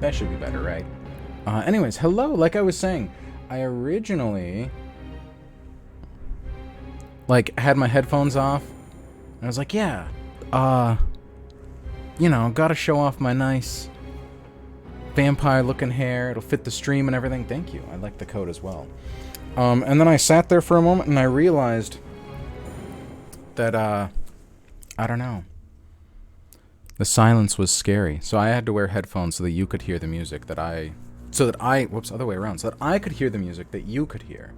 That should be better, right? Anyways, hello. Like I was saying, I originally had my headphones off, and I was like, yeah, gotta show off my nice vampire-looking hair. It'll fit the stream and everything. Thank you. I like the coat as well. And then I sat there for a moment, and I realized that, I don't know. The silence was scary, so I had to wear headphones so that you could hear the music other way around, so that I could hear the music that you could hear.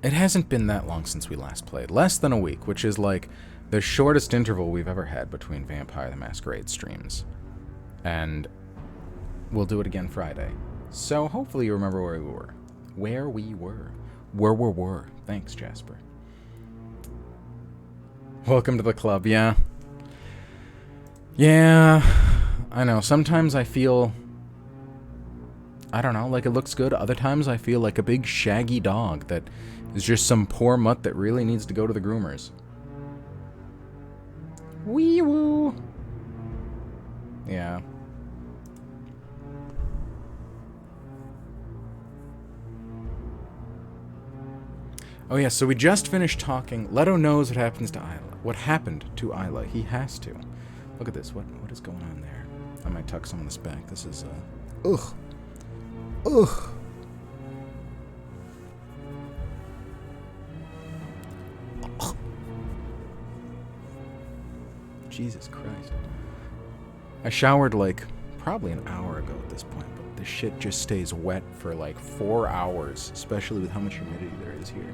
It hasn't been that long since we last played. Less than a week, which is like the shortest interval we've ever had between Vampire the Masquerade streams. And we'll do it again Friday. So hopefully you remember where we were. Where we were. Were. Thanks, Jasper. Welcome to the club, yeah. Yeah, I know. Sometimes I feel, I don't know, like it looks good. Other times I feel like a big shaggy dog that is just some poor mutt that really needs to go to the groomers. Wee woo. Yeah. Oh yeah, so we just finished talking. Leto knows what happens to Isla. What happened to Isla? He has to. Look at this. What is going on there? I might tuck some of this back. This is ugh. Ugh. Ugh. Jesus Christ. I showered like probably an hour ago at this point, but this shit just stays wet for like 4 hours, especially with how much humidity there is here.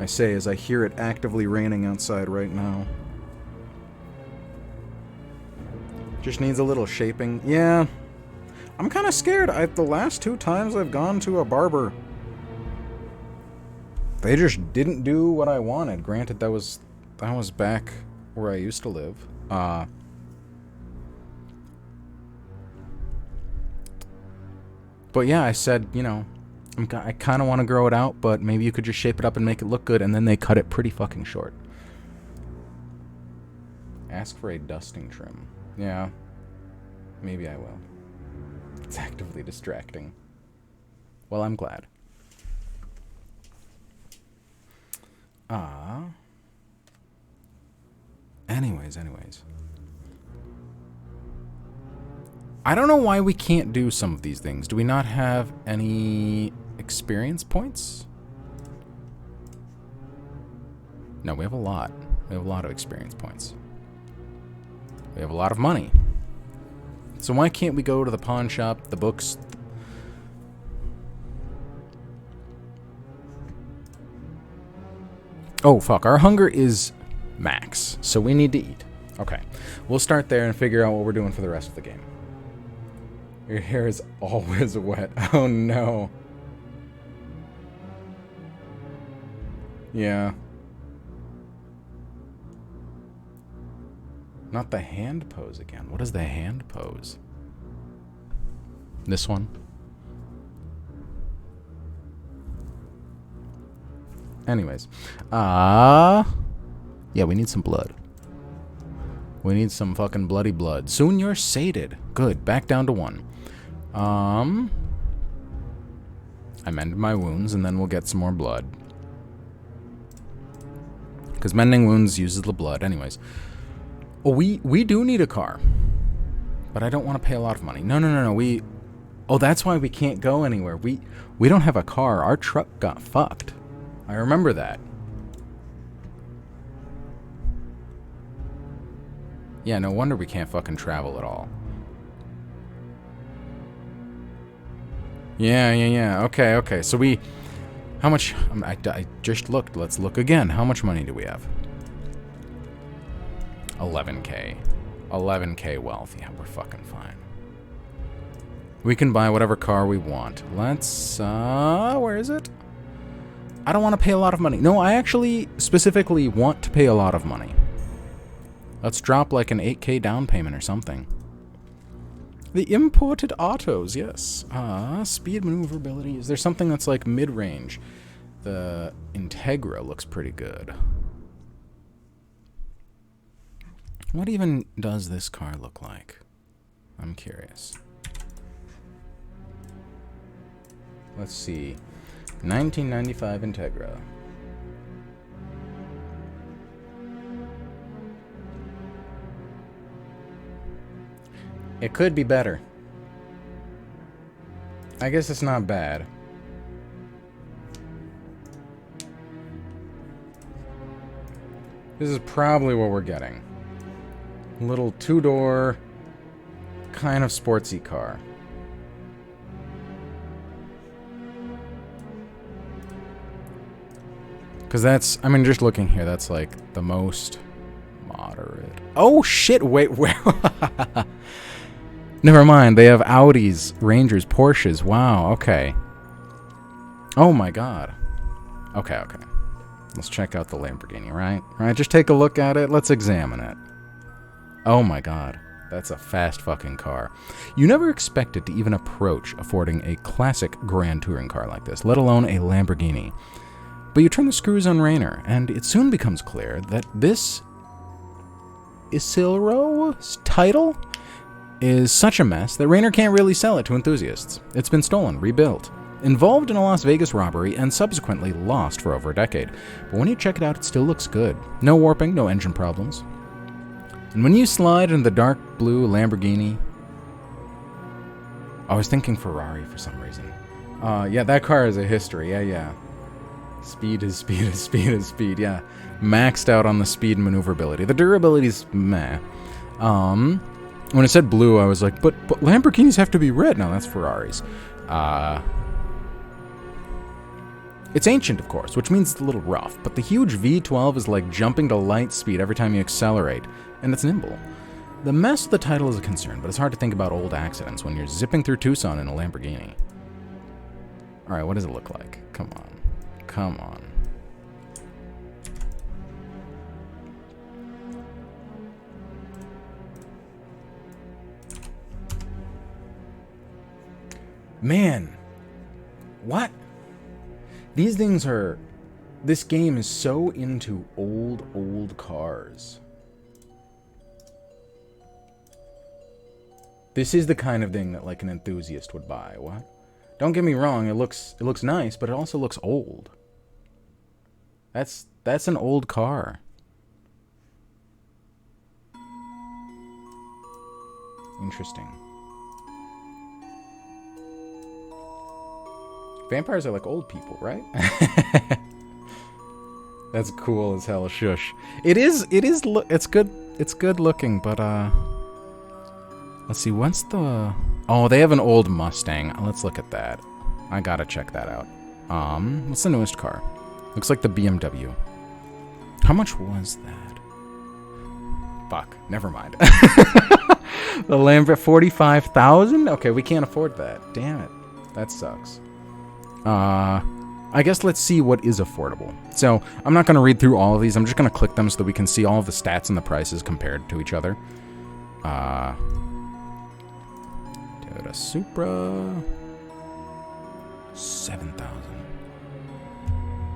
I say as I hear it actively raining outside right now. Just needs a little shaping. Yeah. I'm kind of scared. The last 2 times I've gone to a barber, they just didn't do what I wanted. Granted, that was back where I used to live. But yeah, I said, I kind of want to grow it out, but maybe you could just shape it up and make it look good, and then they cut it pretty fucking short. Ask for a dusting trim. Yeah. Maybe I will. It's actively distracting. Well, I'm glad. Anyways. I don't know why we can't do some of these things. Do we not have any experience points? No, we have a lot. We have a lot of experience points. We have a lot of money. So why can't we go to the pawn shop, the books? Oh, fuck. Our hunger is max, so we need to eat. Okay. We'll start there and figure out what we're doing for the rest of the game. Your hair is always wet. Oh, no. Yeah. Not the hand pose again. What is the hand pose? This one? Anyways. Yeah, we need some blood. We need some fucking bloody blood. Soon you're sated. Good. Back down to 1. I mend my wounds, and then we'll get some more blood. Because mending wounds uses the blood. Anyways. Oh, we do need a car. But I don't want to pay a lot of money. No. Oh, that's why we can't go anywhere. We don't have a car. Our truck got fucked. I remember that. Yeah, no wonder we can't fucking travel at all. Yeah. Okay. So how much? I just looked. Let's look again. How much money do we have? 11K. 11K wealth. Yeah, we're fucking fine. We can buy whatever car we want. Let's, where is it? I don't want to pay a lot of money. No, I actually specifically want to pay a lot of money. Let's drop like an 8K down payment or something. The imported autos, yes. Speed maneuverability. Is there something that's like mid-range? The Integra looks pretty good. What even does this car look like? I'm curious. Let's see. 1995 Integra. It could be better. I guess it's not bad. This is probably what we're getting. Little two-door, kind of sportsy car. Because that's, I mean, just looking here, that's like the most moderate. Oh shit, wait. Never mind, they have Audis, Rangers, Porsches. Wow, okay. Oh my god. Okay. Let's check out the Lamborghini, right? Right, just take a look at it. Let's examine it. Oh my god. That's a fast fucking car. You never expected to even approach affording a classic grand touring car like this, let alone a Lamborghini. But you turn the screws on Rainer, and it soon becomes clear that this Isilro's title is such a mess that Rainer can't really sell it to enthusiasts. It's been stolen, rebuilt, involved in a Las Vegas robbery, and subsequently lost for over a decade. But when you check it out, it still looks good. No warping, no engine problems. And when you slide into the dark blue Lamborghini... I was thinking Ferrari for some reason. Yeah, that car has a history. Yeah. Speed is speed, yeah. Maxed out on the speed and maneuverability. The durability's meh. When it said blue, I was like, but Lamborghinis have to be red. No, that's Ferraris. It's ancient, of course, which means it's a little rough, but the huge V12 is like jumping to light speed every time you accelerate, and it's nimble. The mess of the title is a concern, but it's hard to think about old accidents when you're zipping through Tucson in a Lamborghini. Alright, what does it look like? Come on. Man, what? These things are... This game is so into old cars. This is the kind of thing that like an enthusiast would buy. What? Don't get me wrong, it looks nice, but it also looks old. That's an old car. Interesting. Vampires are like old people, right? That's cool as hell. Shush. It's good looking, but let's see, what's the... Oh, they have an old Mustang. Let's look at that. I gotta check that out. What's the newest car? Looks like the BMW. How much was that? Fuck, never mind. The Lamborghini, 45,000? Okay, we can't afford that. Damn it. That sucks. I guess let's see what is affordable. So, I'm not going to read through all of these. I'm just going to click them so that we can see all of the stats and the prices compared to each other. Toyota Supra. 7,000.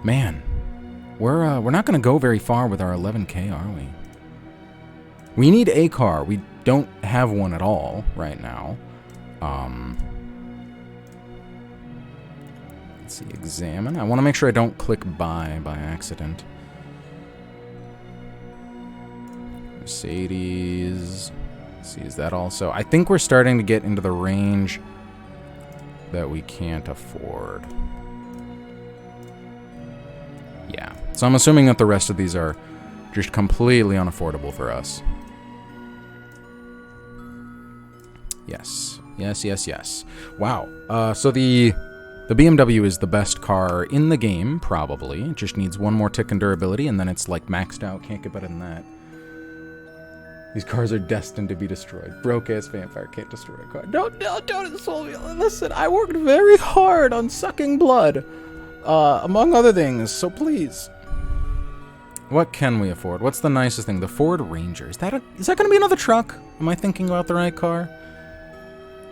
Man, we're not going to go very far with our 11K, are we? We need a car. We don't have one at all right now. Let's see, examine. I want to make sure I don't click buy by accident. Mercedes. Let's see, is that also... I think we're starting to get into the range that we can't afford. Yeah. So I'm assuming that the rest of these are just completely unaffordable for us. Yes. Yes. Wow. So the BMW is the best car in the game, probably. It just needs one more tick in durability, and then it's like maxed out. Can't get better than that. These cars are destined to be destroyed. Broke-ass vampire can't destroy a car. Don't insult me. Listen, I worked very hard on sucking blood, among other things, so please. What can we afford? What's the nicest thing? The Ford Ranger. Is that going to be another truck? Am I thinking about the right car?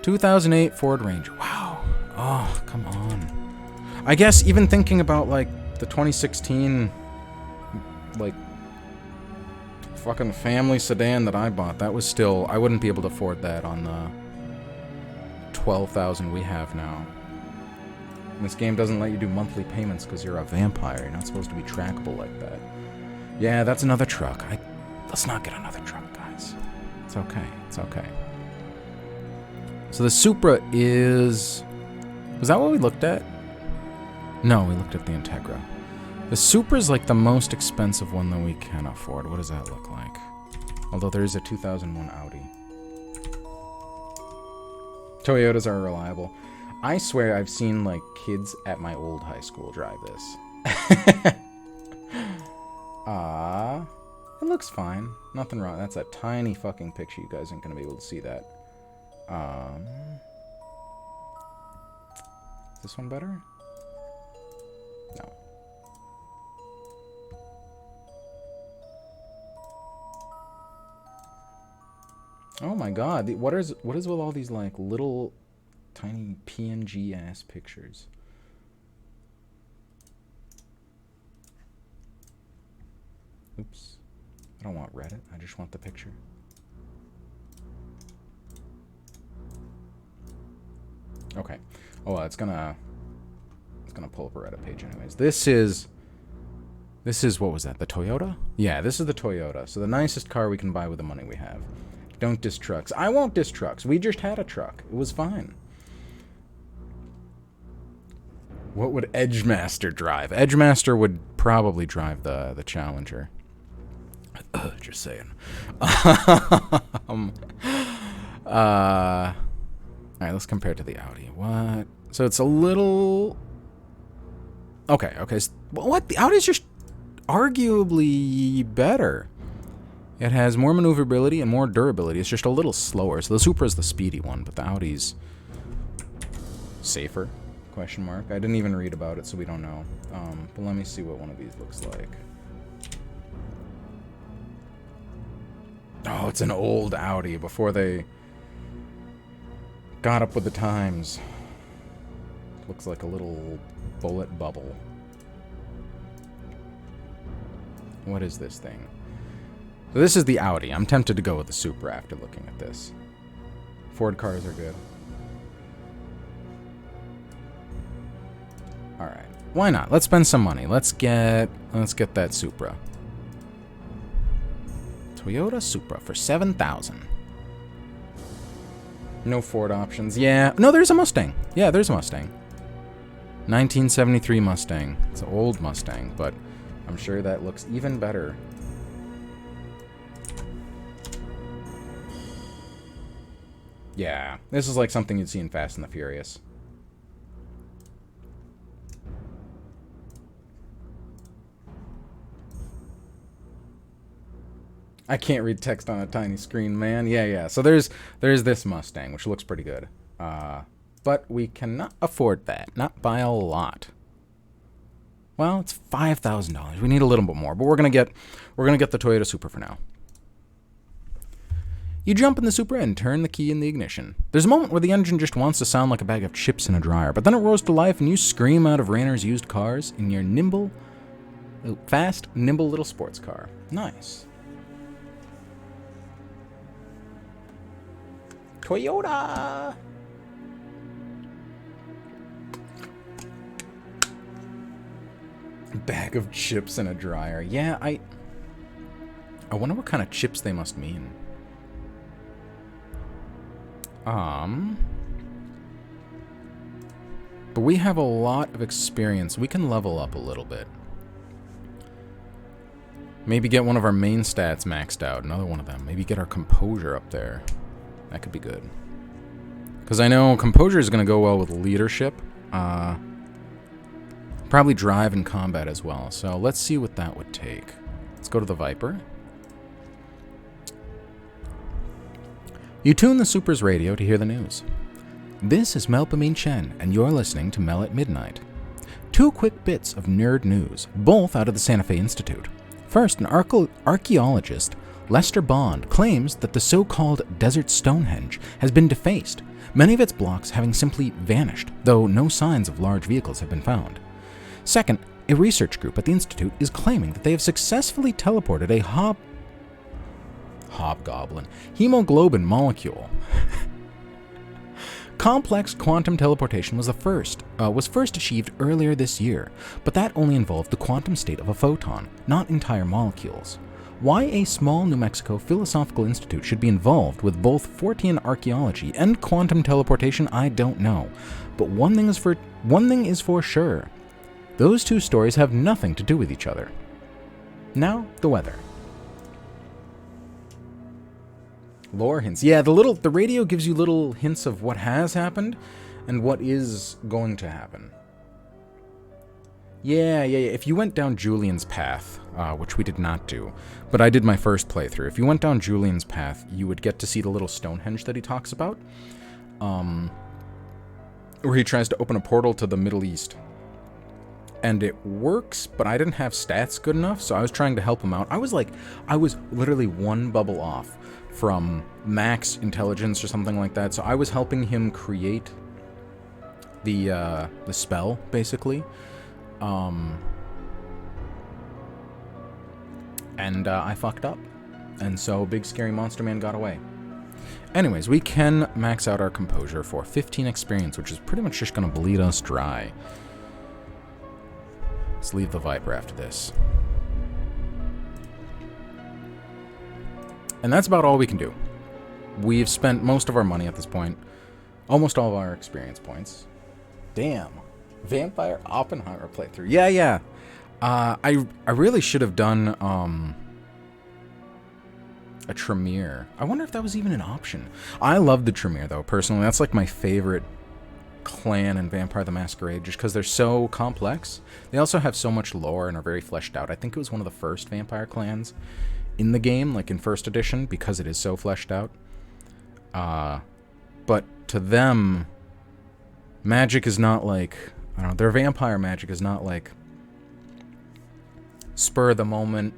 2008 Ford Ranger. Wow. Oh, come on. I guess even thinking about, like, the 2016, like, fucking family sedan that I bought, that was still... I wouldn't be able to afford that on the 12,000 we have now. This game doesn't let you do monthly payments because you're a vampire. You're not supposed to be trackable like that. Yeah, that's another truck. Let's not get another truck, guys. It's okay. It's okay. So the Supra is... Was that what we looked at? No, we looked at the Integra. The Supra is like the most expensive one that we can afford. What does that look like? Although there is a 2001 Audi. Toyotas are reliable. I swear I've seen, like, kids at my old high school drive this. It looks fine. Nothing wrong. That's a tiny fucking picture. You guys aren't going to be able to see that. Is this one better? No. Oh my god. What is with all these, like, little tiny PNG ass pictures? Oops. I don't want Reddit. I just want the picture. Okay. Oh, it's gonna pull up a Reddit page anyways. This is what was that? The Toyota? Yeah, this is the Toyota. So the nicest car we can buy with the money we have. Don't diss trucks. I won't diss trucks. We just had a truck. It was fine. What would Edgemaster drive? Edgemaster would probably drive the Challenger. Just saying. Alright, let's compare it to the Audi. What? So it's a little... Okay. What? The Audi's just arguably better. It has more maneuverability and more durability. It's just a little slower. So the Supra is the speedy one, but the Audi's safer? Question mark. I didn't even read about it, so we don't know. But let me see what one of these looks like. Oh, it's an old Audi before they got up with the times. Looks like a little bullet bubble. What is this thing? So this is the Audi. I'm tempted to go with the Supra after looking at this. Ford cars are good. Alright. Why not? Let's spend some money. Let's get that Supra. Toyota Supra for $7,000. No Ford options. Yeah. No, there's a Mustang. Yeah, there's a Mustang. 1973 Mustang. It's an old Mustang, but I'm sure that looks even better. Yeah. This is like something you'd see in Fast and the Furious. I can't read text on a tiny screen, man. Yeah. So there's this Mustang, which looks pretty good. But we cannot afford that. Not by a lot. Well, it's $5,000. We need a little bit more, but we're gonna get the Toyota Supra for now. You jump in the Supra and turn the key in the ignition. There's a moment where the engine just wants to sound like a bag of chips in a dryer, but then it roars to life and you scream out of Rayner's used cars in your fast, nimble little sports car. Nice. Toyota! Bag of chips in a dryer. Yeah, I wonder what kind of chips they must mean. But we have a lot of experience. We can level up a little bit. Maybe get one of our main stats maxed out. Another one of them. Maybe get our composure up there. That could be good. Because I know composure is going to go well with leadership. Probably drive and combat as well. So let's see what that would take. Let's go to the Viper. You tune the Supra's radio to hear the news. This is Melpomene Chen, and you're listening to Mel at Midnight. Two quick bits of nerd news, both out of the Santa Fe Institute. First, an archaeologist, Lester Bond, claims that the so-called Desert Stonehenge has been defaced, many of its blocks having simply vanished, though no signs of large vehicles have been found. Second, a research group at the Institute is claiming that they have successfully teleported a hobgoblin hemoglobin molecule Complex quantum teleportation was first achieved earlier this year, but that only involved the quantum state of a photon, not entire molecules. Why a small New Mexico philosophical institute should be involved with both Fortean archaeology and quantum teleportation, I don't know. But one thing is for sure. Those two stories have nothing to do with each other. Now, the weather. Lore hints. Yeah, the radio gives you little hints of what has happened and what is going to happen. Yeah. If you went down Julian's path, which we did not do, but I did my first playthrough. If you went down Julian's path, you would get to see the little Stonehenge that he talks about, where he tries to open a portal to the Middle East. And it works, but I didn't have stats good enough, so I was trying to help him out. I was literally one bubble off from max intelligence or something like that, so I was helping him create the spell, basically. And I fucked up. And so Big Scary Monster Man got away. Anyways, we can max out our composure for 15 experience, which is pretty much just going to bleed us dry. Let's leave the Viper after this. And that's about all we can do. We've spent most of our money at this point. Almost all of our experience points. Damn. Vampire Oppenheimer playthrough. Yeah. I really should have done a Tremere. I wonder if that was even an option. I love the Tremere, though, personally. That's like my favorite clan in Vampire the Masquerade, just because they're so complex. They also have so much lore and are very fleshed out. I think it was one of the first vampire clans in the game, like in first edition, because it is so fleshed out. But to them, magic is not like, I don't know, their vampire magic is not like spur of the moment,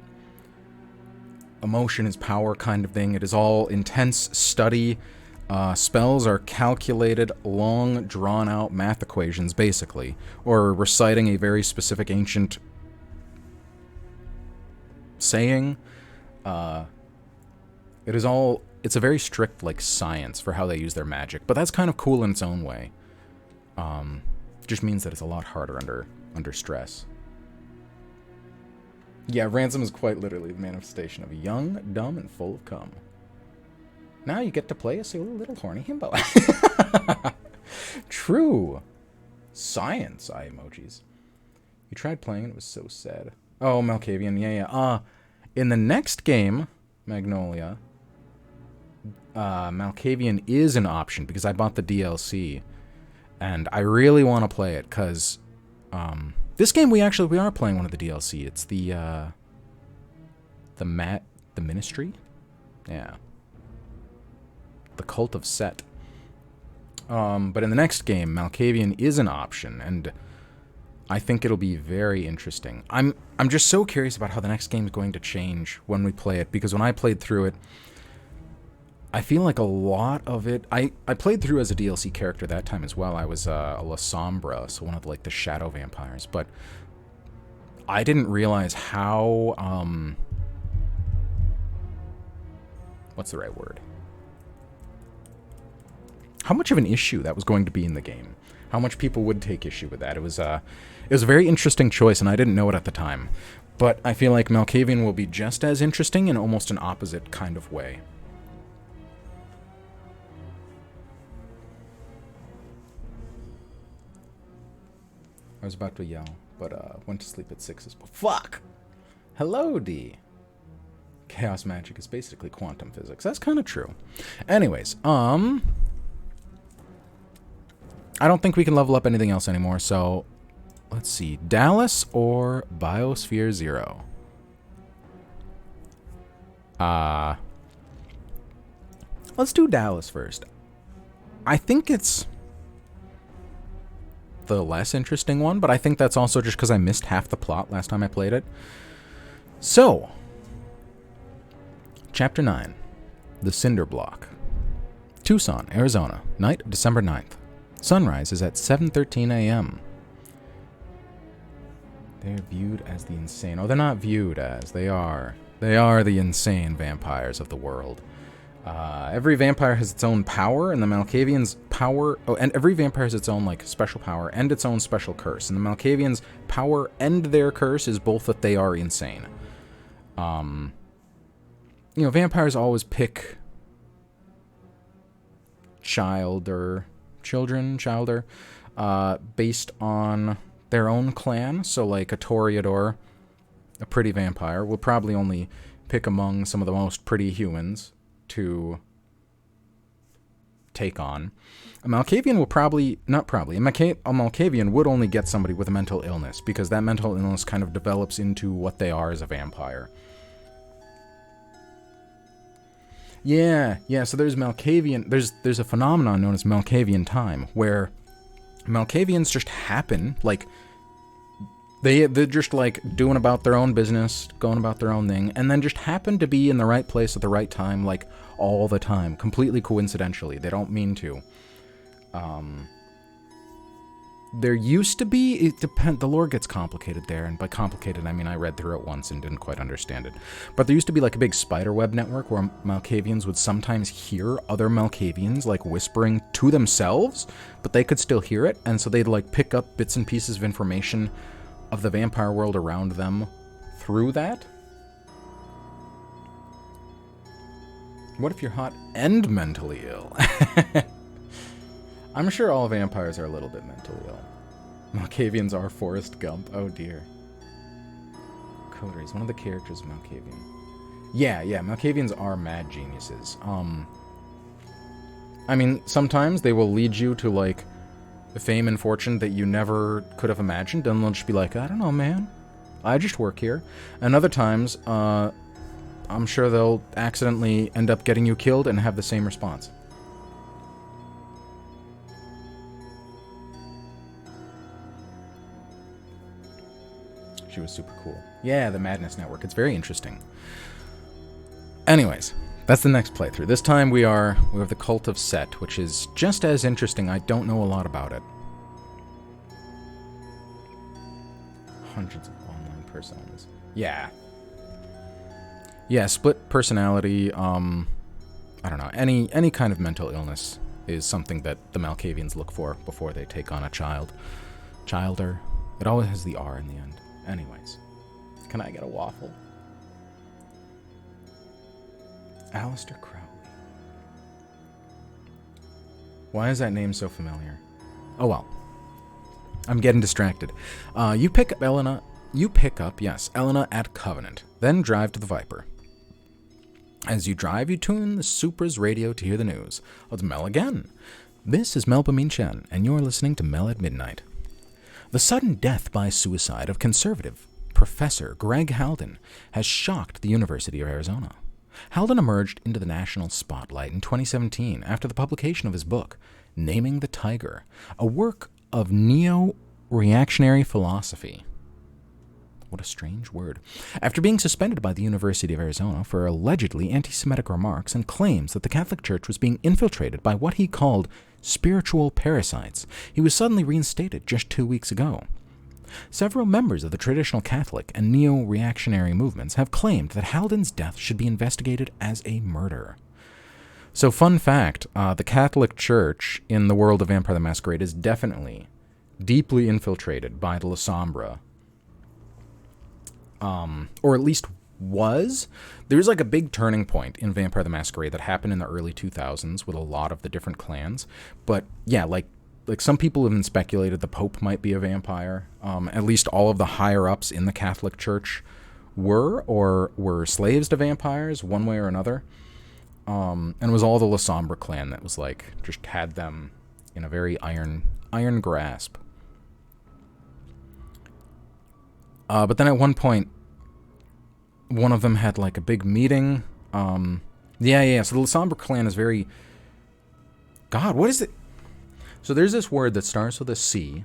emotion is power kind of thing. It is all intense study. Spells are calculated, long, drawn-out math equations, basically, or reciting a very specific ancient saying. It's a very strict, like, science for how they use their magic, but that's kind of cool in its own way. Just means that it's a lot harder under stress. Yeah, Ransom is quite literally the manifestation of a young, dumb, and full of cum. Now you get to play a silly little horny himbo. True. Science, eye emojis. You tried playing and it was so sad. Oh, Malkavian, yeah. In the next game, Magnolia, Malkavian is an option because I bought the DLC. And I really want to play it because this game we are playing one of the DLC. It's the Ministry? Yeah. The Cult of Set. But in the next game, Malkavian is an option, and I think it'll be very interesting. I'm just so curious about how the next game is going to change when we play it, because when I played through it, I feel like a lot of it... I played through as a DLC character that time as well. I was a La Sombra, so one of the shadow vampires, but I didn't realize how... what's the right word? How much of an issue that was going to be in the game. How much people would take issue with that. It was a very interesting choice, and I didn't know it at the time. But I feel like Malkavian will be just as interesting in almost an opposite kind of way. I was about to yell, but went to sleep at 6 as well. Fuck! Hello, D. Chaos magic is basically quantum physics. That's kind of true. Anyways, I don't think we can level up anything else anymore, so let's see. Dallas or Biosphere Zero? Let's do Dallas first. I think it's the less interesting one, but I think that's also just because I missed half the plot last time I played it. So, Chapter 9, The Cinder Block. Tucson, Arizona, night of December 9th. Sunrise is at 7:13 a.m. They're viewed as the insane... Oh, they're not viewed as. They are. They are the insane vampires of the world. Every vampire has its own power, and the Malkavians' power... Oh, and every vampire has its own, like, special power and its own special curse. And the Malkavians' power and their curse is both that they are insane. You know, vampires always pick childer, based on their own clan. So, like, a Toreador, a pretty vampire, will probably only pick among some of the most pretty humans to take on. A Malkavian will probably, not probably, a Malkavian would only get somebody with a mental illness, because that mental illness kind of develops into what they are as a vampire. Yeah, so there's Malkavian, there's a phenomenon known as Malkavian time, where Malkavians just happen, like, they're just, like, doing about their own business, going about their own thing, and then just happen to be in the right place at the right time, like, all the time, completely coincidentally. They don't mean to. There used to be, the lore gets complicated there, and by complicated, I mean I read through it once and didn't quite understand it. But there used to be, like, a big spiderweb network where Malkavians would sometimes hear other Malkavians, like, whispering to themselves, but they could still hear it, and so they'd, like, pick up bits and pieces of information of the vampire world around them through that. What if you're hot and mentally ill? I'm sure all vampires are a little bit mentally ill. Malkavians are Forrest Gump. Oh dear. Coteries, one of the characters of Malkavian. Yeah, Malkavians are mad geniuses. I mean, sometimes they will lead you to, like, fame and fortune that you never could have imagined, and they'll just be like, I don't know, man. I just work here. And other times, I'm sure they'll accidentally end up getting you killed and have the same response. She was super cool. Yeah, the Madness Network. It's very interesting. Anyways, that's the next playthrough. This time we have the Cult of Set, which is just as interesting. I don't know a lot about it. Hundreds of online personas. Yeah, split personality. I don't know. Any kind of mental illness is something that the Malkavians look for before they take on a childer. It always has the R in the end. Anyways, can I get a waffle? Aleister Crowley. Why is that name so familiar? Oh well. I'm getting distracted. You pick up Elena at Covenant, then drive to the Viper. As you drive, you tune the Supra's radio to hear the news. Oh, it's Mel again. This is Melpomene Chen, and you're listening to Mel at Midnight. The sudden death by suicide of conservative Professor Greg Halden has shocked the University of Arizona. Halden emerged into the national spotlight in 2017 after the publication of his book, Naming the Tiger, a work of neo-reactionary philosophy. What a strange word. After being suspended by the University of Arizona for allegedly anti-Semitic remarks and claims that the Catholic Church was being infiltrated by what he called spiritual parasites, he was suddenly reinstated just 2 weeks ago. Several members of the traditional Catholic and neo-reactionary movements have claimed that Halden's death should be investigated as a murder. So, fun fact, the Catholic Church in the world of Vampire the Masquerade is definitely deeply infiltrated by the La Sombra. Or at least was. There's like a big turning point in Vampire the Masquerade that happened in the early 2000s with a lot of the different clans. But yeah, like some people have speculated the Pope might be a vampire. At least all of the higher-ups in the Catholic Church were slaves to vampires one way or another. And it was all the La Sombra clan that was like, just had them in a very iron grasp. But then at one point, one of them had like a big meeting. So the La Sombra clan is very... God, what is it? So there's this word that starts with a C.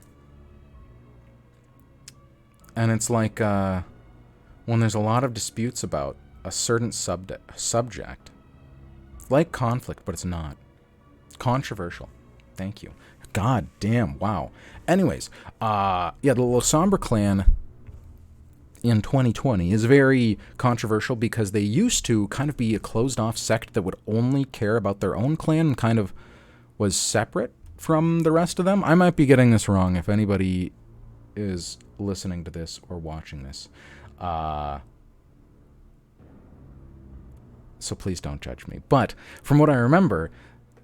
And it's like when there's a lot of disputes about a certain subject. Like conflict, but it's not. Controversial. Thank you. God damn, wow. Anyways, the La Sombra clan in 2020 is very controversial because they used to kind of be a closed-off sect that would only care about their own clan and kind of was separate from the rest of them. I might be getting this wrong if anybody is listening to this or watching this. So please don't judge me. But from what I remember,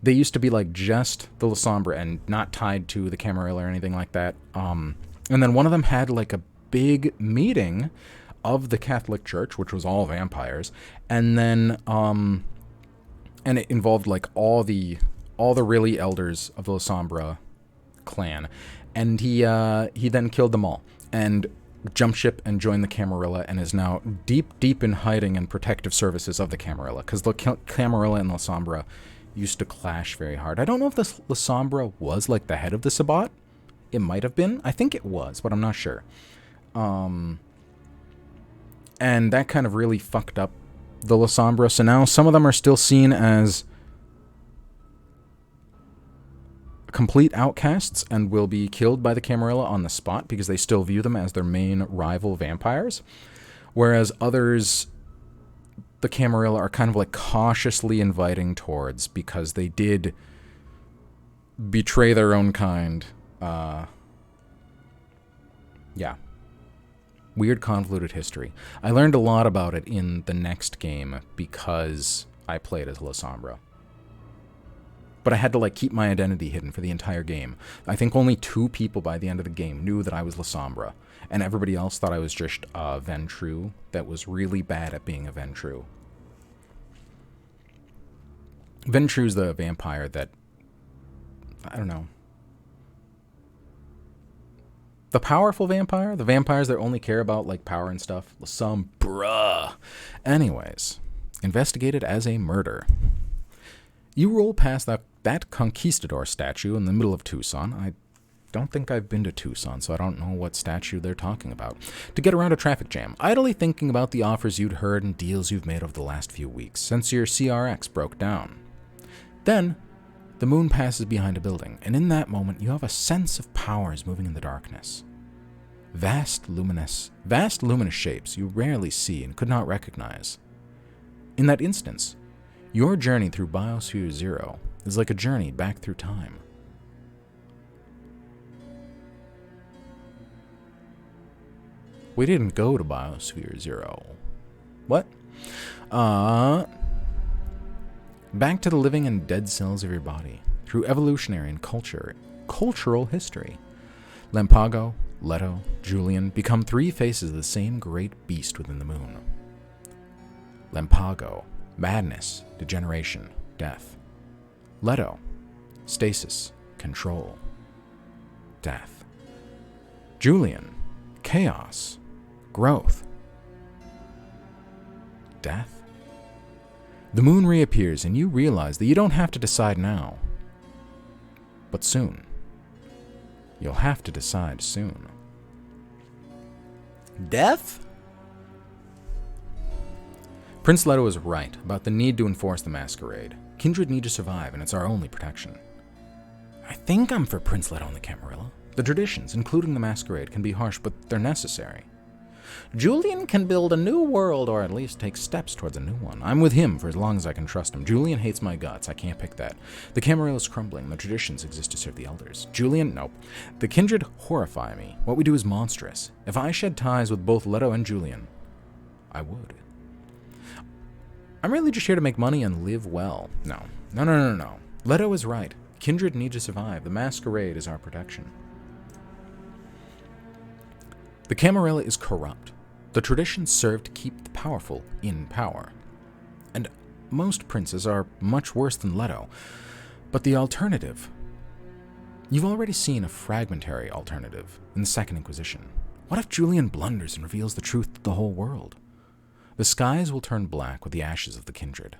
they used to be like just the Lasombra and not tied to the Camarilla or anything like that. And then one of them had like a big meeting of the Catholic Church, which was all vampires, and then and it involved like all the really elders of the Lasombra clan, and he then killed them all and jumped ship and joined the Camarilla and is now deep in hiding and protective services of the Camarilla, because the Camarilla and Lasombra used to clash very hard. I don't know if the Lasombra was like the head of the Sabbat. It might have been. I think it was, but I'm not sure. And that kind of really fucked up the Lasombra. So now some of them are still seen as complete outcasts and will be killed by the Camarilla on the spot because they still view them as their main rival vampires. Whereas others, the Camarilla are kind of like cautiously inviting towards because they did betray their own kind. Yeah. Weird convoluted history. I learned a lot about it in the next game because I played as Lasombra. But I had to like keep my identity hidden for the entire game. I think only 2 people by the end of the game knew that I was Lasombra, and everybody else thought I was just a Ventrue that was really bad at being a Ventrue. Ventrue's the vampire that, I don't know, the powerful vampire? The vampires that only care about like power and stuff? Lasombra. Anyways, investigated as a murder. You roll past that conquistador statue in the middle of Tucson. I don't think I've been to Tucson, so I don't know what statue they're talking about. To get around a traffic jam, idly thinking about the offers you'd heard and deals you've made over the last few weeks, since your CRX broke down. Then, the moon passes behind a building, and in that moment you have a sense of powers moving in the darkness. Vast luminous shapes you rarely see and could not recognize. In that instance, your journey through Biosphere Zero is like a journey back through time. We didn't go to Biosphere Zero. What? Back to the living and dead cells of your body, through evolutionary and cultural history. Lampago, Leto, Julian become 3 faces of the same great beast within the moon. Lampago, madness, degeneration, death. Leto, stasis, control, death. Julian, chaos, growth, death. The moon reappears and you realize that you don't have to decide now, but soon. You'll have to decide soon. Death? Prince Leto is right about the need to enforce the Masquerade. Kindred need to survive, and it's our only protection. I think I'm for Prince Leto and the Camarilla. The traditions, including the Masquerade, can be harsh, but they're necessary. Julian can build a new world, or at least take steps towards a new one. I'm with him for as long as I can trust him. Julian hates my guts. I can't pick that. The Camarilla is crumbling. The traditions exist to serve the elders. Julian, nope. The Kindred horrify me. What we do is monstrous. If I shed ties with both Leto and Julian, I would. I'm really just here to make money and live well. No. Leto is right. Kindred need to survive. The Masquerade is our protection. The Camarilla is corrupt. The traditions serve to keep the powerful in power. And most princes are much worse than Leto. But the alternative... You've already seen a fragmentary alternative in the Second Inquisition. What if Julian blunders and reveals the truth to the whole world? The skies will turn black with the ashes of the Kindred.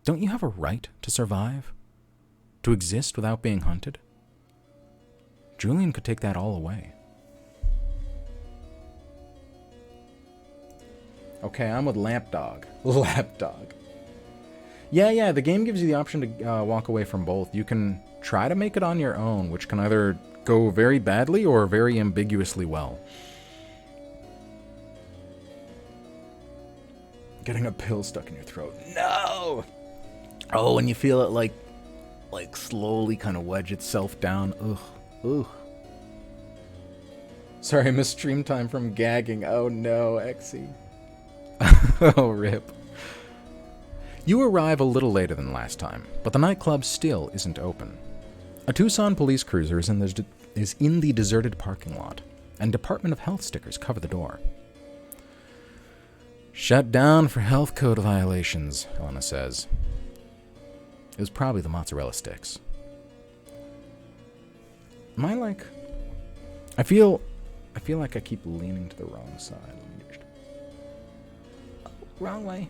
Don't you have a right to survive? To exist without being hunted? Julian could take that all away. Okay, I'm with Lapdog. Lapdog. Yeah, the game gives you the option to walk away from both. You can try to make it on your own, which can either go very badly or very ambiguously well. Getting a pill stuck in your throat. No! Oh, and you feel it like slowly kind of wedge itself down. Ugh. Ugh. Sorry, I missed stream time from gagging. Oh no, Exy. Oh, rip. You arrive a little later than last time, but the nightclub still isn't open. A Tucson police cruiser is in the deserted parking lot, and Department of Health stickers cover the door. Shut down for health code violations, Helena says. It was probably the mozzarella sticks. Am I like... I feel like I keep leaning to the wrong side. Oh, wrong way.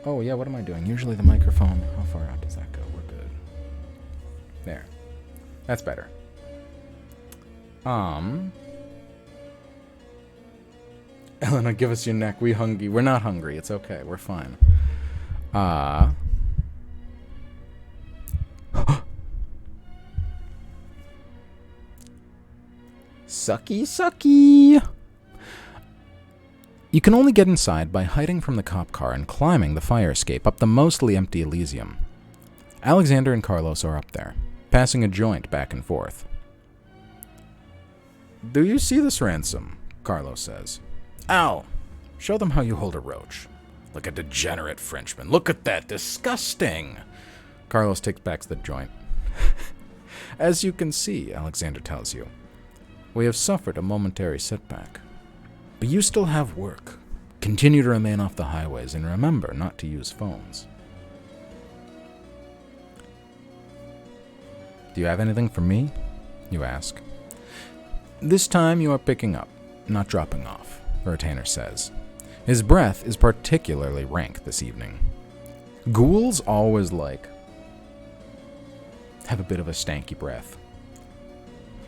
Oh, yeah, what am I doing? Usually the microphone... How far out does that go? We're good. There. That's better. Elena, give us your neck. We hungry. We're not hungry. It's okay. We're fine. Sucky, sucky. You can only get inside by hiding from the cop car and climbing the fire escape up the mostly empty Elysium. Alexander and Carlos are up there, passing a joint back and forth. Do you see this, Ransom? Carlos says. Al, show them how you hold a roach. Like a degenerate Frenchman. Look at that, disgusting! Carlos takes back the joint. As you can see, Alexander tells you, we have suffered a momentary setback. But you still have work. Continue to remain off the highways and remember not to use phones. Do you have anything for me? You ask. This time you are picking up, not dropping off, a retainer says. His breath is particularly rank this evening. Ghouls always have a bit of a stanky breath.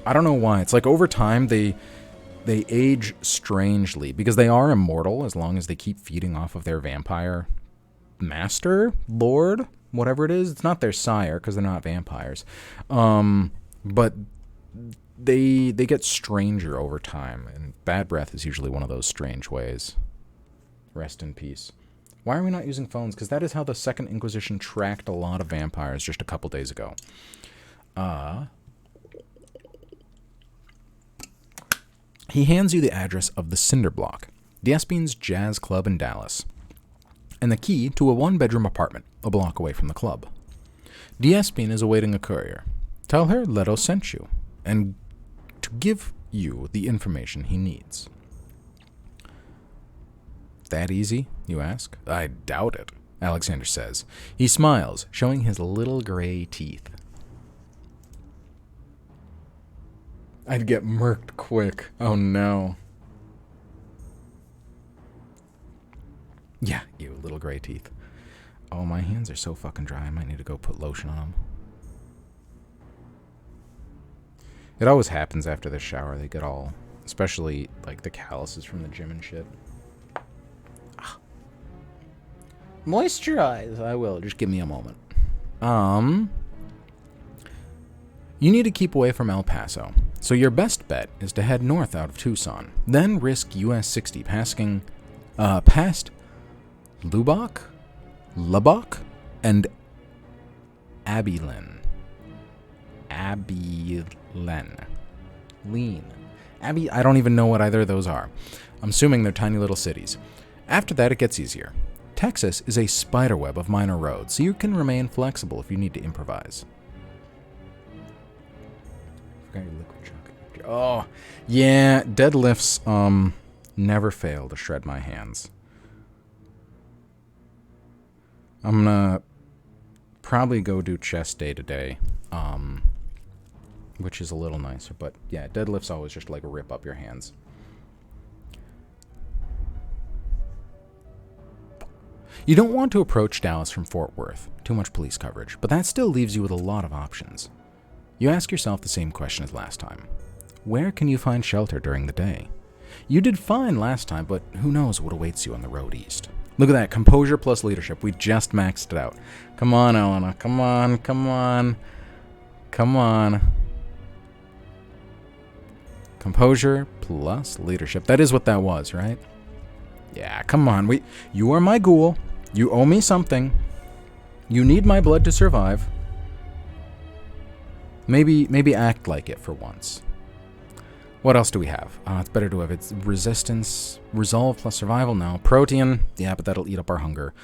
I don't know why. It's like over time they age strangely because they are immortal as long as they keep feeding off of their vampire master, lord, whatever it is. It's not their sire because they're not vampires. But they get stranger over time, and bad breath is usually one of those strange ways. Rest in peace. Why are we not using phones? Because that is how the Second Inquisition tracked a lot of vampires just a couple days ago. He hands you the address of the Cinder Block, Diespine's jazz club in Dallas, and the key to a one-bedroom apartment a block away from the club. Diespine is awaiting a courier. Tell her Leto sent you, and to give you the information he needs. That easy, you ask? I doubt it, Alexander says. He smiles, showing his little gray teeth. I'd get murked quick. Oh no. Yeah, you little gray teeth. Oh, my hands are so fucking dry. I might need to go put lotion on them. It always happens after the shower. They get all, especially like the calluses from the gym and shit. Moisturize. I will. Just give me a moment. You need to keep away from El Paso, so your best bet is to head north out of Tucson, then risk US 60 past Lubbock, and Abilene. I don't even know what either of those are. I'm assuming they're tiny little cities. After that, it gets easier. Texas is a spiderweb of minor roads, so you can remain flexible if you need to improvise. Oh, yeah, deadlifts never fail to shred my hands. I'm gonna probably go do chest day today, which is a little nicer, but yeah, deadlifts always just like rip up your hands. You don't want to approach Dallas from Fort Worth, too much police coverage, but that still leaves you with a lot of options. You ask yourself the same question as last time. Where can you find shelter during the day? You did fine last time, but who knows what awaits you on the road east. Look at that, composure plus leadership. We just maxed it out. Come on, Elena. Come on, come on. Come on. Composure plus leadership. That is what that was, right? Yeah, come on. You are my ghoul. You owe me something. You need my blood to survive. Maybe act like it for once. What else do we have? It's better to have its resistance, resolve plus survival now. Protean, yeah, but that'll eat up our hunger.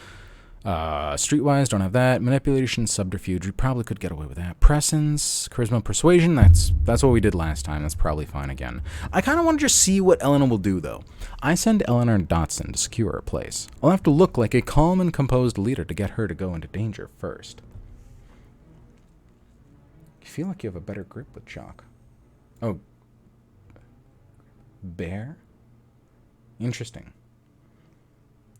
Streetwise, don't have that. Manipulation, subterfuge, we probably could get away with that. Presence, charisma, persuasion, that's what we did last time. That's probably fine again. I kind of want to just see what Elena will do, though. I send Eleanor and Dotson to secure her place. I'll have to look like a calm and composed leader to get her to go into danger first. You feel like you have a better grip with chalk. Oh. Bear? Interesting.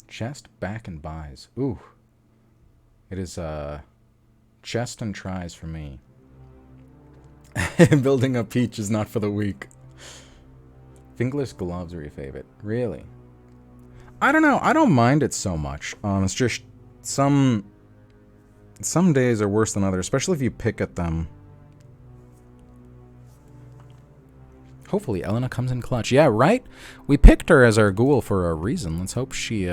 Chest, back, and buys. Ooh. It is, chest and tries for me. Building a peach is not for the weak. Fingerless gloves are your favorite. Really? I don't know. I don't mind it so much. It's just some days are worse than others, especially if you pick at them. Hopefully Elena comes in clutch. Yeah, right? We picked her as our ghoul for a reason. Let's hope she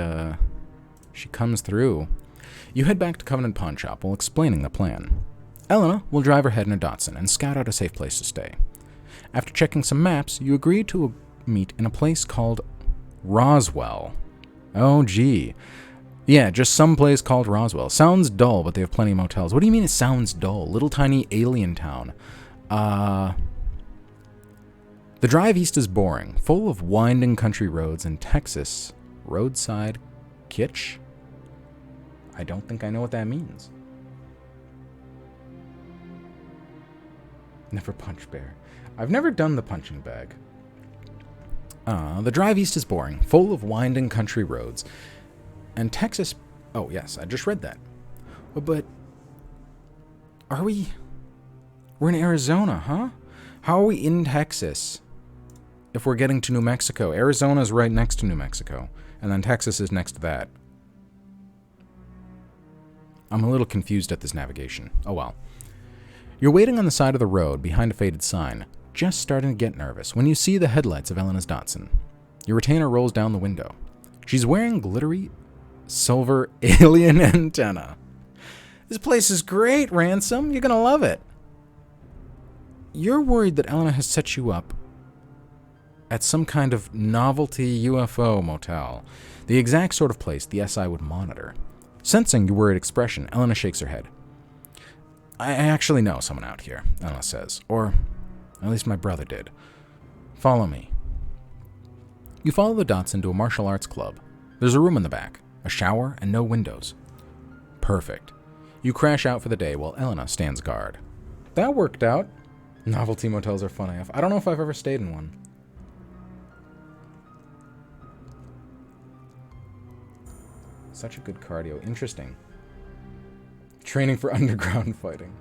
comes through. You head back to Covenant Pawn Shop while explaining the plan. Elena will drive ahead in a Dotson and scout out a safe place to stay. After checking some maps, you agree to meet in a place called Roswell. Oh, gee. Yeah, just some place called Roswell. Sounds dull, but they have plenty of motels. What do you mean it sounds dull? Little tiny alien town. The drive east is boring, full of winding country roads and Texas roadside kitsch. I don't think I know what that means. Never punch bear. I've never done the punching bag. The drive east is boring, full of winding country roads and Texas... Oh, yes, I just read that. But... Are we... We're in Arizona, huh? How are we in Texas? If we're getting to New Mexico. Arizona's right next to New Mexico. And then Texas is next to that. I'm a little confused at this navigation. Oh well. You're waiting on the side of the road behind a faded sign, just starting to get nervous when you see the headlights of Elena's Dotson. Your retainer rolls down the window. She's wearing glittery silver alien antenna. This place is great, Ransom. You're gonna love it. You're worried that Elena has set you up at some kind of novelty UFO motel, the exact sort of place the SI would monitor. Sensing your worried expression, Elena shakes her head. I actually know someone out here, Elena says. Or, at least my brother did. Follow me. You follow the Dotson to a martial arts club. There's a room in the back, a shower, and no windows. Perfect. You crash out for the day while Elena stands guard. That worked out. Novelty motels are fun AF. I don't know if I've ever stayed in one. Such a good cardio. Interesting. Training for underground fighting.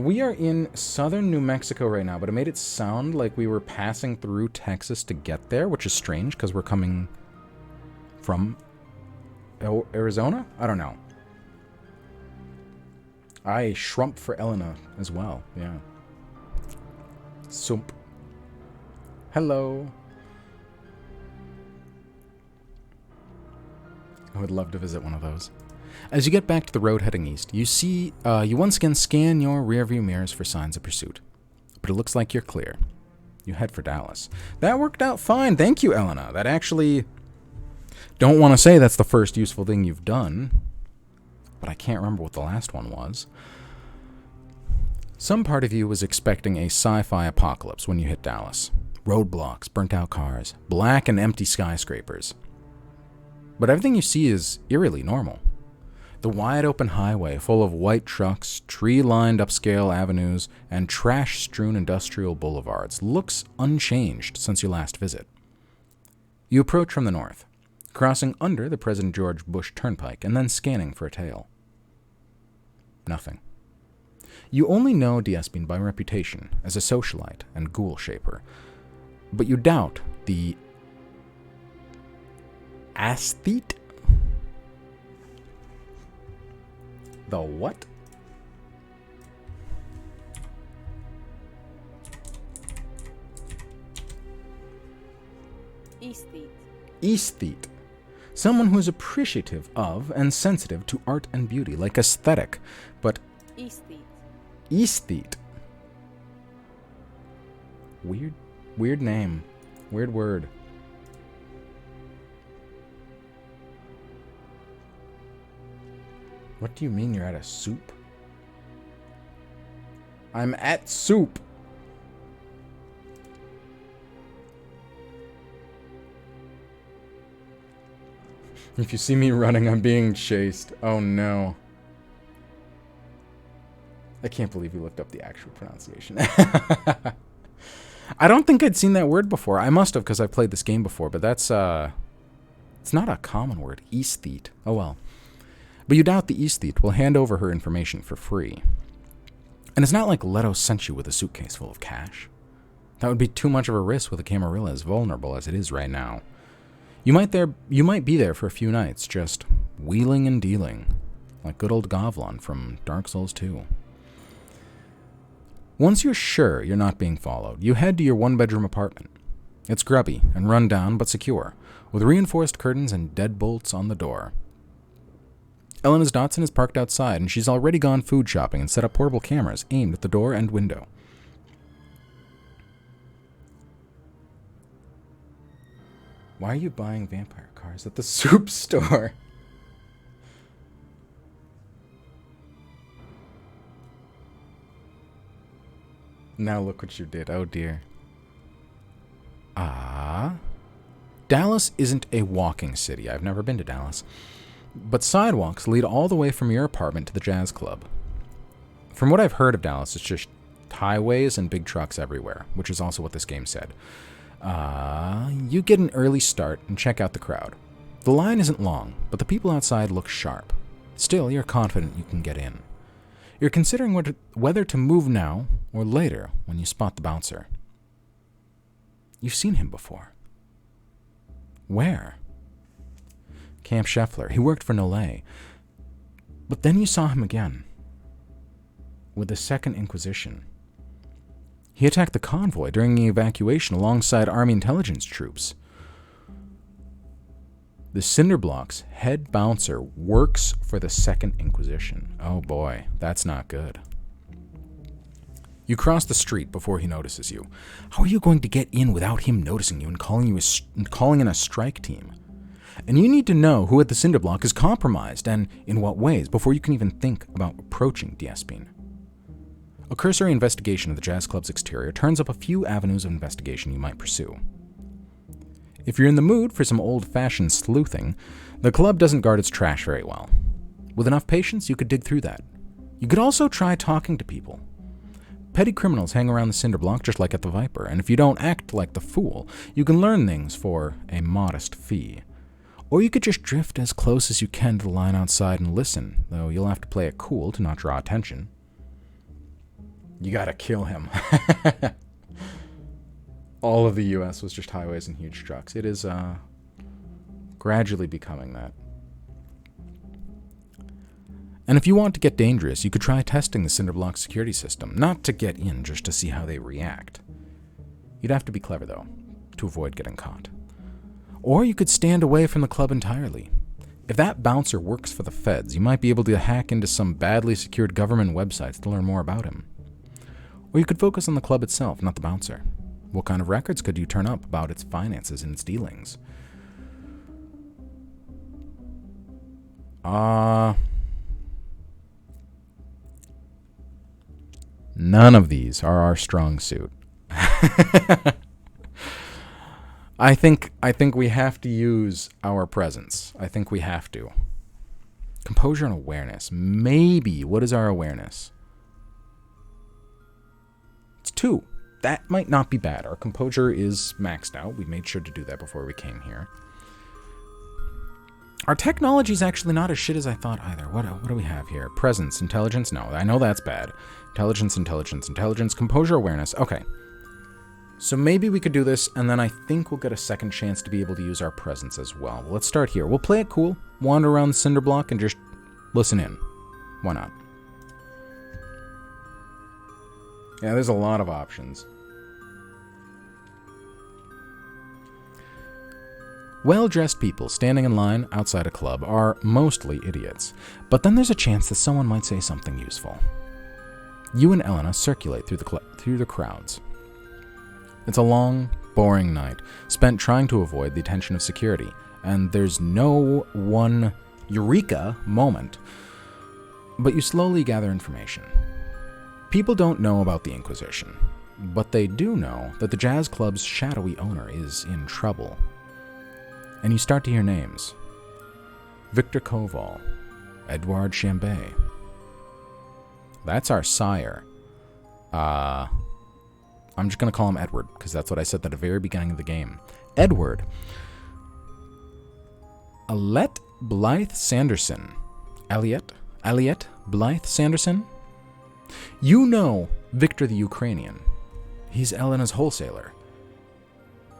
We are in southern New Mexico right now, but it made it sound like we were passing through Texas to get there, which is strange because we're coming from Arizona? I don't know. I shrump for Elena as well, yeah. Sump. Hello. I would love to visit one of those. As you get back to the road heading east, you see, you once again scan your rearview mirrors for signs of pursuit. But it looks like you're clear. You head for Dallas. That worked out fine. Thank you, Elena. That actually... Don't want to say that's the first useful thing you've done, but I can't remember what the last one was. Some part of you was expecting a sci-fi apocalypse when you hit Dallas. Roadblocks, burnt-out cars, black and empty skyscrapers. But everything you see is eerily normal. The wide-open highway full of white trucks, tree-lined upscale avenues, and trash-strewn industrial boulevards looks unchanged since your last visit. You approach from the north, crossing under the President George Bush Turnpike and then scanning for a tail. Nothing. You only know Diespine by reputation as a socialite and ghoul shaper, but you doubt the aesthete? The what? Aesthete. Aesthete. Someone who is appreciative of and sensitive to art and beauty, like aesthetic, but... Aesthete. Aesthete. Weird name. Weird word. What do you mean you're at a soup? I'm at soup. If you see me running, I'm being chased. Oh no. I can't believe you looked up the actual pronunciation. I don't think I'd seen that word before. I must have, because I've played this game before, but that's, it's not a common word. Aesthete. Oh well. But you doubt the aesthete will hand over her information for free. And it's not like Leto sent you with a suitcase full of cash. That would be too much of a risk with a Camarilla as vulnerable as it is right now. You might be there for a few nights, just wheeling and dealing, like good old Govlon from Dark Souls 2. Once you're sure you're not being followed, you head to your one-bedroom apartment. It's grubby and run down but secure, with reinforced curtains and deadbolts on the door. Elena's Datsun is parked outside, and she's already gone food shopping and set up portable cameras aimed at the door and window. Why are you buying vampire cars at the soup store? Now look what you did. Oh dear. Dallas isn't a walking city. I've never been to Dallas. But sidewalks lead all the way from your apartment to the jazz club. From what I've heard of Dallas, it's just highways and big trucks everywhere, which is also what this game said. You get an early start and check out the crowd. The line isn't long, but the people outside look sharp. Still, you're confident you can get in. You're considering whether to move now or later when you spot the bouncer. You've seen him before. Where? Camp Scheffler. He worked for Nolay. But then you saw him again. With the Second Inquisition. He attacked the convoy during the evacuation alongside Army intelligence troops. The Cinderblock's head bouncer works for the Second Inquisition. Oh boy, that's not good. You cross the street before he notices you. How are you going to get in without him noticing you and calling in a strike team? And you need to know who at the Cinderblock is compromised and in what ways before you can even think about approaching Diespine. A cursory investigation of the jazz club's exterior turns up a few avenues of investigation you might pursue. If you're in the mood for some old-fashioned sleuthing, the club doesn't guard its trash very well. With enough patience, you could dig through that. You could also try talking to people. Petty criminals hang around the Cinderblock just like at the Viper, and if you don't act like the fool, you can learn things for a modest fee. Or you could just drift as close as you can to the line outside and listen, though you'll have to play it cool to not draw attention. You gotta kill him. All of the US was just highways and huge trucks. It is gradually becoming that. And if you want to get dangerous, you could try testing the Cinderblock security system. Not to get in, just to see how they react. You'd have to be clever, though, to avoid getting caught. Or you could stand away from the club entirely. If that bouncer works for the feds, you might be able to hack into some badly secured government websites to learn more about him. Or you could focus on the club itself, not the bouncer. What kind of records could you turn up about its finances and its dealings? None of these are our strong suit. I think we have to use our presence. I think we have to. Composure and awareness. Maybe. What is our awareness? It's 2. That might not be bad. Our composure is maxed out. We made sure to do that before we came here. Our technology is actually not as shit as I thought either. What do we have here? Presence, intelligence? No, I know that's bad. Intelligence, composure, awareness. Okay. So maybe we could do this, and then I think we'll get a second chance to be able to use our presence as well. Let's start here. We'll play it cool, wander around the Cinderblock, and just listen in. Why not? Yeah, there's a lot of options. Well-dressed people standing in line outside a club are mostly idiots, but then there's a chance that someone might say something useful. You and Elena circulate through the crowds. It's a long, boring night, spent trying to avoid the attention of security, and there's no one eureka moment. But you slowly gather information. People don't know about the Inquisition, but they do know that the jazz club's shadowy owner is in trouble. And you start to hear names. Victor Koval, Edouard Chambay. That's our sire. I'm just going to call him Edward, because that's what I said at the very beginning of the game. Edward. Alette Blythe Sanderson. Aliette Blythe Sanderson? You know Victor the Ukrainian. He's Elena's wholesaler.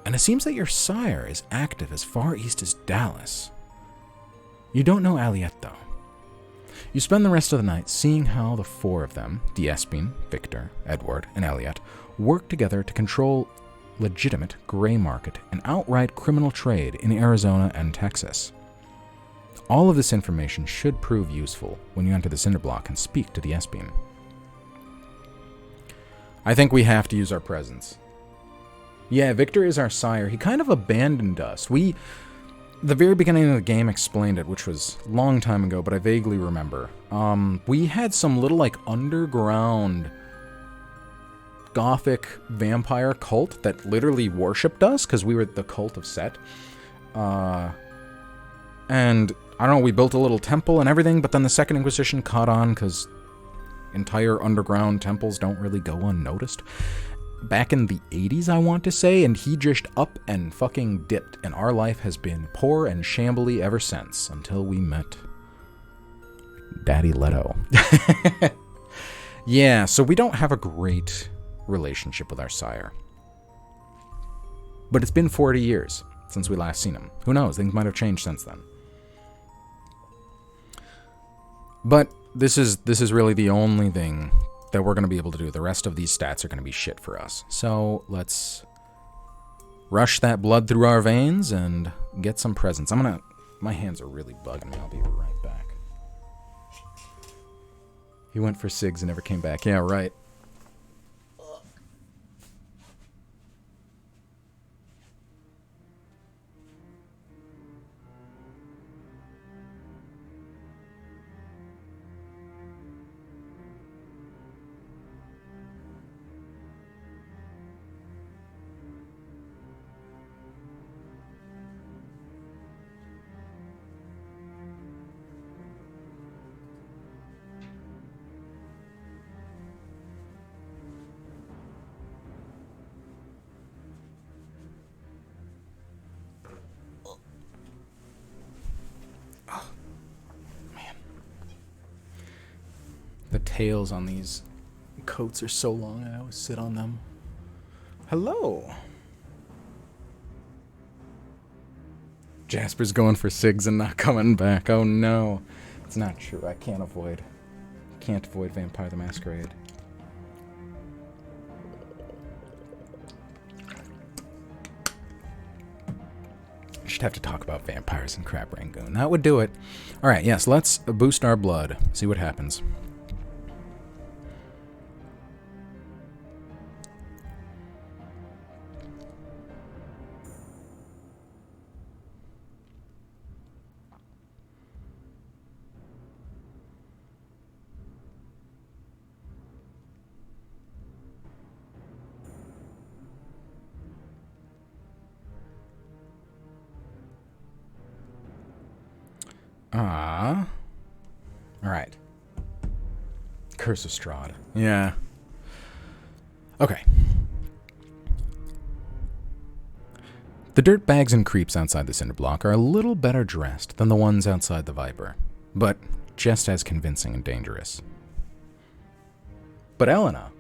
And it seems that your sire is active as far east as Dallas. You don't know Aliette, though. You spend the rest of the night seeing how the four of them, D'Espin, Victor, Edward, and Aliette, work together to control legitimate gray market and outright criminal trade in Arizona and Texas. All of this information should prove useful when you enter the cinder block and speak to D'Espin. I think we have to use our presence. Yeah, Victor is our sire. He kind of abandoned us. The very beginning of the game explained it, which was a long time ago, but I vaguely remember. We had some little, underground gothic vampire cult that literally worshipped us, because we were the cult of Set. And, I don't know, we built a little temple and everything, but then the Second Inquisition caught on, because entire underground temples don't really go unnoticed. Back in the 80s, I want to say, and he just up and fucking dipped, and our life has been poor and shambly ever since, until we met Daddy Leto. Yeah, so we don't have a great relationship with our sire. But it's been 40 years since we last seen him. Who knows, things might have changed since then. But this is really the only thing that we're going to be able to do. The rest of these stats are going to be shit for us. So let's rush that blood through our veins and get some presents. My hands are really bugging me. I'll be right back. He went for cigs and never came back. Yeah, right. The tails on these coats are so long, I always sit on them. Hello. Jasper's going for cigs and not coming back. Oh no. It's not true. I can't avoid Vampire the Masquerade. I should have to talk about vampires and Crab Rangoon. That would do it. Alright, yes, let's boost our blood. See what happens. Alright. Curse of Strahd. Yeah. Okay. The dirtbags and creeps outside the Cinderblock are a little better dressed than the ones outside the Viper, but just as convincing and dangerous. But Elena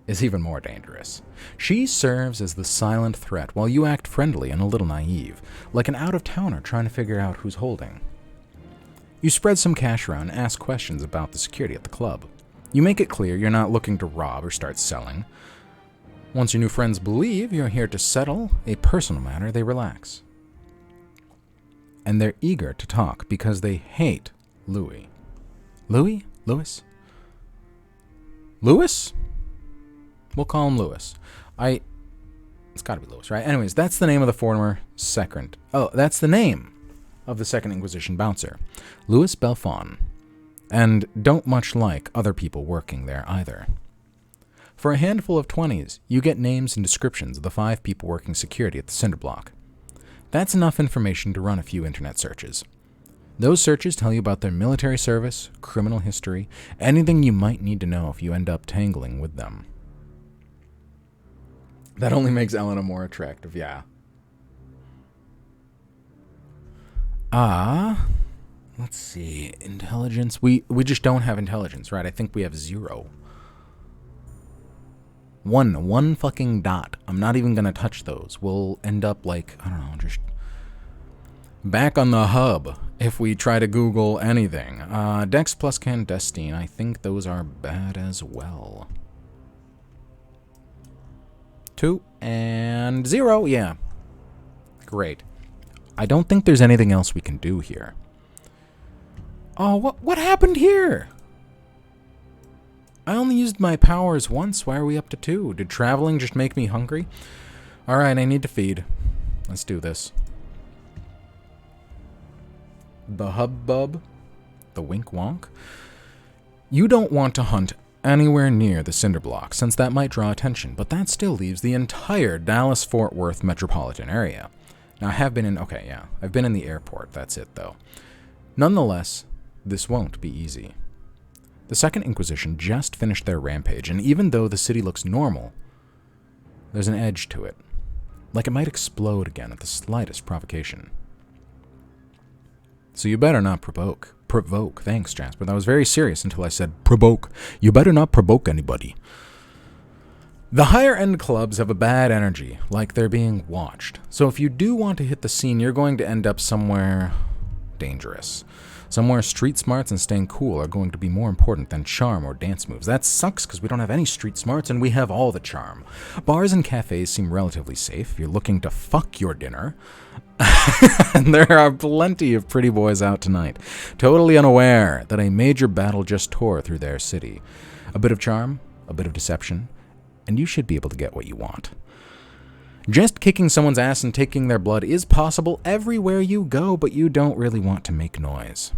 is even more dangerous. She serves as the silent threat while you act friendly and a little naive, like an out-of-towner trying to figure out who's holding. You spread some cash around and ask questions about the security at the club. You make it clear you're not looking to rob or start selling. Once your new friends believe you're here to settle a personal matter, they relax. and they're eager to talk because they hate Louis. Louis? Louis? Louis? We'll call him Louis. It's gotta be Louis, right? Anyways, that's the name of the former second. Oh, that's the name of the Second Inquisition bouncer. Louis Belfon. And don't much like other people working there either. For a handful of 20s, you get names and descriptions of the 5 people working security at the cinder block. That's enough information to run a few internet searches. Those searches tell you about their military service, criminal history, anything you might need to know if you end up tangling with them. That only makes Elena more attractive, yeah. Let's see. Intelligence. We just don't have intelligence, right? I think we have 0. One fucking dot. I'm not even gonna touch those. We'll end up like, I don't know, just back on the hub if we try to Google anything. Dex plus clandestine. I think those are bad as well. 2 and 0. Yeah. Great. I don't think there's anything else we can do here. Oh, what happened here? I only used my powers once. Why are we up to 2? Did traveling just make me hungry? Alright, I need to feed. Let's do this. The hubbub. The wink wonk. You don't want to hunt anywhere near the cinder block, since that might draw attention, but that still leaves the entire Dallas-Fort Worth metropolitan area. Now, I have been in... Okay, yeah. I've been in the airport. That's it, though. Nonetheless, this won't be easy. The Second Inquisition just finished their rampage, and even though the city looks normal, there's an edge to it. Like it might explode again at the slightest provocation. So you better not provoke. Provoke. Thanks, Jasper. That was very serious until I said provoke. You better not provoke anybody. The higher-end clubs have a bad energy, like they're being watched. So if you do want to hit the scene, you're going to end up somewhere dangerous. Somewhere street smarts and staying cool are going to be more important than charm or dance moves. That sucks because we don't have any street smarts and we have all the charm. Bars and cafes seem relatively safe if you're looking to fuck your dinner. And there are plenty of pretty boys out tonight, totally unaware that a major battle just tore through their city. A bit of charm, a bit of deception, and you should be able to get what you want. Just kicking someone's ass and taking their blood is possible everywhere you go, but you don't really want to make noise.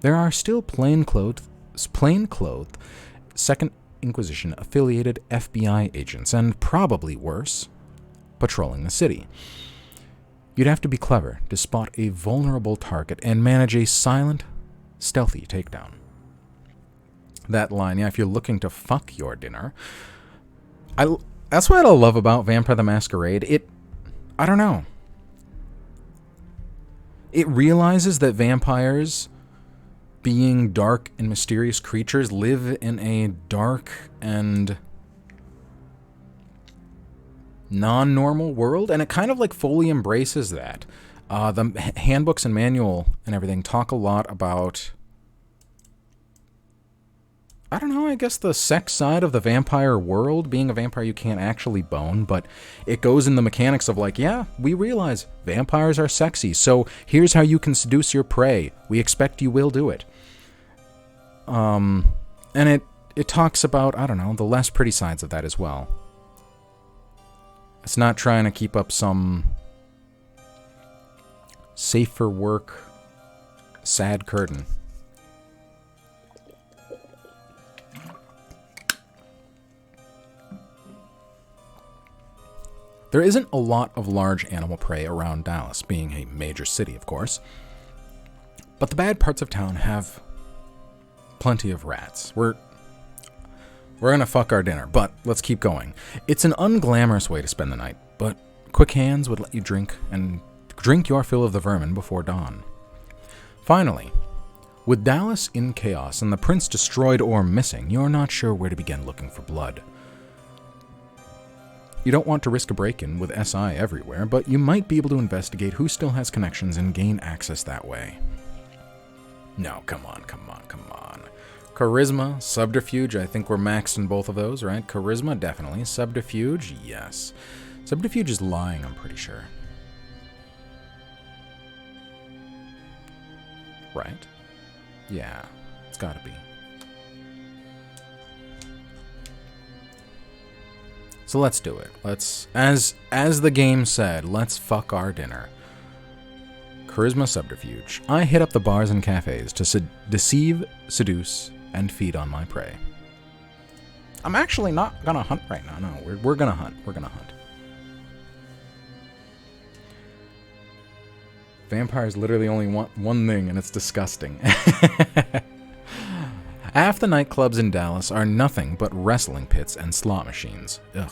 There are still plainclothed Second Inquisition affiliated FBI agents, and probably worse, patrolling the city. You'd have to be clever to spot a vulnerable target and manage a silent, stealthy takedown. That line, yeah, if you're looking to fuck your dinner... That's what I love about Vampire the Masquerade. I don't know. It realizes that vampires, being dark and mysterious creatures, live in a dark and non-normal world, and it kind of like fully embraces that. The handbooks and manual and everything talk a lot about... I don't know, I guess the sex side of the vampire world, being a vampire you can't actually bone, but it goes in the mechanics of like, yeah, we realize vampires are sexy, so here's how you can seduce your prey. We expect you will do it. And it talks about, I don't know, the less pretty sides of that as well. It's not trying to keep up some safe for work, sad curtain. There isn't a lot of large animal prey around Dallas, being a major city, of course. But the bad parts of town have plenty of rats. We're gonna fuck our dinner, but let's keep going. It's an unglamorous way to spend the night, but quick hands would let you drink your fill of the vermin before dawn. Finally, with Dallas in chaos and the prince destroyed or missing, you're not sure where to begin looking for blood. You don't want to risk a break-in with SI everywhere, but you might be able to investigate who still has connections and gain access that way. No, come on. Charisma, subterfuge, I think we're maxed in both of those, right? Charisma, definitely. Subterfuge, yes. Subterfuge is lying, I'm pretty sure. right? Yeah, it's gotta be. So let's do it. Let's, as the game said, let's fuck our dinner. Charisma subterfuge. I hit up the bars and cafes to deceive, seduce, and feed on my prey. I'm actually not gonna hunt right now. No, we're gonna hunt. We're gonna hunt. Vampires literally only want one thing, and it's disgusting. Half the nightclubs in Dallas are nothing but wrestling pits and slot machines. Ugh.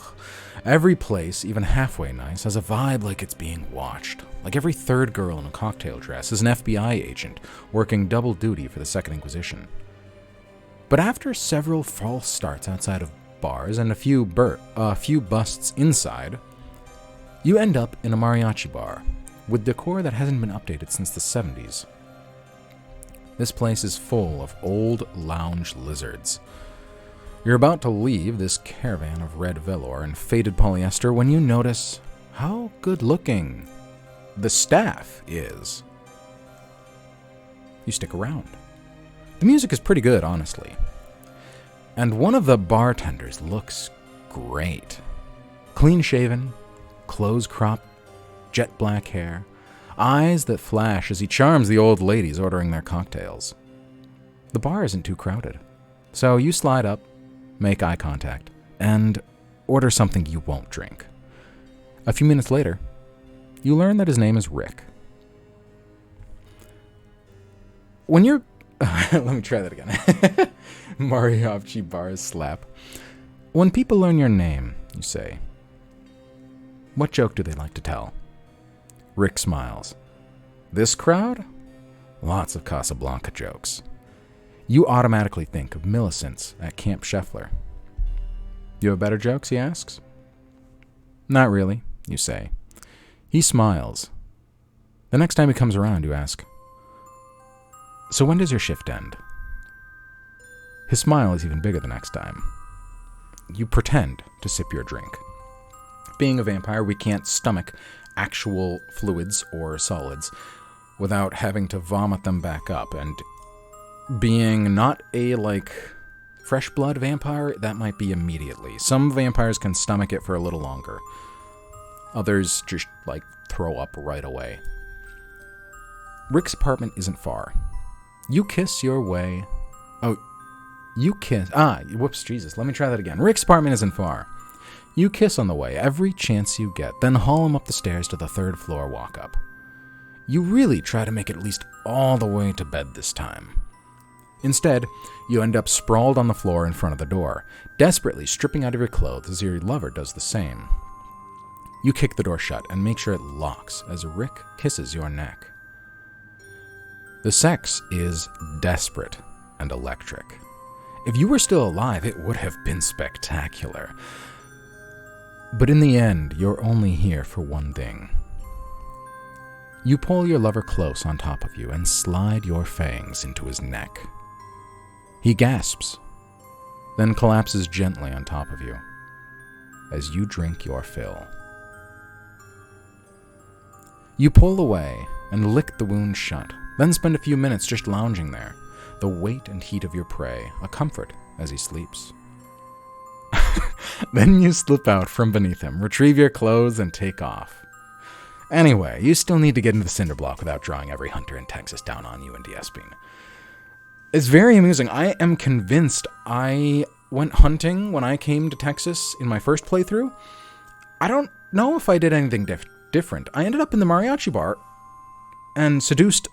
Every place, even halfway nice, has a vibe like it's being watched. Like every third girl in a cocktail dress is an FBI agent working double duty for the Second Inquisition. But after several false starts outside of bars and a few busts inside, you end up in a mariachi bar with decor that hasn't been updated since the 70s. This place is full of old lounge lizards. You're about to leave this caravan of red velour and faded polyester when you notice how good-looking the staff is. You stick around. The music is pretty good, honestly. And one of the bartenders looks great. Clean-shaven, close-cropped, jet black hair, eyes that flash as he charms the old ladies ordering their cocktails. The bar isn't too crowded, so you slide up, make eye contact, and order something you won't drink. A few minutes later, you learn that his name is Rick. When you're... Let me try that again. Mariachi bars slap. When people learn your name, you say, "What joke do they like to tell?" Rick smiles. This crowd? Lots of Casablanca jokes. You automatically think of Millicent's at Camp Scheffler. You have better jokes, he asks. Not really, you say. He smiles. The next time he comes around, you ask, so when does your shift end? His smile is even bigger the next time. You pretend to sip your drink. Being a vampire, we can't stomach actual fluids or solids without having to vomit them back up, and being not a, fresh blood vampire, that might be immediately. Some vampires can stomach it for a little longer. Others just, throw up right away. Rick's apartment isn't far. You kiss your way... whoops, Jesus, let me try that again. Rick's apartment isn't far. You kiss on the way every chance you get, then haul him up the stairs to the third floor walk-up. You really try to make it at least all the way to bed this time. Instead, you end up sprawled on the floor in front of the door, desperately stripping out of your clothes as your lover does the same. You kick the door shut and make sure it locks as Rick kisses your neck. The sex is desperate and electric. If you were still alive, it would have been spectacular. But in the end, you're only here for one thing. You pull your lover close on top of you and slide your fangs into his neck. He gasps, then collapses gently on top of you as you drink your fill. You pull away and lick the wound shut, then spend a few minutes just lounging there, the weight and heat of your prey a comfort as he sleeps. Then you slip out from beneath him, retrieve your clothes, and take off. Anyway, you still need to get into the cinder block without drawing every hunter in Texas down on you and DSPing. It's very amusing. I am convinced I went hunting when I came to Texas in my first playthrough. I don't know if I did anything different. I ended up in the mariachi bar and seduced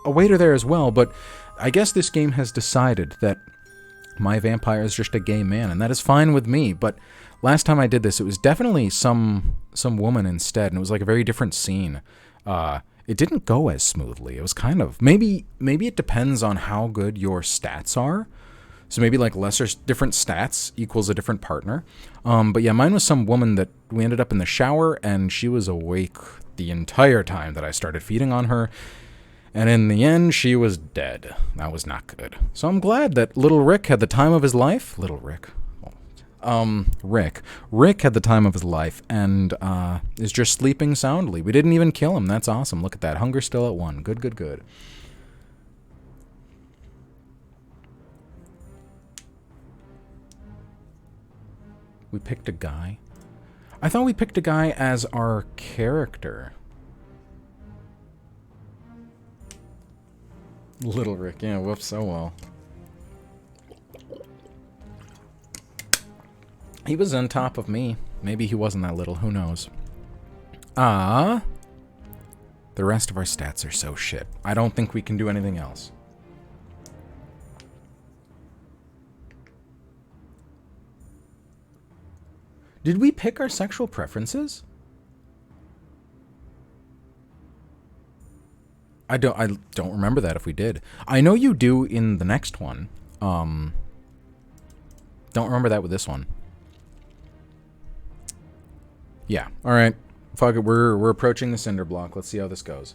a waiter there as well, but I guess this game has decided that my vampire is just a gay man, and that is fine with me. But last time I did this, it was definitely some woman instead, and it was a very different scene. It didn't go as smoothly. It was kind of... Maybe it depends on how good your stats are. So maybe lesser different stats equals a different partner. But yeah, mine was some woman that we ended up in the shower, and she was awake the entire time that I started feeding on her. And in the end, she was dead. That was not good. So I'm glad that little Rick had the time of his life. Little Rick. Rick had the time of his life and is just sleeping soundly. We didn't even kill him. That's awesome. Look at that. Hunger still at 1. Good. We picked a guy. I thought we picked a guy as our character. Little Rick, yeah, whoops, oh well. He was on top of me. Maybe he wasn't that little, who knows. The rest of our stats are so shit. I don't think we can do anything else. Did we pick our sexual preferences? I don't remember that if we did. I know you do in the next one. Don't remember that with this one. Yeah. All right. Fuck it. We're approaching the cinder block. Let's see how this goes.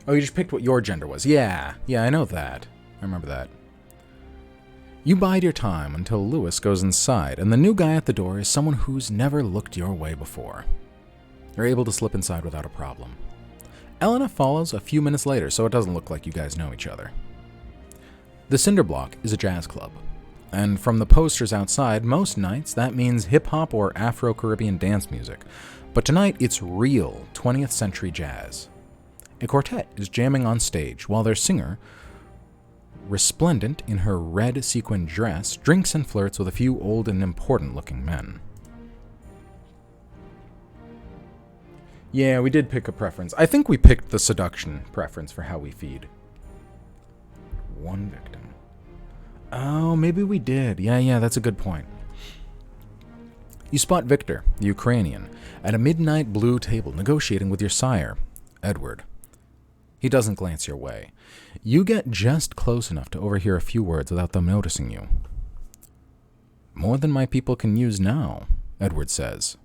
Oh, you just picked what your gender was. Yeah. Yeah, I know that. I remember that. You bide your time until Lewis goes inside, and the new guy at the door is someone who's never looked your way before. You're able to slip inside without a problem. Elena follows a few minutes later, so it doesn't look like you guys know each other. The Cinder Block is a jazz club, and from the posters outside, most nights that means hip-hop or Afro-Caribbean dance music, but tonight it's real 20th century jazz. A quartet is jamming on stage while their singer, resplendent in her red sequin dress, drinks and flirts with a few old and important-looking men. Yeah, we did pick a preference. I think we picked the seduction preference for how we feed. One victim. Oh, maybe we did. Yeah, that's a good point. You spot Victor, the Ukrainian, at a midnight blue table negotiating with your sire, Edward. He doesn't glance your way. You get just close enough to overhear a few words without them noticing you. More than my people can use now, Edward says.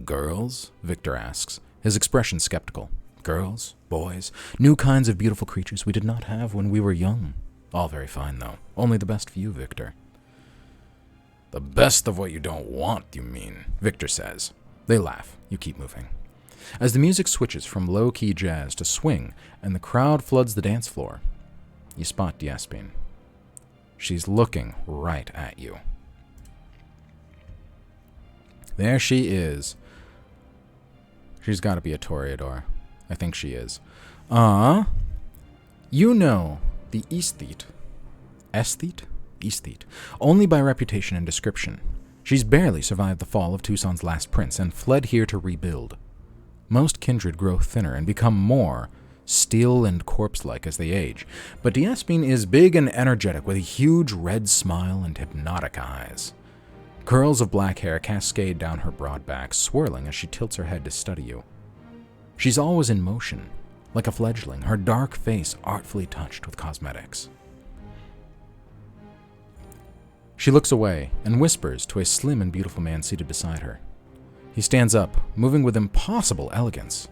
Girls? Victor asks, his expression skeptical. Girls? Boys? New kinds of beautiful creatures we did not have when we were young. All very fine, though. Only the best for you, Victor. The best of what you don't want, you mean, Victor says. They laugh. You keep moving. As the music switches from low-key jazz to swing and the crowd floods the dance floor, you spot Diespine. She's looking right at you. There she is. She's got to be a Toreador. I think she is. You know the aesthete, only by reputation and description. She's barely survived the fall of Tucson's last prince and fled here to rebuild. Most kindred grow thinner and become more steel and corpse-like as they age, but Diespine is big and energetic with a huge red smile and hypnotic eyes. Curls of black hair cascade down her broad back, swirling as she tilts her head to study you. She's always in motion, like a fledgling, her dark face artfully touched with cosmetics. She looks away and whispers to a slim and beautiful man seated beside her. He stands up, moving with impossible elegance.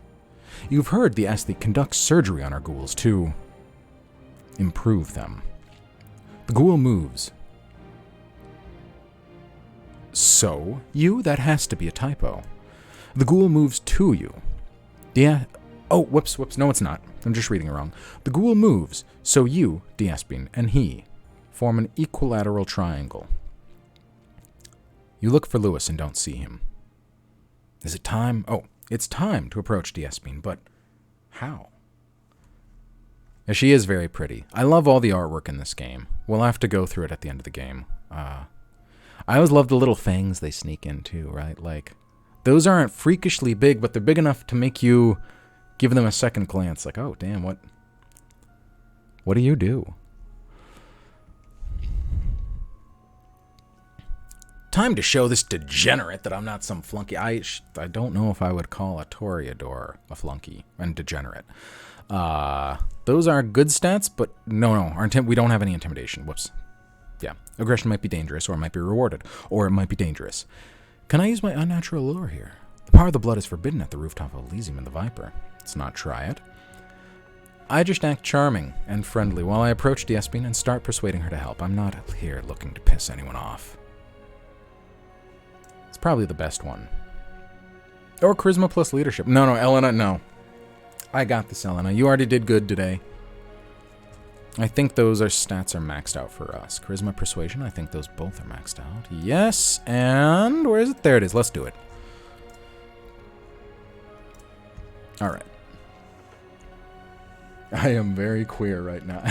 You've heard the aesthete conducts surgery on our ghouls to improve them. The ghoul moves. So, you? That has to be a typo. The ghoul moves to you. Oh, whoops, no it's not. I'm just reading it wrong. The ghoul moves, so you, Diespine, and he form an equilateral triangle. You look for Lewis and don't see him. Is it time? Oh, it's time to approach Diespine, but how? Yeah, she is very pretty. I love all the artwork in this game. We'll have to go through it at the end of the game. I always love the little fangs they sneak into, right? Like, those aren't freakishly big, but they're big enough to make you give them a second glance. Like, oh, damn, what do you do? Time to show this degenerate that I'm not some flunky. I don't know if I would call a Toreador a flunky and degenerate. Those are good stats, but no, we don't have any intimidation. Whoops. Yeah, aggression might be dangerous, or it might be rewarded, or it might be dangerous. Can I use my unnatural lure here? The power of the blood is forbidden at the rooftop of Elysium and the Viper. Let's not try it. I just act charming and friendly while I approach Diespine and start persuading her to help. I'm not here looking to piss anyone off. It's probably the best one. Or charisma plus leadership. No, Elena, no. I got this, Elena. You already did good today. I think those stats are maxed out for us. Charisma, Persuasion, I think those both are maxed out. Yes, and where is it? There it is. Let's do it. All right. I am very queer right now.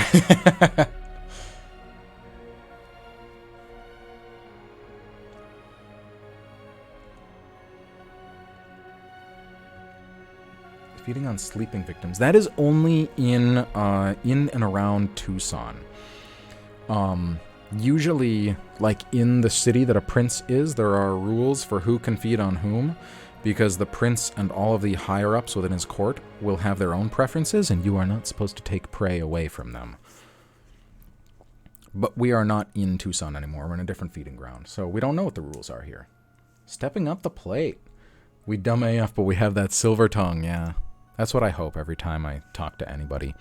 Feeding on sleeping victims. That is only in and around Tucson. Usually, like in the city that a prince is, there are rules for who can feed on whom, because the prince and all of the higher-ups within his court will have their own preferences, and you are not supposed to take prey away from them. But we are not in Tucson anymore. We're in a different feeding ground, so we don't know what the rules are here. Stepping up the plate. We dumb AF, but we have that silver tongue, yeah. That's what I hope every time I talk to anybody.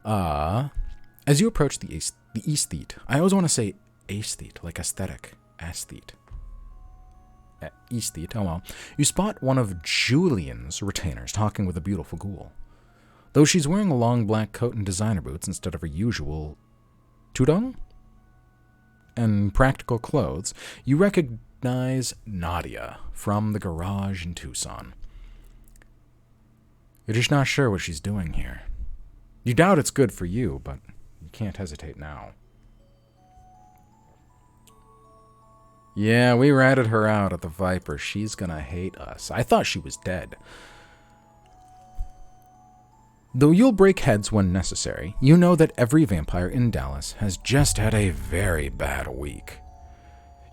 As you approach the aesthete, I always want to say aesthete, like aesthetic. Aesthete. Aesthete, oh well. You spot one of Julian's retainers talking with a beautiful ghoul. Though she's wearing a long black coat and designer boots instead of her usual tudung and practical clothes, you recognize Nadia from the garage in Tucson. You're just not sure what she's doing here. You doubt it's good for you, but you can't hesitate now. Yeah, we ratted her out at the Viper. She's gonna hate us. I thought she was dead. Though you'll break heads when necessary, you know that every vampire in Dallas has just had a very bad week.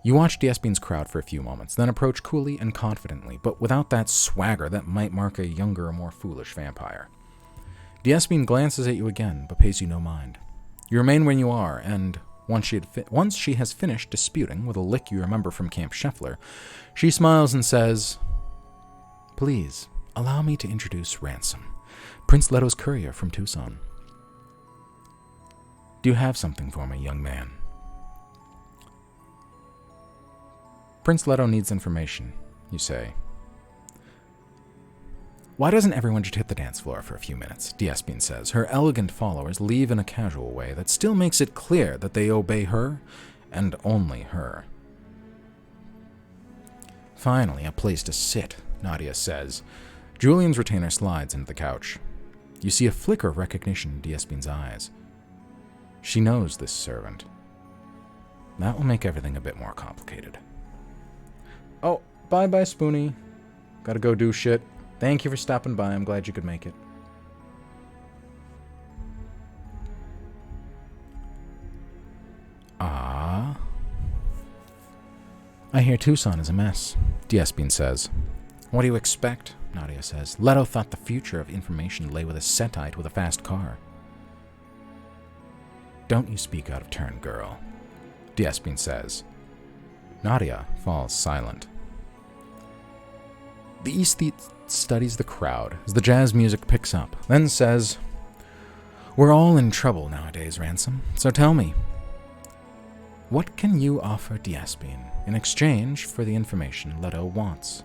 You watch D'Espin's crowd for a few moments, then approach coolly and confidently, but without that swagger that might mark a younger or more foolish vampire. D'Espin glances at you again, but pays you no mind. You remain where you are, and once she has finished disputing with a lick you remember from Camp Scheffler, she smiles and says, "Please, allow me to introduce Ransom, Prince Leto's courier from Tucson. Do you have something for me, young man?" Prince Leto needs information, you say. Why doesn't everyone just hit the dance floor for a few minutes? D'Espin says. Her elegant followers leave in a casual way that still makes it clear that they obey her, and only her. Finally, a place to sit, Nadia says. Julian's retainer slides into the couch. You see a flicker of recognition in D'Espin's eyes. She knows this servant. That will make everything a bit more complicated. Oh, bye-bye, Spoonie. Gotta go do shit. Thank you for stopping by. I'm glad you could make it. I hear Tucson is a mess, D'Espin says. What do you expect? Nadia says. Leto thought the future of information lay with a Setite with a fast car. Don't you speak out of turn, girl, D'Espin says. Nadia falls silent. The aesthete studies the crowd as the jazz music picks up, then says, We're all in trouble nowadays, Ransom, so tell me, what can you offer D'Espin in exchange for the information Leto wants?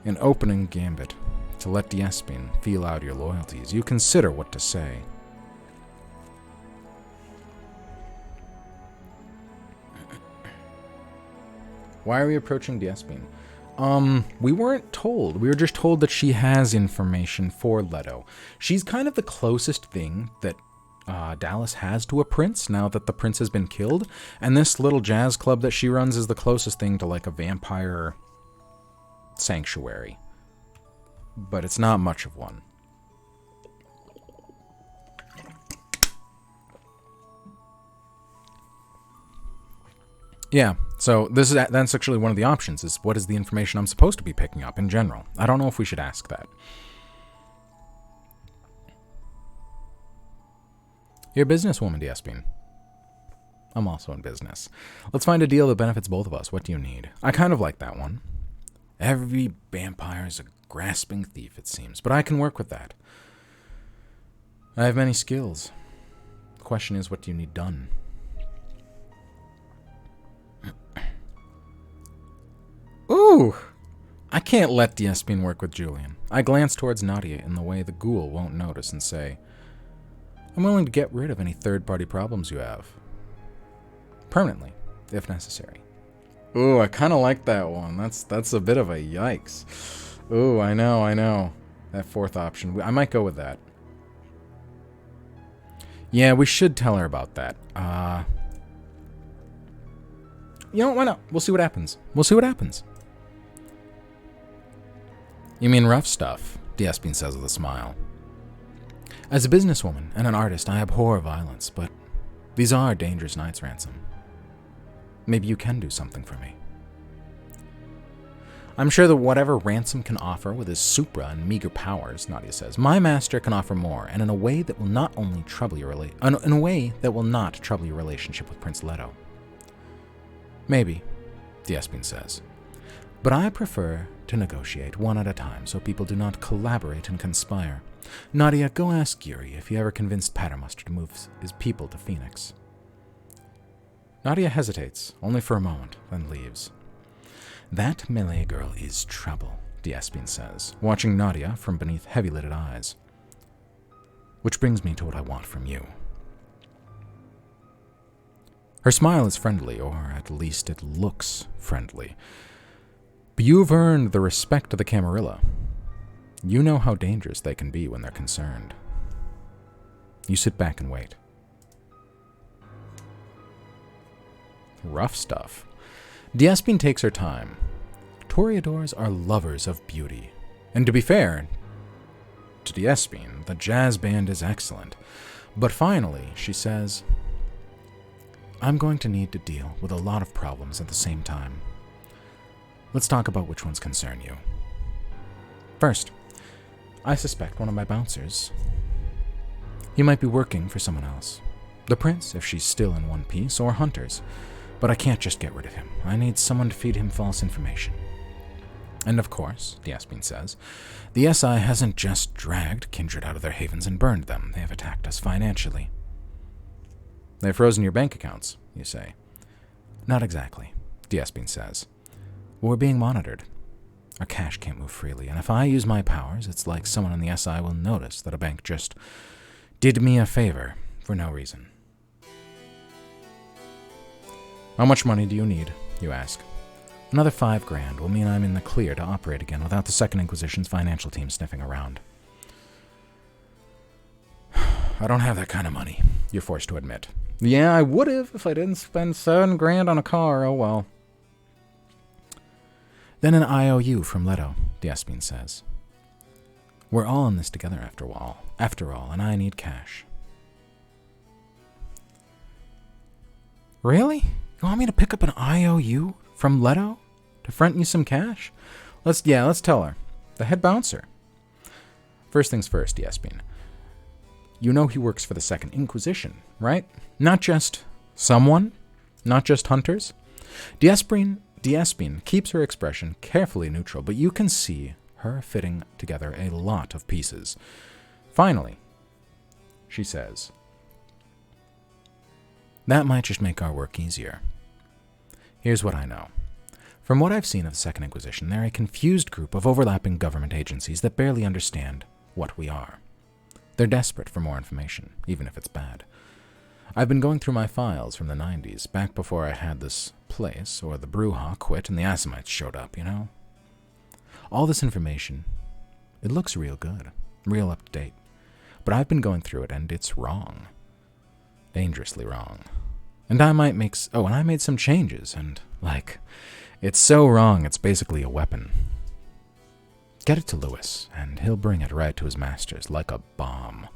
An opening gambit to let D'Espin feel out your loyalties. You consider what to say. Why are we approaching D'Espin? We weren't told. We were just told that she has information for Leto. She's kind of the closest thing that Dallas has to a prince now that the prince has been killed. And this little jazz club that she runs is the closest thing to like a vampire sanctuary. But it's not much of one. Yeah, so that's actually one of the options, is what is the information I'm supposed to be picking up in general. I don't know if we should ask that. You're a businesswoman, D'Espin. I'm also in business. Let's find a deal that benefits both of us. What do you need? I kind of like that one. Every vampire is a grasping thief, it seems, but I can work with that. I have many skills. The question is, what do you need done? Ooh! I can't let D'Espin work with Julian. I glance towards Nadia in the way the ghoul won't notice and say, I'm willing to get rid of any third-party problems you have. Permanently, if necessary. Ooh, I kind of like that one. That's a bit of a yikes. Ooh, I know. That fourth option. I might go with that. Yeah, we should tell her about that. You know, why not? We'll see what happens. You mean rough stuff, Diespine says with a smile. As a businesswoman and an artist, I abhor violence, but these are dangerous nights, Ransom. Maybe you can do something for me. I'm sure that whatever Ransom can offer with his supra and meager powers, Nadia says, my master can offer more, and in a way that will not trouble your relationship with Prince Leto. Maybe, Diespine says, but I prefer to negotiate one at a time so people do not collaborate and conspire. Nadia, go ask Yuri if he ever convinced Paternoster to move his people to Phoenix. Nadia hesitates, only for a moment, then leaves. That melee girl is trouble, Diespine says, watching Nadia from beneath heavy-lidded eyes. Which brings me to what I want from you. Her smile is friendly, or at least it looks friendly. But you've earned the respect of the Camarilla. You know how dangerous they can be when they're concerned. You sit back and wait. Rough stuff. Diespine takes her time. Toreadors are lovers of beauty. And to be fair to Diespine, the jazz band is excellent. But finally, she says, I'm going to need to deal with a lot of problems at the same time. Let's talk about which ones concern you. First, I suspect one of my bouncers. He might be working for someone else. The prince, if she's still in one piece, or hunters. But I can't just get rid of him. I need someone to feed him false information. And of course, Diespine says, the SI hasn't just dragged kindred out of their havens and burned them. They have attacked us financially. They've frozen your bank accounts, you say. Not exactly, Diespine says. We're being monitored. Our cash can't move freely, and if I use my powers, it's like someone in the SI will notice that a bank just did me a favor for no reason. How much money do you need? You ask. Another $5,000 will mean I'm in the clear to operate again without the Second Inquisition's financial team sniffing around. I don't have that kind of money, you're forced to admit. Yeah, I would have if I didn't spend $7,000 on a car, oh well. Then an IOU from Leto, Diespine says. We're all in this together after all, and I need cash. Really? You want me to pick up an IOU from Leto to front you some cash? Let's tell her. The head bouncer. First things first, Diespine. You know he works for the Second Inquisition, right? Not just someone, not just hunters. Diespine keeps her expression carefully neutral, but you can see her fitting together a lot of pieces. Finally, she says, that might just make our work easier. Here's what I know. From what I've seen of the Second Inquisition, they're a confused group of overlapping government agencies that barely understand what we are. They're desperate for more information, even if it's bad. I've been going through my files from the 90s, back before I had this place, or the Brujah quit and the Assamites showed up, you know? All this information, it looks real good, real up to date. But I've been going through it and it's wrong. Dangerously wrong. And I made some changes, and, it's so wrong it's basically a weapon. Get it to Lewis, and he'll bring it right to his masters like a bomb.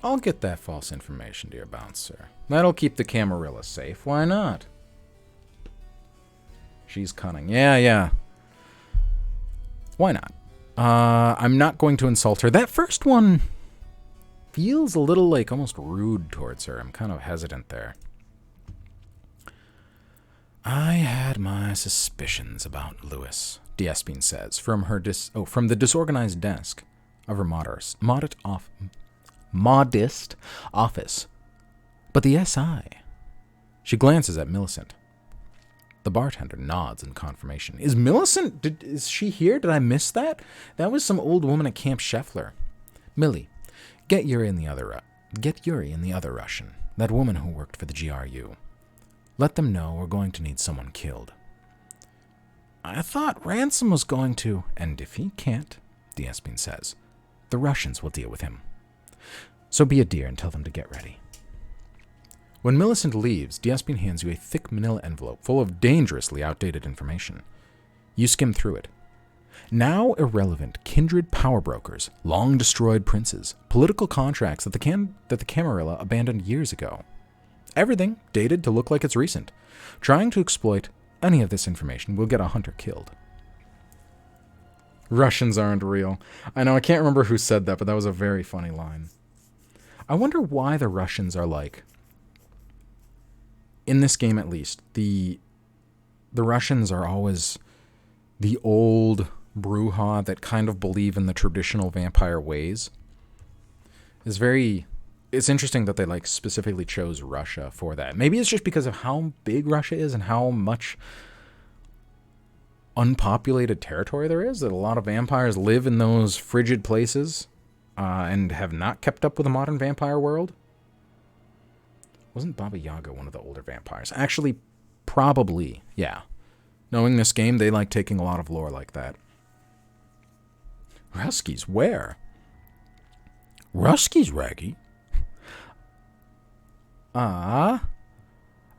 I'll get that false information to your bouncer. That'll keep the Camarilla safe, why not? She's cunning. Yeah. Why not? I'm not going to insult her. That first one feels a little almost rude towards her. I'm kind of hesitant there. I had my suspicions about Lewis, Diespine says, from the disorganized desk of her modest office. But the SI. She glances at Millicent. The bartender nods in confirmation. Is Millicent... is she here? Did I miss that? That was some old woman at Camp Scheffler. Millie, get Yuri in the other Russian. That woman who worked for the GRU. Let them know we're going to need someone killed. I thought Ransom was going to... And if he can't, Diespine says, the Russians will deal with him. So be a dear and tell them to get ready. When Millicent leaves, Diespine hands you a thick manila envelope full of dangerously outdated information. You skim through it. Now irrelevant kindred power brokers, long destroyed princes, political contracts that the Camarilla abandoned years ago. Everything dated to look like it's recent. Trying to exploit any of this information will get a hunter killed. Russians aren't real. I know, I can't remember who said that, but that was a very funny line. I wonder why the Russians are like... In this game, at least, the Russians are always the old Bruja that kind of believe in the traditional vampire ways. It's interesting that they like specifically chose Russia for that. Maybe it's just because of how big Russia is and how much unpopulated territory there is, that a lot of vampires live in those frigid places and have not kept up with the modern vampire world. Wasn't Baba Yaga one of the older vampires? Actually, probably, yeah. Knowing this game, they like taking a lot of lore like that. Ruskies, where? Ruskies, Raggy? I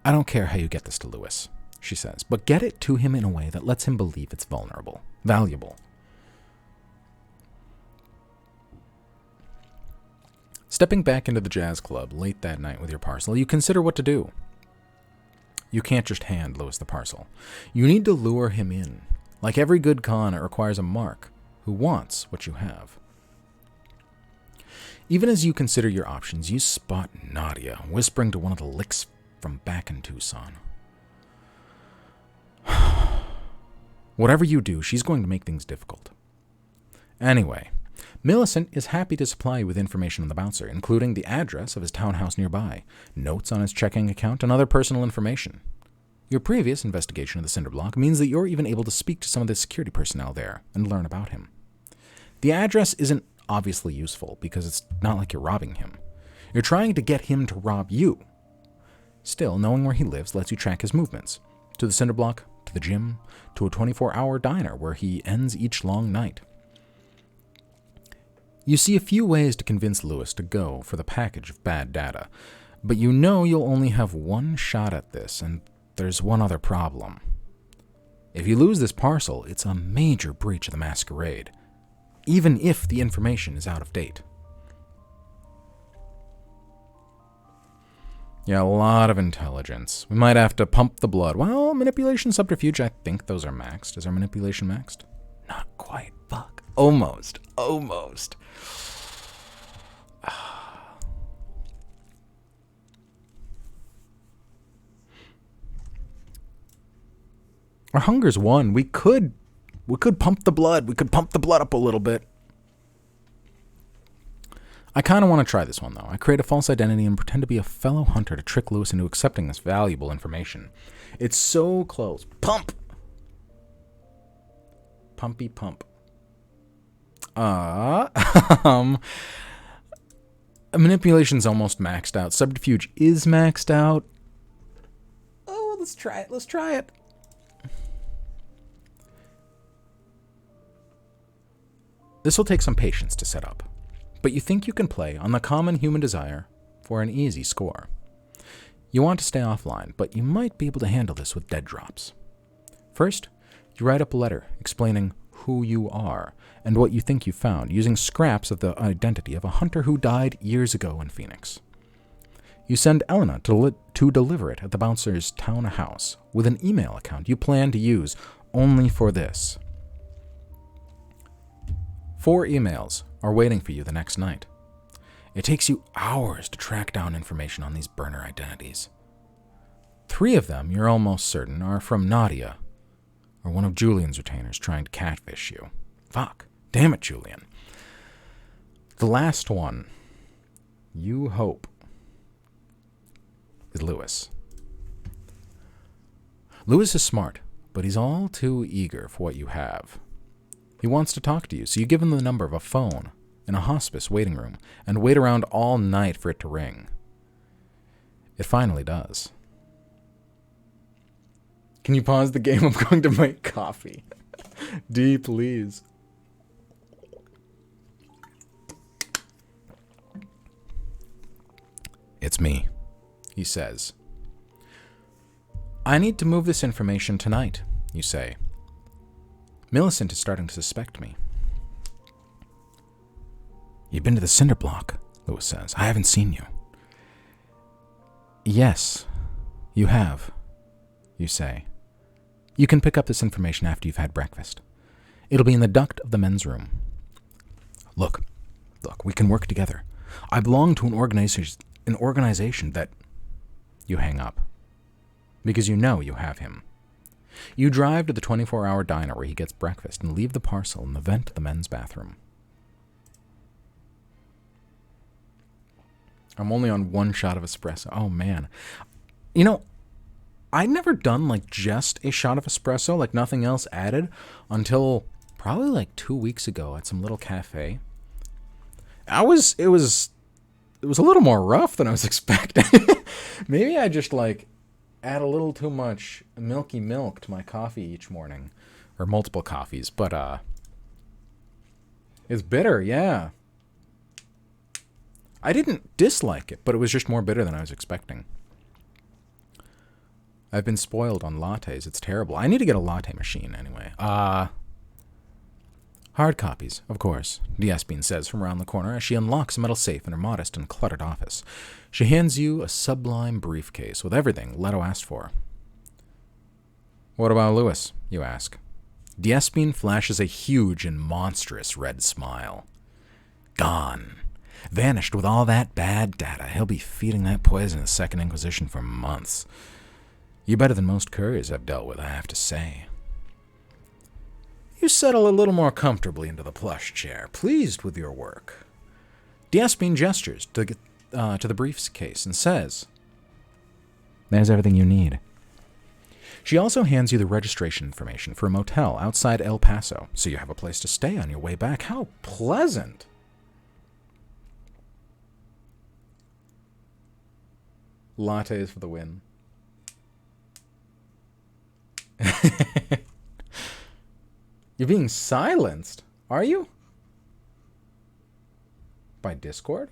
don't care how you get this to Lewis, she says, but get it to him in a way that lets him believe it's valuable. Stepping back into the jazz club late that night with your parcel, you consider what to do. You can't just hand Lewis the parcel. You need to lure him in. Like every good con, it requires a mark who wants what you have. Even as you consider your options, you spot Nadia whispering to one of the licks from back in Tucson. Whatever you do, she's going to make things difficult. Anyway, Millicent is happy to supply you with information on the bouncer, including the address of his townhouse nearby, notes on his checking account, and other personal information. Your previous investigation of the cinder block means that you're even able to speak to some of the security personnel there and learn about him. The address isn't obviously useful because it's not like you're robbing him. You're trying to get him to rob you. Still, knowing where he lives lets you track his movements. To the cinder block, to the gym, to a 24-hour diner where he ends each long night. You see a few ways to convince Lewis to go for the package of bad data, but you know you'll only have one shot at this, and there's one other problem. If you lose this parcel, it's a major breach of the Masquerade, even if the information is out of date. Yeah, a lot of intelligence. We might have to pump the blood. Well, manipulation, subterfuge, I think those are maxed. Is our manipulation maxed? Not quite. Fuck. Almost. Our hunger's one. We could pump the blood. We could pump the blood up a little bit. I kind of want to try this one, though. I create a false identity and pretend to be a fellow hunter to trick Lewis into accepting this valuable information. It's so close. Pump! Pumpy pump. Manipulation's almost maxed out. Subterfuge is maxed out. Oh, let's try it. This will take some patience to set up, but you think you can play on the common human desire for an easy score. You want to stay offline, but you might be able to handle this with dead drops. First, you write up a letter explaining who you are and what you think you found, using scraps of the identity of a hunter who died years ago in Phoenix. You send Elena to deliver it at the bouncer's town house with an email account you plan to use only for this. 4 emails are waiting for you the next night. It takes you hours to track down information on these burner identities. 3 of them, you're almost certain, are from Nadia, or one of Julian's retainers trying to catfish you. Fuck. Damn it, Julian. The last one, you hope, is Lewis. Lewis is smart, but he's all too eager for what you have. He wants to talk to you, so you give him the number of a phone in a hospice waiting room and wait around all night for it to ring. It finally does. Can you pause the game? I'm going to make coffee. D, please. It's me, he says. I need to move this information tonight, you say. Millicent is starting to suspect me. You've been to the cinder block, Lewis says. I haven't seen you. Yes, you have, you say. You can pick up this information after you've had breakfast. It'll be in the duct of the men's room. Look, we can work together. I belong to an organization that... You hang up. Because you know you have him. You drive to the 24-hour diner where he gets breakfast and leave the parcel in the vent of the men's bathroom. I'm only on one shot of espresso. Oh, man. You know, I'd never done, like, just a shot of espresso, like nothing else added, until probably, like, 2 weeks ago at some little cafe. It was a little more rough than I was expecting. Maybe I just, like, add a little too much milky milk to my coffee each morning. Or multiple coffees, but, it's bitter, yeah. I didn't dislike it, but it was just more bitter than I was expecting. I've been spoiled on lattes. It's terrible. I need to get a latte machine anyway. Hard copies, of course, Diespine says from around the corner as she unlocks a metal safe in her modest and cluttered office. She hands you a sublime briefcase with everything Leto asked for. What about Lewis, you ask. Diespine flashes a huge and monstrous red smile. Gone. Vanished with all that bad data. He'll be feeding that poison to the Second Inquisition for months. You're better than most couriers I've dealt with, I have to say. You settle a little more comfortably into the plush chair, pleased with your work. Diespine gestures to the briefcase and says, There's everything you need. She also hands you the registration information for a motel outside El Paso, so you have a place to stay on your way back. How pleasant! Lattes for the win. You're being silenced, are you? By Discord?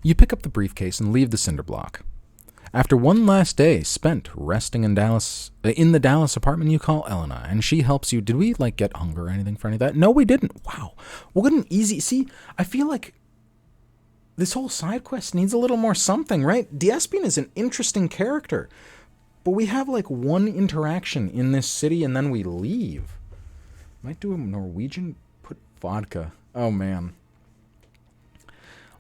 You pick up the briefcase and leave the cinder block. After one last day spent resting in the Dallas apartment, you call Elena, and she helps you. Did we, like, get hunger or anything for any of that? No, we didn't. Wow. What an easy... See, I feel like this whole side quest needs a little more something, right? Diespine is an interesting character, but we have, like, one interaction in this city, and then we leave. Might do a Norwegian... Put vodka. Oh, man.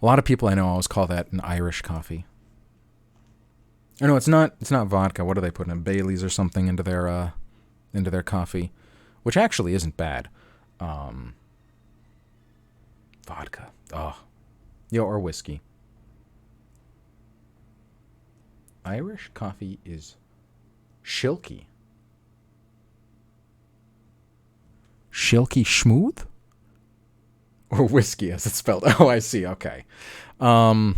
A lot of people I know always call that an Irish coffee. Or no, it's not vodka. What do they put in? Baileys or something into their coffee, which actually isn't bad. Vodka. Oh. Yo, or whiskey. Irish coffee is shilky. Shilky schmooth? Or whiskey, as it's spelled. Oh, I see. Okay. I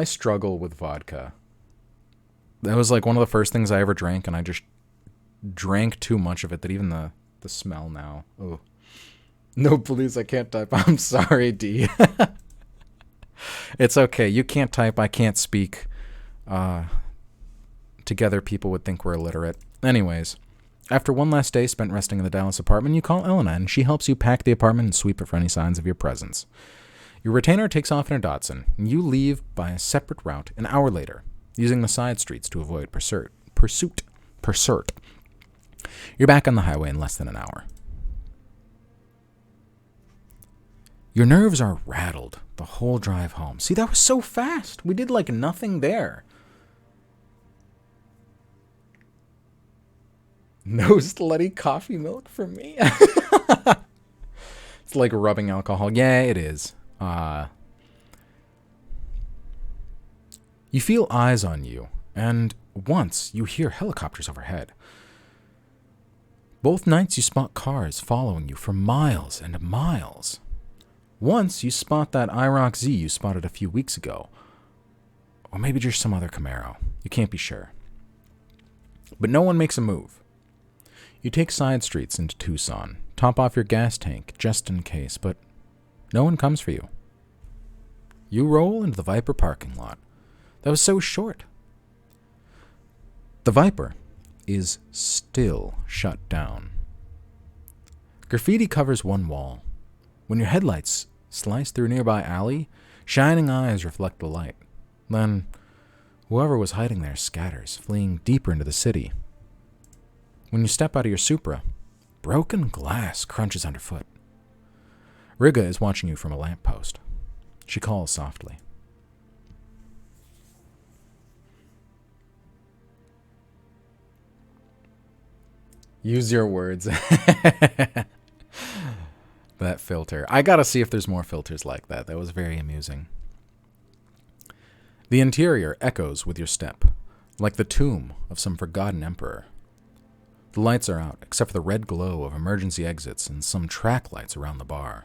struggle with vodka. That was like one of the first things I ever drank, and I just drank too much of it that even the smell now. Oh. No, please, I can't type. I'm sorry, D. It's okay. You can't type. I can't speak. Together, people would think we're illiterate. Anyways, after one last day spent resting in the Dallas apartment, you call Elena, and she helps you pack the apartment and sweep it for any signs of your presence. Your retainer takes off in her Datsun, and you leave by a separate route an hour later, using the side streets to avoid pursuit. You're back on the highway in less than an hour. Your nerves are rattled the whole drive home. See, that was so fast. We did like nothing there. No slutty coffee milk for me? It's like rubbing alcohol. Yeah, it is. You feel eyes on you, and once you hear helicopters overhead. Both nights you spot cars following you for miles and miles. Once you spot that IROC Z you spotted a few weeks ago. Or maybe just some other Camaro. You can't be sure. But no one makes a move. You take side streets into Tucson, top off your gas tank just in case, but no one comes for you. You roll into the Viper parking lot. That was so short. The Viper is still shut down. Graffiti covers one wall. When your headlights slice through a nearby alley, shining eyes reflect the light. Then, whoever was hiding there scatters, fleeing deeper into the city. When you step out of your Supra, broken glass crunches underfoot. Riga is watching you from a lamppost. She calls softly. Use your words. That filter. I gotta see if there's more filters like that. That was very amusing. The interior echoes with your step, like the tomb of some forgotten emperor. The lights are out, except for the red glow of emergency exits and some track lights around the bar.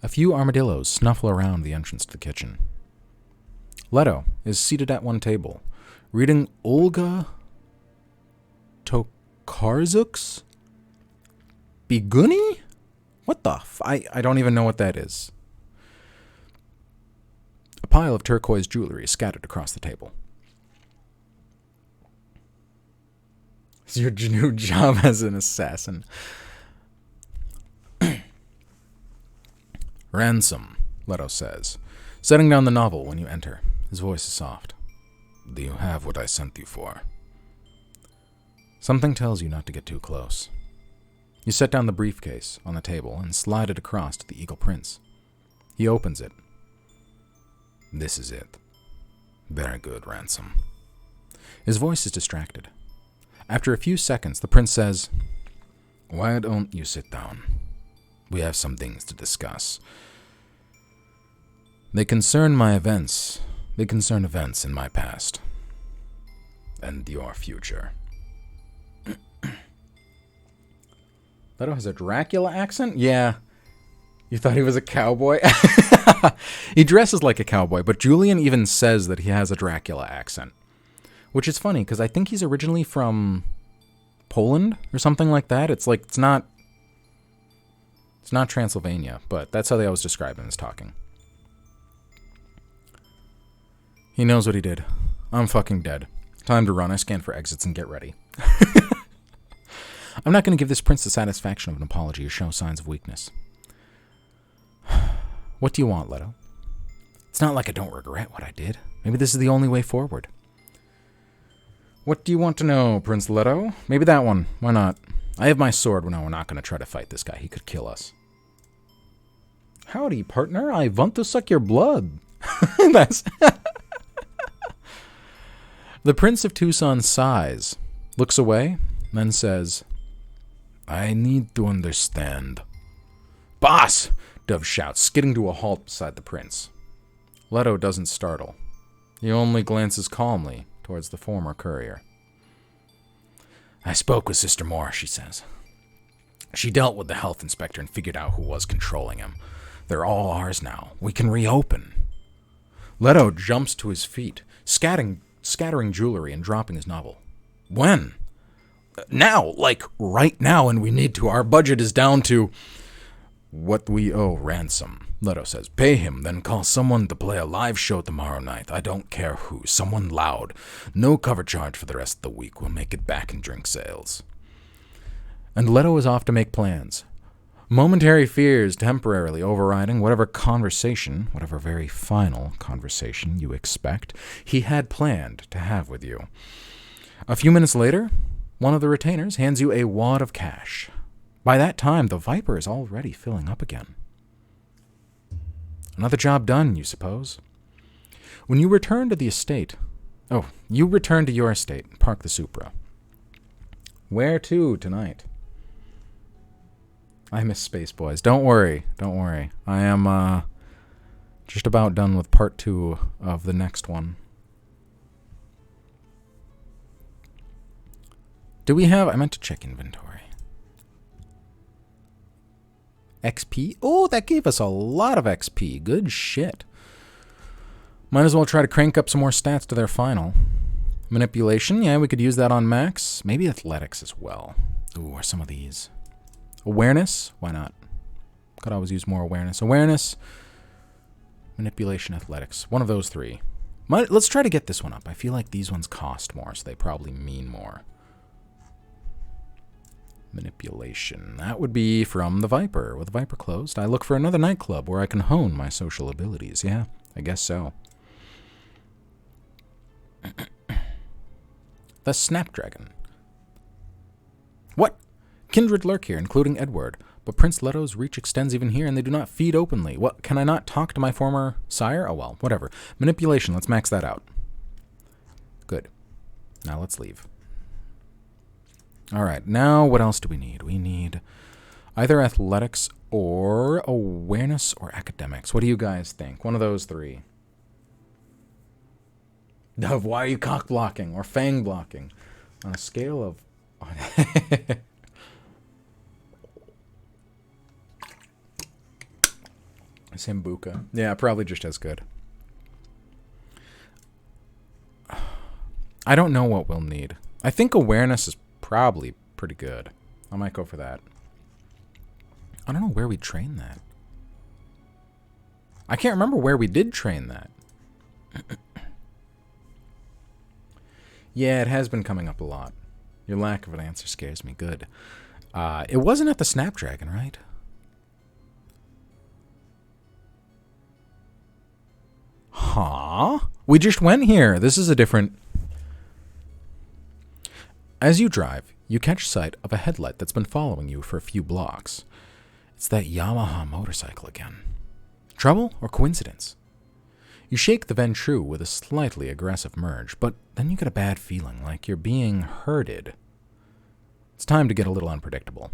A few armadillos snuffle around the entrance to the kitchen. Leto is seated at one table, reading Olga Tokarzuk's Biguni? What the I don't even know what that is. A pile of turquoise jewelry is scattered across the table. It's your new job as an assassin. Ransom, Leto says, setting down the novel when you enter. His voice is soft. Do you have what I sent you for? Something tells you not to get too close. You set down the briefcase on the table and slide it across to the Eagle Prince. He opens it. This is it. Very good, Ransom. His voice is distracted. After a few seconds, the prince says, Why don't you sit down? We have some things to discuss. They concern events in my past. And your future. Leto has a Dracula accent? Yeah. You thought he was a cowboy? He dresses like a cowboy, but Julian even says that he has a Dracula accent. Which is funny, because I think he's originally from Poland or something like that. It's not Transylvania, but that's how they always describe him as talking. He knows what he did. I'm fucking dead. Time to run. I scan for exits and get ready. I'm not going to give this prince the satisfaction of an apology or show signs of weakness. What do you want, Leto? It's not like I don't regret what I did. Maybe this is the only way forward. What do you want to know, Prince Leto? Maybe that one. Why not? I have my sword. Well, no, we're not going to try to fight this guy. He could kill us. Howdy, partner. I want to suck your blood. That's... The Prince of Tucson sighs, looks away, then says, I need to understand. Boss! Dove shouts, skidding to a halt beside the prince. Leto doesn't startle. He only glances calmly towards the former courier. I spoke with Sister Moore, she says. She dealt with the health inspector and figured out who was controlling him. They're all ours now. We can reopen. Leto jumps to his feet, scattering jewelry and dropping his novel. When? Now, like right now, and we need to. Our budget is down to what we owe Ransom. Leto says, pay him, then call someone to play a live show tomorrow night. I don't care who. Someone loud. No cover charge for the rest of the week. We'll make it back in drink sales. And Leto is off to make plans. Momentary fears temporarily overriding whatever very final conversation you expect he had planned to have with you. A few minutes later, one of the retainers hands you a wad of cash. By that time, the Viper is already filling up again. Another job done, you suppose. When you return to your estate and park the Supra. Where to tonight? I miss Space Boys. Don't worry. I am just about done with part 2 of the next one. Do we have... I meant to check inventory. XP? Oh, that gave us a lot of XP. Good shit. Might as well try to crank up some more stats to their final. Manipulation, yeah, we could use that on max. Maybe athletics as well. Ooh, or some of these. Awareness? Why not? Could always use more awareness. Awareness, manipulation, athletics. One of those three. Let's try to get this one up. I feel like these ones cost more, so they probably mean more. Manipulation. That would be from the Viper. With the Viper closed, I look for another nightclub where I can hone my social abilities. Yeah, I guess so. The Snapdragon. What? Kindred lurk here, including Edward. But Prince Leto's reach extends even here, and they do not feed openly. What? Can I not talk to my former sire? Oh well, whatever. Manipulation, let's max that out. Good. Now let's leave. Alright, now what else do we need? We need either athletics or awareness or academics. What do you guys think? One of those three. Why are you cock blocking or fang blocking? On a scale of... Sambuca. Yeah, probably just as good. I don't know what we'll need. I think awareness is probably pretty good. I might go for that. I don't know where we train that. I can't remember where we did train that. Yeah, it has been coming up a lot. Your lack of an answer scares me. Good. It wasn't at the Snapdragon, right? Huh? We just went here. This is a different... As you drive, you catch sight of a headlight that's been following you for a few blocks. It's that Yamaha motorcycle again. Trouble or coincidence? You shake the Ventrue with a slightly aggressive merge, but then you get a bad feeling, like you're being herded. It's time to get a little unpredictable.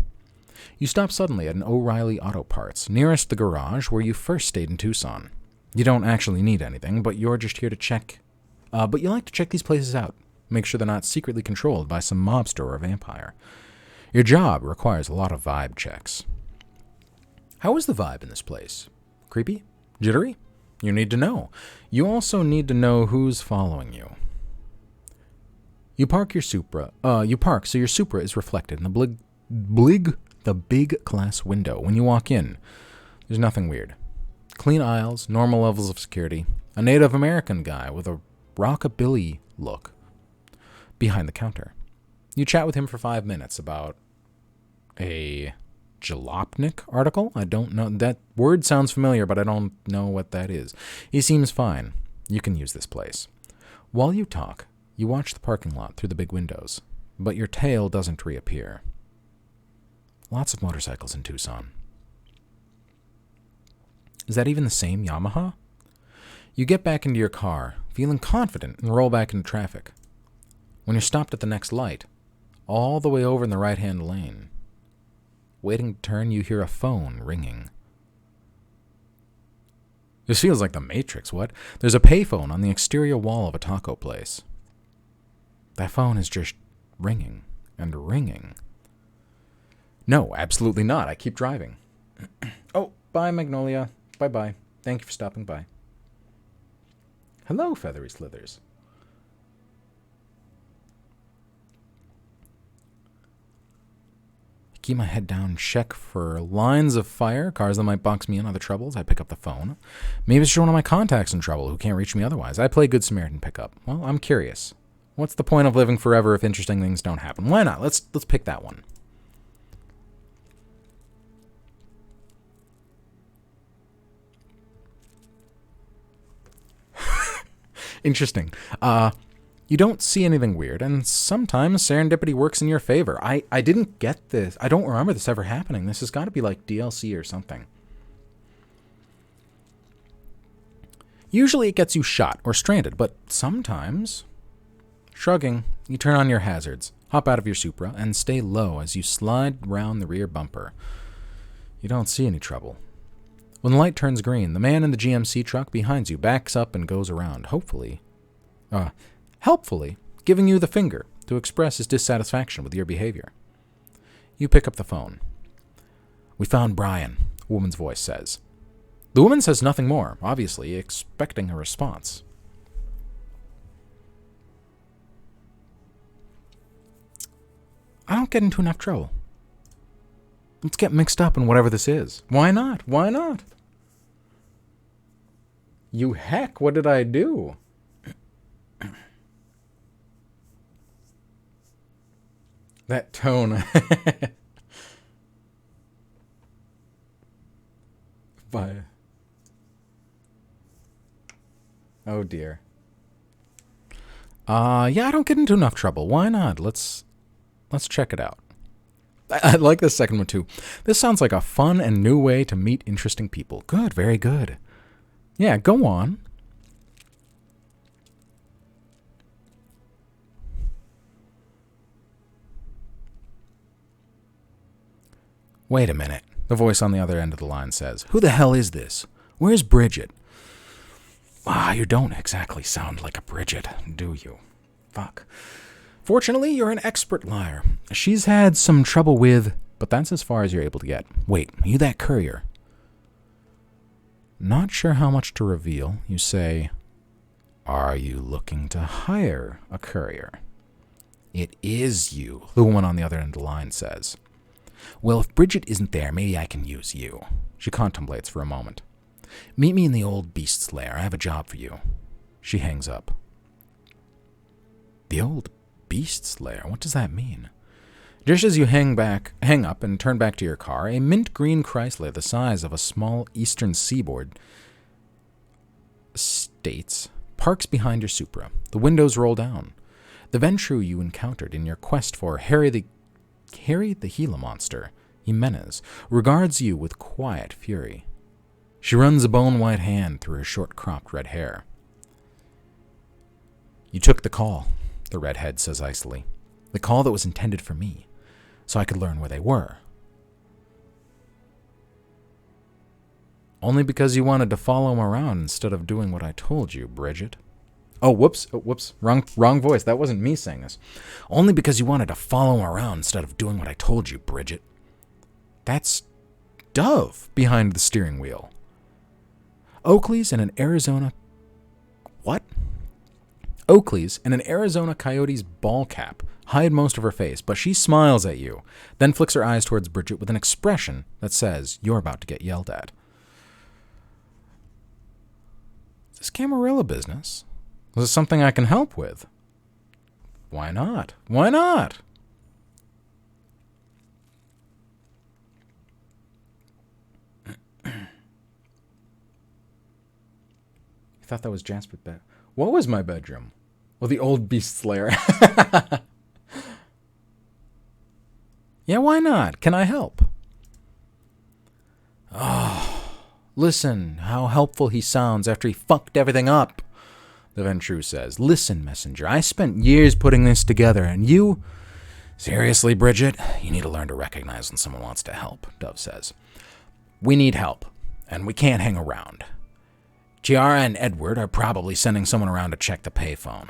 You stop suddenly at an O'Reilly Auto Parts, nearest the garage where you first stayed in Tucson. You don't actually need anything, but you're just here to check. But you like to check these places out. Make sure they're not secretly controlled by some mobster or vampire. Your job requires a lot of vibe checks. How is the vibe in this place? Creepy? Jittery? You need to know. You also need to know who's following you. You park your Supra. You park so your Supra is reflected in the big glass window. When you walk in, there's nothing weird. Clean aisles, normal levels of security. A Native American guy with a rockabilly look behind the counter. You chat with him for 5 minutes about a Jalopnik article? I don't know. That word sounds familiar, but I don't know what that is. He seems fine. You can use this place. While you talk, you watch the parking lot through the big windows, but your tail doesn't reappear. Lots of motorcycles in Tucson. Is that even the same Yamaha? You get back into your car, feeling confident, and roll back into traffic. When you're stopped at the next light, all the way over in the right-hand lane, waiting to turn, you hear a phone ringing. This feels like the Matrix, what? There's a payphone on the exterior wall of a taco place. That phone is just ringing and ringing. No, absolutely not. I keep driving. Oh, bye, Magnolia. Bye-bye. Thank you for stopping by. Hello, Feathery Slithers. Keep my head down, check for lines of fire, cars that might box me in, other troubles. I pick up the phone. Maybe it's one of my contacts in trouble who can't reach me otherwise. I play Good Samaritan pickup. Well, I'm curious. What's the point of living forever if interesting things don't happen? Why not? Let's pick that one. Interesting. You don't see anything weird, and sometimes serendipity works in your favor. I didn't get this. I don't remember this ever happening. This has got to be like DLC or something. Usually it gets you shot or stranded, but sometimes... Shrugging, you turn on your hazards, hop out of your Supra, and stay low as you slide round the rear bumper. You don't see any trouble. When the light turns green, the man in the GMC truck behind you backs up and goes around, helpfully giving you the finger, to express his dissatisfaction with your behavior. You pick up the phone. "We found Brian," a woman's voice says. The woman says nothing more, obviously expecting a response. I don't get into enough trouble. Let's get mixed up in whatever this is. Why not? Why not? You heck, what did I do? That tone. But oh dear. Yeah, I don't get into enough trouble. Why not? Let's check it out. I like this second one too. This sounds like a fun and new way to meet interesting people. Good, very good. Yeah, go on. Wait a minute, the voice on the other end of the line says. Who the hell is this? Where's Bridget? You don't exactly sound like a Bridget, do you? Fuck. Fortunately, you're an expert liar. She's had some trouble with, but that's as far as you're able to get. Wait, are you that courier? Not sure how much to reveal. You say, are you looking to hire a courier? It is you, the woman on the other end of the line says. Well, if Bridget isn't there, maybe I can use you. She contemplates for a moment. Meet me in the old beast's lair. I have a job for you. She hangs up. The old beast's lair? What does that mean? Just as you hang up and turn back to your car, a mint green Chrysler the size of a small eastern seaboard states parks behind your Supra. The windows roll down. The Ventrue you encountered in your quest for Harry the Gila monster, Jimenez, regards you with quiet fury. She runs a bone-white hand through her short-cropped red hair. You took the call, the redhead says icily. The call that was intended for me, so I could learn where they were. Only because you wanted to follow him around instead of doing what I told you, Bridget. Oh, whoops. Wrong voice. That wasn't me saying this. Only because you wanted to follow him around instead of doing what I told you, Bridget. That's Dove behind the steering wheel. Oakley's and an Arizona... What? Oakley's and an Arizona Coyote's ball cap hide most of her face, but she smiles at you, then flicks her eyes towards Bridget with an expression that says you're about to get yelled at. Is this Camarilla business? Is this something I can help with? Why not? Why not? I thought that was Jasper's bed. What was my bedroom? Well, the old beast's lair. Yeah, why not? Can I help? Oh, listen how helpful he sounds after he fucked everything up, the Ventrue says. Listen, messenger, I spent years putting this together, and you... Seriously, Bridget, you need to learn to recognize when someone wants to help, Dove says. We need help, and we can't hang around. Chiara and Edward are probably sending someone around to check the payphone.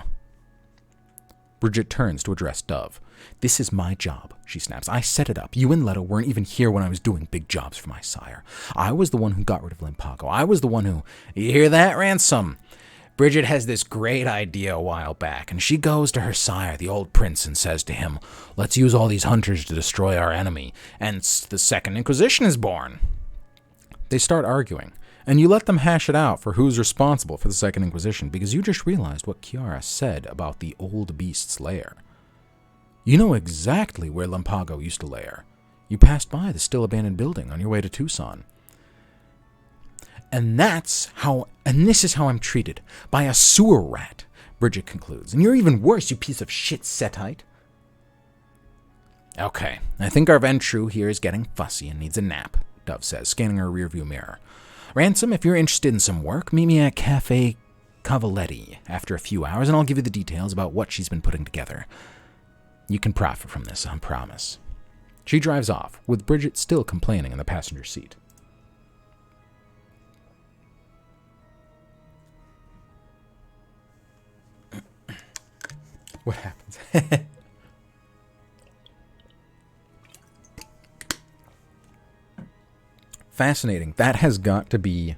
Bridget turns to address Dove. This is my job, she snaps. I set it up. You and Leto weren't even here when I was doing big jobs for my sire. I was the one who got rid of Limpago. I was the one who... You hear that, Ransom? Bridget has this great idea a while back, and she goes to her sire, the old prince, and says to him, let's use all these hunters to destroy our enemy, and the Second Inquisition is born. They start arguing. And you let them hash it out for who's responsible for the Second Inquisition because you just realized what Chiara said about the old beast's lair. You know exactly where Limpago used to lair. You passed by the still abandoned building on your way to Tucson. And this is how I'm treated, by a sewer rat, Bridget concludes. And you're even worse, you piece of shit, Setite. Okay, I think our Ventrue here is getting fussy and needs a nap, Dove says, scanning her rearview mirror. Ransom, if you're interested in some work, meet me at Cafe Cavaletti after a few hours, and I'll give you the details about what she's been putting together. You can profit from this, I promise. She drives off, with Bridget still complaining in the passenger seat. What happens? Fascinating. That has got to be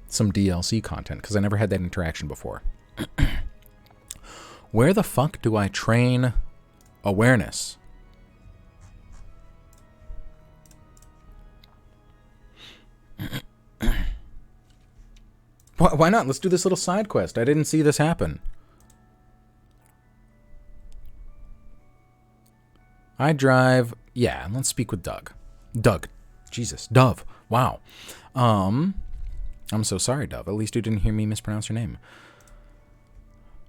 some DLC content, because I never had that interaction before. Where the fuck do I train awareness? Why not? Let's do this little side quest. I didn't see this happen. I drive... Yeah, let's speak with Doug. Doug. Jesus. Dove. Wow. I'm so sorry, Dove. At least you didn't hear me mispronounce your name.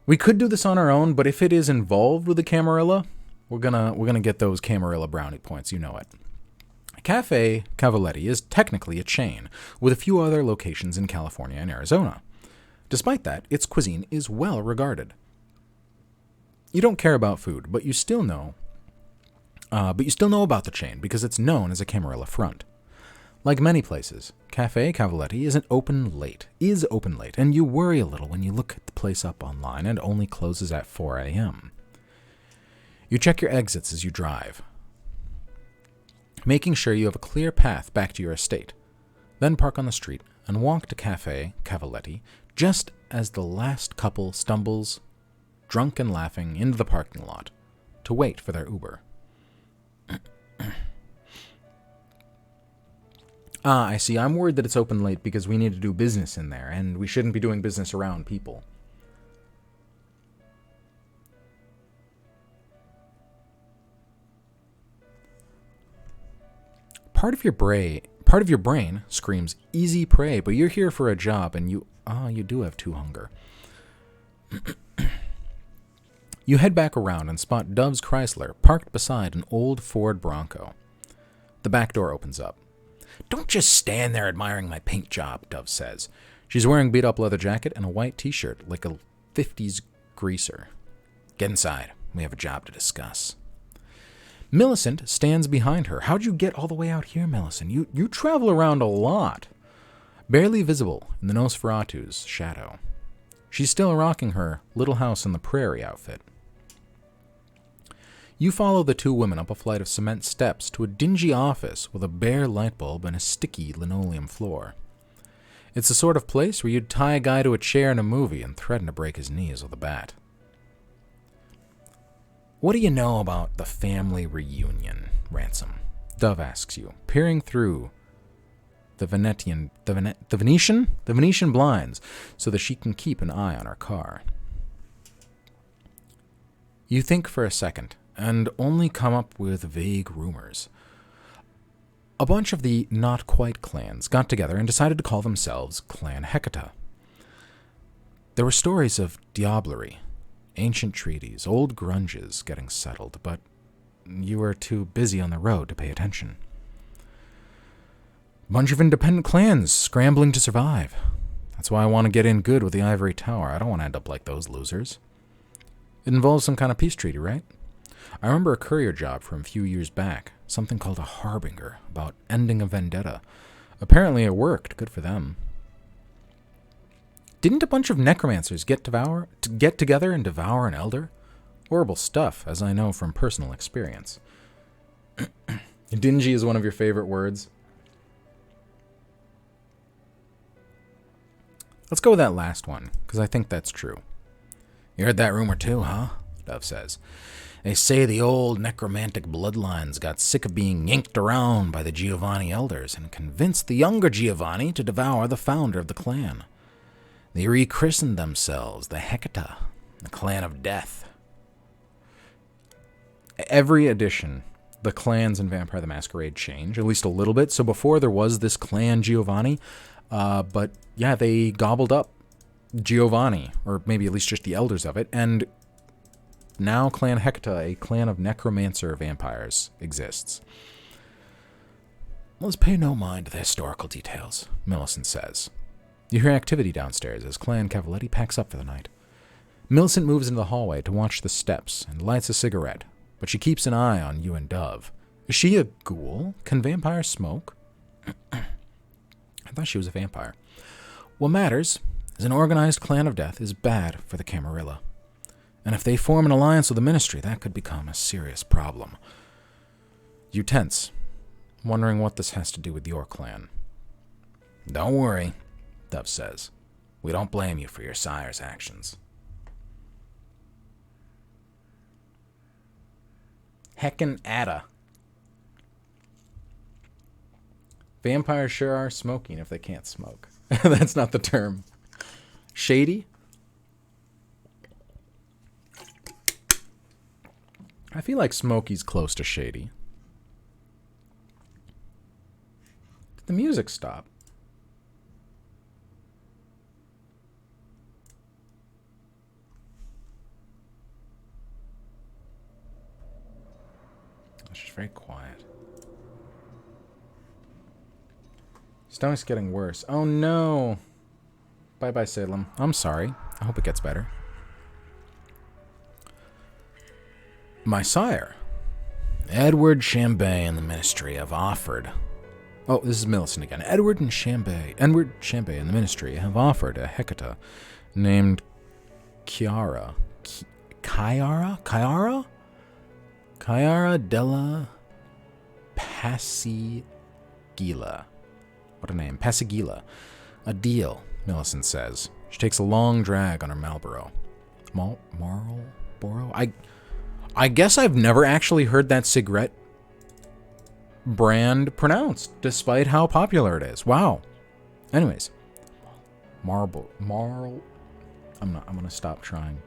We could do this on our own, but if it is involved with the Camarilla, we're gonna get those Camarilla brownie points. You know it. Cafe Cavaletti is technically a chain, with a few other locations in California and Arizona. Despite that, its cuisine is well regarded. You don't care about food, but you still know about the chain because it's known as a Camarilla front. Like many places, Cafe Cavaletti is open late, and you worry a little when you look at the place up online and only closes at 4 a.m. You check your exits as you drive, making sure you have a clear path back to your estate. Then park on the street and walk to Cafe Cavaletti just as the last couple stumbles, drunk and laughing, into the parking lot to wait for their Uber. I see. I'm worried that it's open late because we need to do business in there, and we shouldn't be doing business around people. Part of your brain screams easy prey, but you're here for a job, and you do have 2 hunger. You head back around and spot Dove's Chrysler parked beside an old Ford Bronco. The back door opens up. "Don't just stand there admiring my paint job," Dove says. She's wearing beat-up leather jacket and a white t-shirt like a 50s greaser. "Get inside. We have a job to discuss." Millicent stands behind her. "How'd you get all the way out here, Millicent? You travel around a lot." Barely visible in the Nosferatu's shadow. She's still rocking her Little House on the Prairie outfit. You follow the 2 women up a flight of cement steps to a dingy office with a bare light bulb and a sticky linoleum floor. It's the sort of place where you'd tie a guy to a chair in a movie and threaten to break his knees with a bat. "What do you know about the family reunion, Ransom?" Dove asks you, peering through the Venetian blinds so that she can keep an eye on her car. You think for a second, and only come up with vague rumors. A bunch of the not-quite clans got together and decided to call themselves Clan Hecata. There were stories of diablerie, ancient treaties, old grudges getting settled, but you were too busy on the road to pay attention. A bunch of independent clans scrambling to survive. That's why I want to get in good with the Ivory Tower. I don't want to end up like those losers. It involves some kind of peace treaty, right? I remember a courier job from a few years back, something called a harbinger, about ending a vendetta. Apparently it worked. Good for them. Didn't a bunch of necromancers get together and devour an elder? Horrible stuff, as I know from personal experience. Dingy is one of your favorite words. Let's go with that last one, because I think that's true. "You heard that rumor too, huh?" Dove says. "They say the old necromantic bloodlines got sick of being yanked around by the Giovanni elders and convinced the younger Giovanni to devour the founder of the clan. They rechristened themselves the Hecata, the Clan of Death." Every edition, the clans in Vampire the Masquerade change, at least a little bit. So before there was this clan Giovanni, but yeah, they gobbled up Giovanni, or maybe at least just the elders of it, and now Clan Hecata, a clan of necromancer vampires, exists. "Let's pay no mind to the historical details," Millicent says. You hear activity downstairs as Clan Cavaletti packs up for the night. Millicent moves into the hallway to watch the steps and lights a cigarette, but she keeps an eye on you and Dove. Is she a ghoul? Can vampires smoke? I thought she was a vampire. What matters is an organized clan of death is bad for the Camarilla. And if they form an alliance with the Ministry, that could become a serious problem. You tense, wondering what this has to do with your clan. Don't worry, Dove says. We don't blame you for your sire's actions. Heckin' Atta. Vampires sure are smoking if they can't smoke. That's not the term. Shady? I feel like Smokey's close to shady. Did the music stop? It's just very quiet. Stomach's getting worse. Oh no! Bye-bye, Salem. I'm sorry. I hope it gets better. My sire, Edward Chambay and the Ministry have offered... Oh, this is Millicent again. Edward Chambay and the Ministry have offered a Hecata named Chiara. Chiara della Passigila. What a name. Passigila. A deal, Millicent says. She takes a long drag on her Marlboro. Marlboro? I guess I've never actually heard that cigarette brand pronounced, despite how popular it is. Wow. Anyways. I'm gonna stop trying.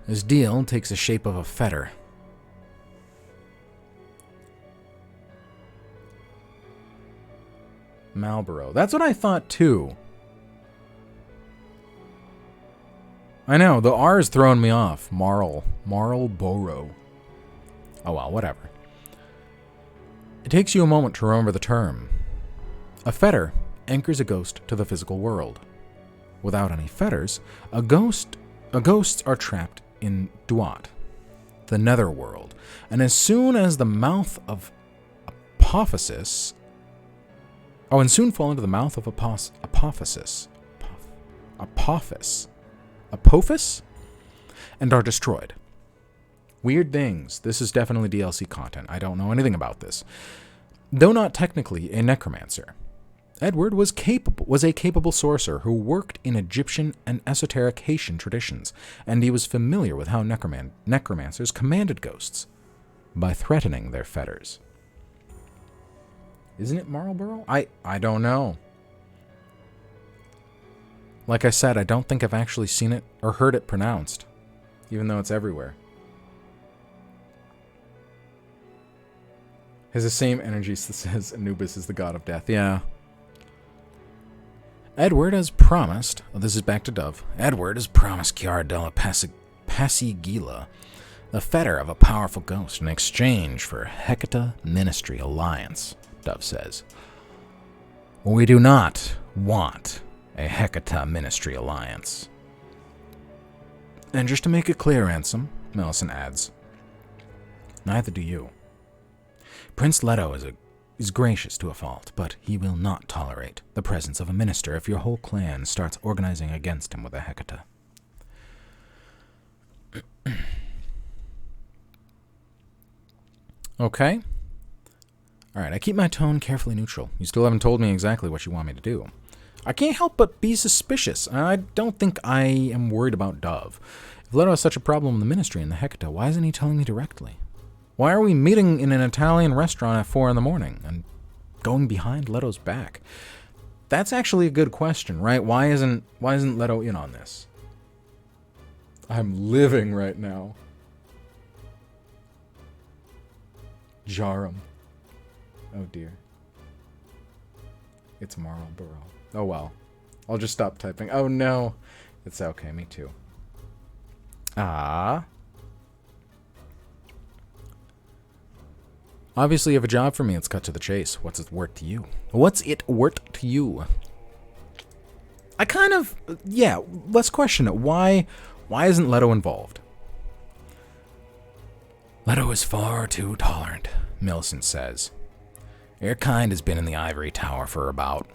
This deal takes the shape of a fetter. Marlboro. That's what I thought too. I know, the R is throwing me off. Marlboro. Oh well, whatever. It takes you a moment to remember the term. A fetter anchors a ghost to the physical world. Without any fetters, ghosts are trapped in Duat, the netherworld, and as soon as the mouth of Apophis, and soon fall into the mouth of Apophis, and are destroyed. Weird things. This is definitely DLC content. I don't know anything about this. Though not technically a necromancer, Edward was a capable sorcerer who worked in Egyptian and esoteric Haitian traditions, and he was familiar with how necromancers commanded ghosts by threatening their fetters. Isn't it Marlboro? I don't know. Like I said, I don't think I've actually seen it or heard it pronounced, even though it's everywhere. Has the same energy that says Anubis is the god of death. Yeah. Edward has promised... Oh, this is back to Dove. Edward has promised Chiara della Passigila the fetter of a powerful ghost in exchange for Hecata Ministry Alliance, Dove says. We do not want a Hecata Ministry Alliance. And just to make it clear, Ansem, Millicent adds, neither do you. Prince Leto is gracious to a fault, but he will not tolerate the presence of a minister if your whole clan starts organizing against him with a Hecata. Okay. Alright, I keep my tone carefully neutral. You still haven't told me exactly what you want me to do. I can't help but be suspicious. I don't think I am worried about Dove. If Leto has such a problem in the ministry and the Hecata, why isn't he telling me directly? Why are we meeting in an Italian restaurant at 4 a.m. and going behind Leto's back? That's actually a good question, right? Why isn't Leto in on this? I'm living right now. Jarum. Oh dear. It's Marlboro. Oh well. I'll just stop typing. Oh no. It's okay, me too. Ah. Obviously you have a job for me. Let's cut to the chase. What's it worth to you? What's it worth to you? I kind of... Yeah, let's question it. Why isn't Leto involved? Leto is far too tolerant, Millicent says. Your kind has been in the ivory tower for about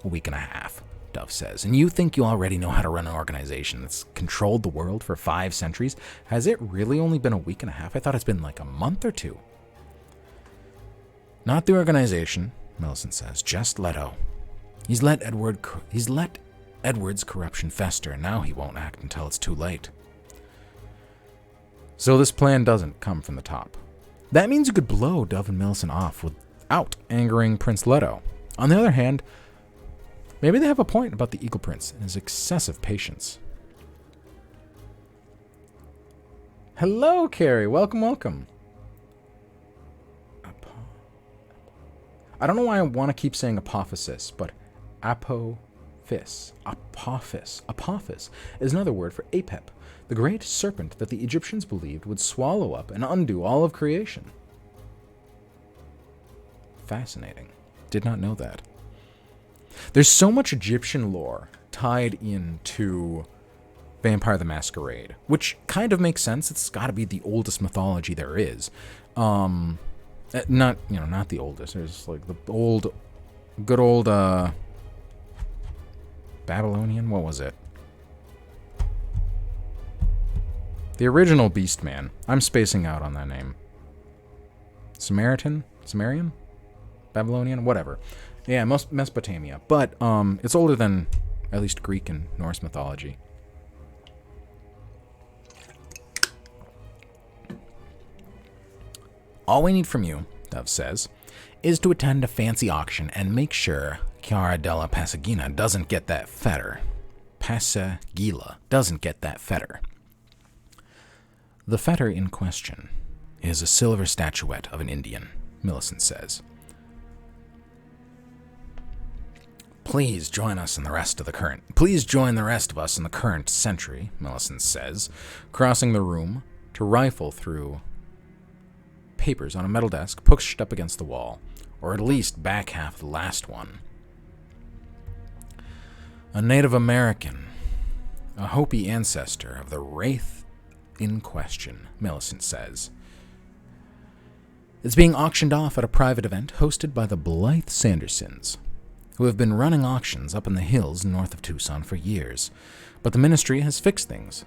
a week and a half, Dove says. And you think you already know how to run an organization that's controlled the world for 5 centuries? Has it really only been a week and a half? I thought it's been like a month or 2. Not the organization, Millicent says. Just Leto. He's let Edward's corruption fester, and now he won't act until it's too late. So this plan doesn't come from the top. That means you could blow Dove and Millicent off without angering Prince Leto. On the other hand, maybe they have a point about the Eagle Prince and his excessive patience. Hello, Carrie. Welcome, welcome. I don't know why I want to keep saying apophysis, but apophis. Apophis is another word for Apep, the great serpent that the Egyptians believed would swallow up and undo all of creation. Fascinating. Did not know that. There's so much Egyptian lore tied into Vampire the Masquerade, which kind of makes sense. It's got to be the oldest mythology there is. Not the oldest. There's like the good old Babylonian. What was it? The original Beast Man. I'm spacing out on that name. Sumerian? Babylonian? Whatever. Yeah, Mesopotamia. But it's older than at least Greek and Norse mythology. All we need from you, Dove says, is to attend a fancy auction and make sure Chiara della Pasagina doesn't get that fetter. Pasagila doesn't get that fetter. The fetter in question is a silver statuette of an Indian, Millicent says. Please join the rest of us in the current century, Millicent says, crossing the room to rifle through papers on a metal desk pushed up against the wall, or at least back half the last one. A Native American, a Hopi ancestor of the wraith in question, Millicent says. It's being auctioned off at a private event hosted by the Blythe Sandersons, who have been running auctions up in the hills north of Tucson for years, but the ministry has fixed things,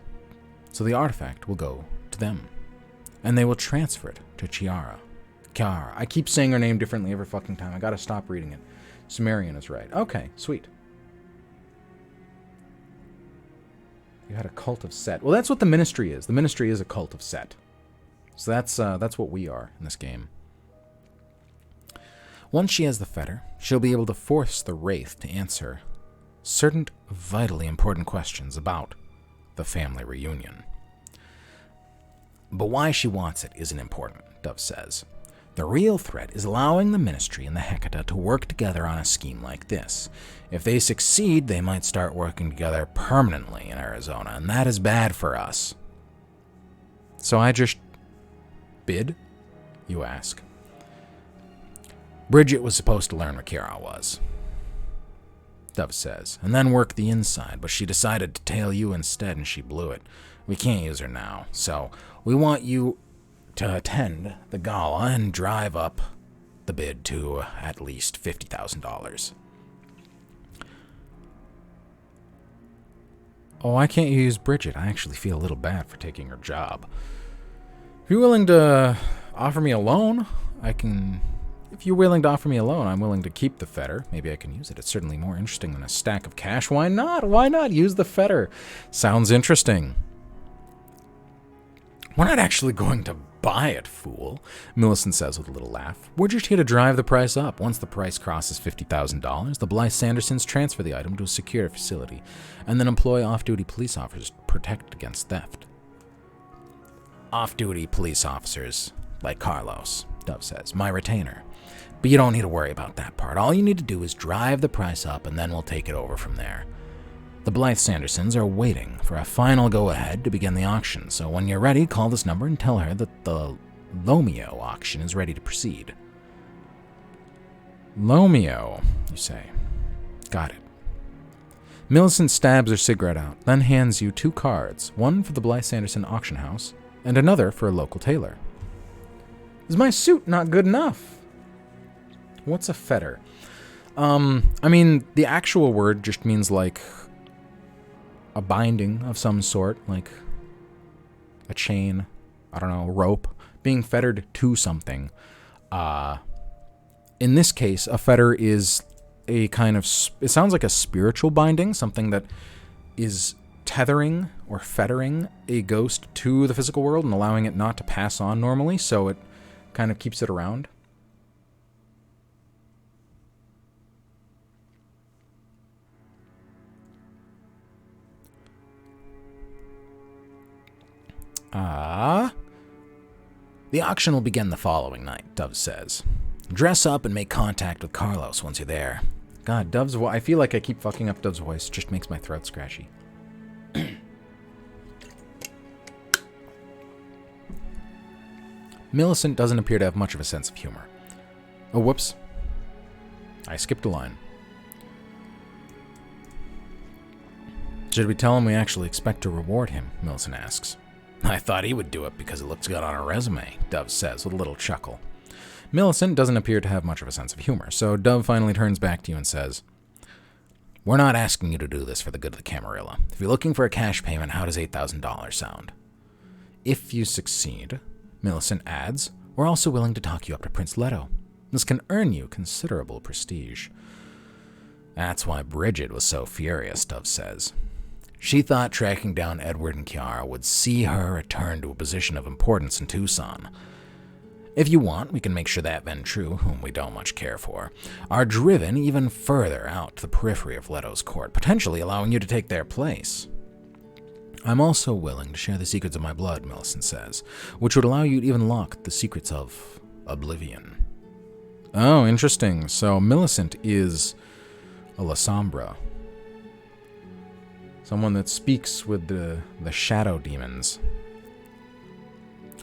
so the artifact will go to them, and they will transfer it to Chiara. I keep saying her name differently every fucking time. I gotta stop reading it. Sumerian is right. Okay, sweet. You had a cult of Set. Well, that's what the ministry is. The ministry is a cult of Set. So that's what we are in this game. Once she has the fetter, she'll be able to force the Wraith to answer certain vitally important questions about the family reunion. But why she wants it isn't important, Dove says. The real threat is allowing the Ministry and the Hecata to work together on a scheme like this. If they succeed, they might start working together permanently in Arizona, and that is bad for us. So I just bid, you ask. Bridget was supposed to learn what Chiara was, Dove says, and then work the inside, but she decided to tail you instead, and she blew it. We can't use her now, so we want you to attend the gala and drive up the bid to at least $50,000. Oh, why can't you use Bridget? I actually feel a little bad for taking her job. If you're willing to offer me a loan, If you're willing to offer me a loan, I'm willing to keep the fetter. Maybe I can use it. It's certainly more interesting than a stack of cash. Why not? Why not use the fetter? Sounds interesting. We're not actually going to buy it, fool, Millicent says with a little laugh. We're just here to drive the price up. Once the price crosses $50,000, the Blythe Sandersons transfer the item to a secure facility and then employ off-duty police officers to protect against theft. Off-duty police officers like Carlos, Dove says, my retainer. But you don't need to worry about that part. All you need to do is drive the price up and then we'll take it over from there. The Blythe Sandersons are waiting for a final go-ahead to begin the auction, so when you're ready, call this number and tell her that the Lomeo auction is ready to proceed. Lomeo, you say. Got it. Millicent stabs her cigarette out, then hands you 2 cards, one for the Blythe Sanderson auction house, and another for a local tailor. Is my suit not good enough? What's a fetter? I mean, the actual word just means like a binding of some sort, like a chain, I don't know, a rope, being fettered to something. In In this case, a fetter is a kind of, it sounds like a spiritual binding, something that is tethering or fettering a ghost to the physical world and allowing it not to pass on normally, so it kind of keeps it around. The auction will begin the following night, Dove says. Dress up and make contact with Carlos once you're there. God, Dove's voice. I feel like I keep fucking up Dove's voice. It just makes my throat scratchy. Millicent doesn't appear to have much of a sense of humor. Oh, whoops. I skipped a line. Should we tell him we actually expect to reward him? Millicent asks. I thought he would do it because it looks good on a resume, Dove says with a little chuckle. Millicent doesn't appear to have much of a sense of humor, so Dove finally turns back to you and says, We're not asking you to do this for the good of the Camarilla. If you're looking for a cash payment, how does $8,000 sound? If you succeed, Millicent adds, we're also willing to talk you up to Prince Leto. This can earn you considerable prestige. That's why Bridget was so furious, Dove says. She thought tracking down Edward and Kiara would see her return to a position of importance in Tucson. If you want, we can make sure that Ventru, whom we don't much care for, are driven even further out to the periphery of Leto's court, potentially allowing you to take their place. I'm also willing to share the secrets of my blood, Millicent says, which would allow you to even lock the secrets of Oblivion. Oh, interesting. So Millicent is a La Sombra. Someone that speaks with the shadow demons.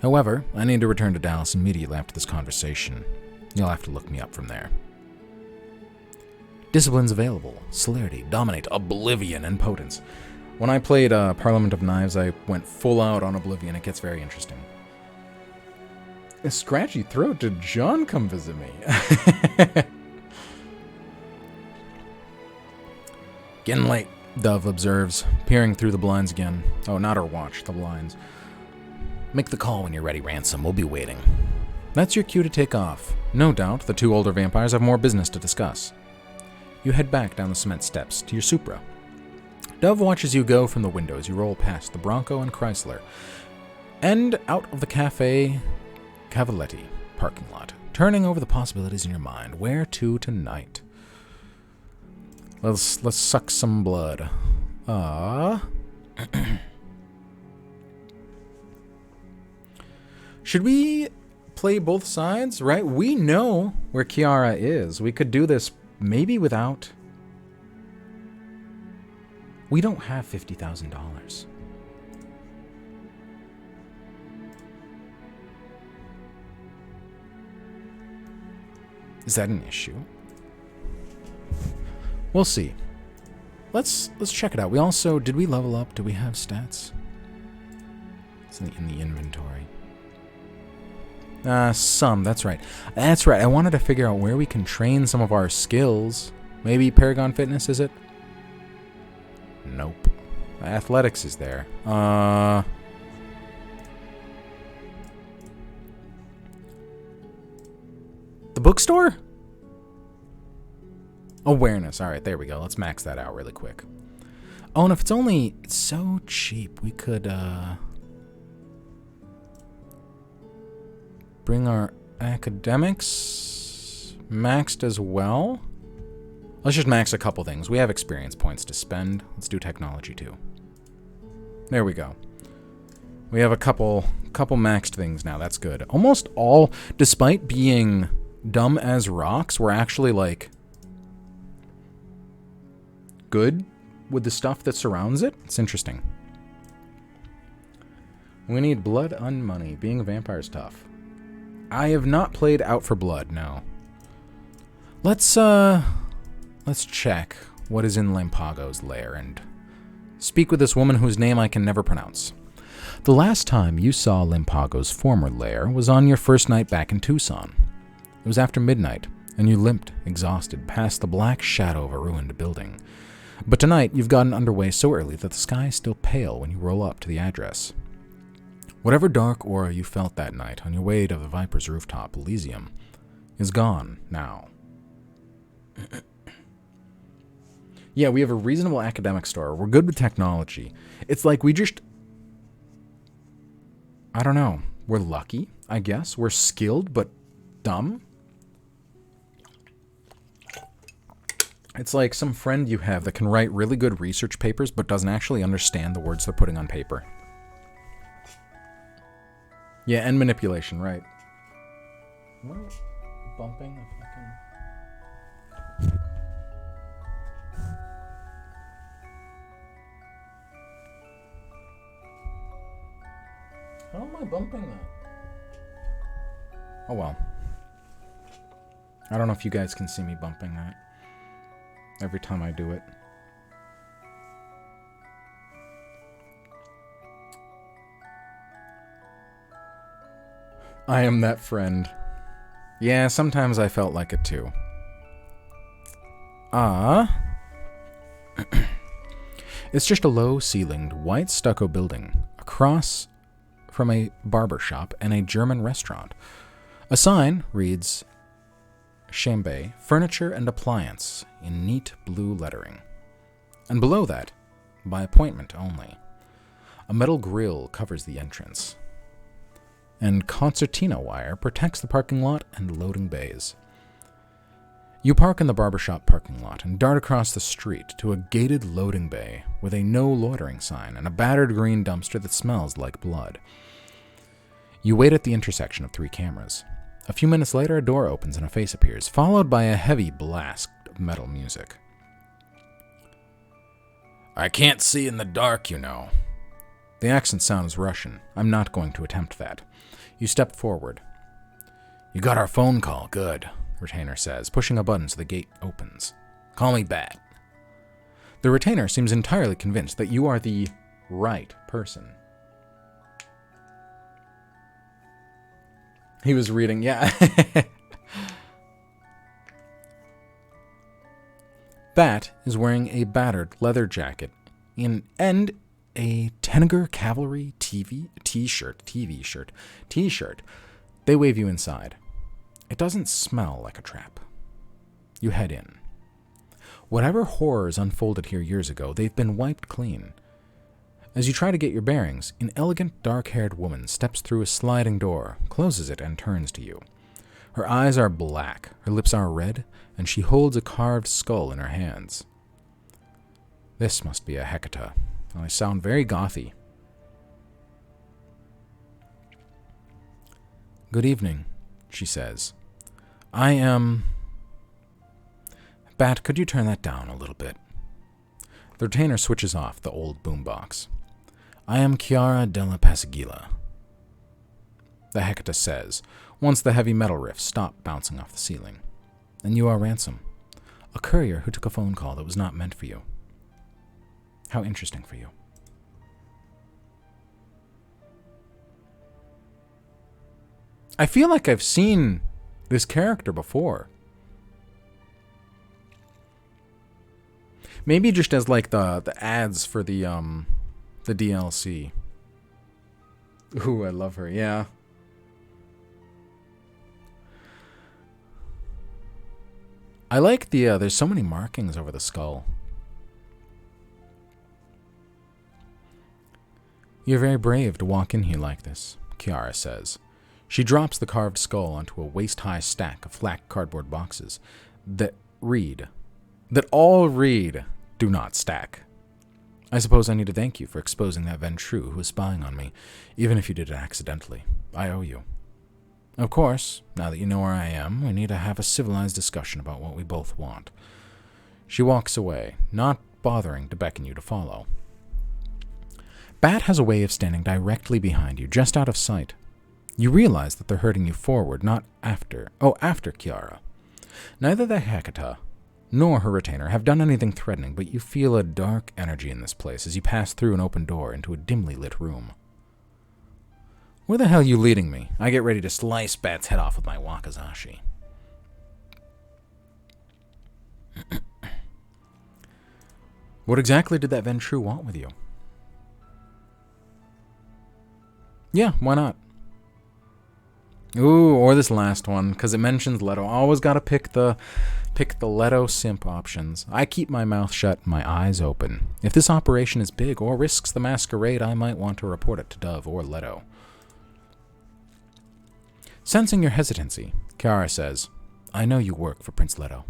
However, I need to return to Dallas immediately after this conversation. You'll have to look me up from there. Disciplines available. Celerity, Dominate, Oblivion, and Potence. When I played Parliament of Knives, I went full out on Oblivion. It gets very interesting. A scratchy throat. Did John come visit me? Getting late, Dove observes, peering through the blinds again. Oh, not her watch, the blinds. Make the call when you're ready, Ransom. We'll be waiting. That's your cue to take off. No doubt, the two older vampires have more business to discuss. You head back down the cement steps to your Supra. Dove watches you go from the window as you roll past the Bronco and Chrysler, and out of the Cafe Cavaletti parking lot, turning over the possibilities in your mind. Where to tonight? Let's suck some blood. Should we play both sides, right? We know where Kiara is. We could do this maybe without... We don't have $50,000. Is that an issue? We'll see. Let's check it out. We also... Did we level up? Do we have stats? It's in the inventory. Some. That's right. That's right. I wanted to figure out where we can train some of our skills. Maybe Paragon Fitness, is it? Nope. Athletics is there. The bookstore? Awareness. All right, there we go. Let's max that out really quick. Oh, and if it's so cheap, we could bring our academics maxed as well. Let's just max a couple things. We have experience points to spend. Let's do technology too. There we go. We have a couple maxed things now. That's good. Almost all, despite being dumb as rocks, we're actually like good with the stuff that surrounds it. It's interesting. We need blood and money. Being a vampire is tough. I have not played Out for Blood, no. Let's check what is in Lampago's lair and speak with this woman whose name I can never pronounce. The last time you saw Lampago's former lair was on your first night back in Tucson. It was after midnight, and you limped, exhausted, past the black shadow of a ruined building. But tonight, you've gotten underway so early that the sky is still pale when you roll up to the address. Whatever dark aura you felt that night on your way to the Viper's rooftop, Elysium, is gone now. Yeah, we have a reasonable academic store. We're good with technology. It's like we just... I don't know. We're lucky, I guess. We're skilled, but dumb. It's like some friend you have that can write really good research papers, but doesn't actually understand the words they're putting on paper. Yeah, and manipulation, right. Am I bumping a fucking... How am I bumping that? Oh well. I don't know if you guys can see me bumping that every time I do it. I am that friend. Yeah, sometimes I felt like it too. It's just a low-ceilinged, white stucco building across from a barber shop and a German restaurant. A sign reads, Chambay, Furniture and Appliance, in neat blue lettering. And below that, by appointment only. A metal grille covers the entrance, and concertina wire protects the parking lot and loading bays. You park in the barbershop parking lot and dart across the street to a gated loading bay with a no loitering sign and a battered green dumpster that smells like blood. You wait at the intersection of 3 cameras. A few minutes later, a door opens and a face appears, followed by a heavy blast of metal music. I can't see in the dark, you know. The accent sounds Russian. I'm not going to attempt that. You step forward. You got our phone call, good. Retainer says, pushing a button so the gate opens. Call me back. The retainer seems entirely convinced that you are the right person. He was reading, yeah. Bat is wearing a battered leather jacket and a Tenager Cavalry t-shirt. They wave you inside. It doesn't smell like a trap. You head in. Whatever horrors unfolded here years ago, they've been wiped clean. As you try to get your bearings, an elegant, dark-haired woman steps through a sliding door, closes it, and turns to you. Her eyes are black, her lips are red, and she holds a carved skull in her hands. This must be a Hecata. I sound very gothy. Good evening, she says. I am... Bat, could you turn that down a little bit? The retainer switches off the old boombox. I am Chiara della Pasagila, the Hecata says, once the heavy metal riffs stop bouncing off the ceiling. And you are Ransom, a courier who took a phone call that was not meant for you. How interesting for you. I feel like I've seen this character before. Maybe just as like the ads for the DLC. Ooh, I love her, yeah. I like the, there's so many markings over the skull. You're very brave to walk in here like this, Chiara says. She drops the carved skull onto a waist-high stack of flat cardboard boxes that all read, do not stack. I suppose I need to thank you for exposing that Ventru who was spying on me, even if you did it accidentally. I owe you. Of course, now that you know where I am, we need to have a civilized discussion about what we both want. She walks away, not bothering to beckon you to follow. Bat has a way of standing directly behind you, just out of sight. You realize that they're herding you forward, not after. Oh, after Chiara. Neither the Hecata nor her retainer have done anything threatening, but you feel a dark energy in this place as you pass through an open door into a dimly lit room. Where the hell are you leading me? I get ready to slice Bat's head off with my wakizashi. What exactly did that Ventru want with you? Yeah, why not? Ooh, or this last one, because it mentions Leto. Always got to pick the Leto simp options. I keep my mouth shut, my eyes open. If this operation is big or risks the Masquerade, I might want to report it to Dove or Leto. Sensing your hesitancy, Kiara says, I know you work for Prince Leto.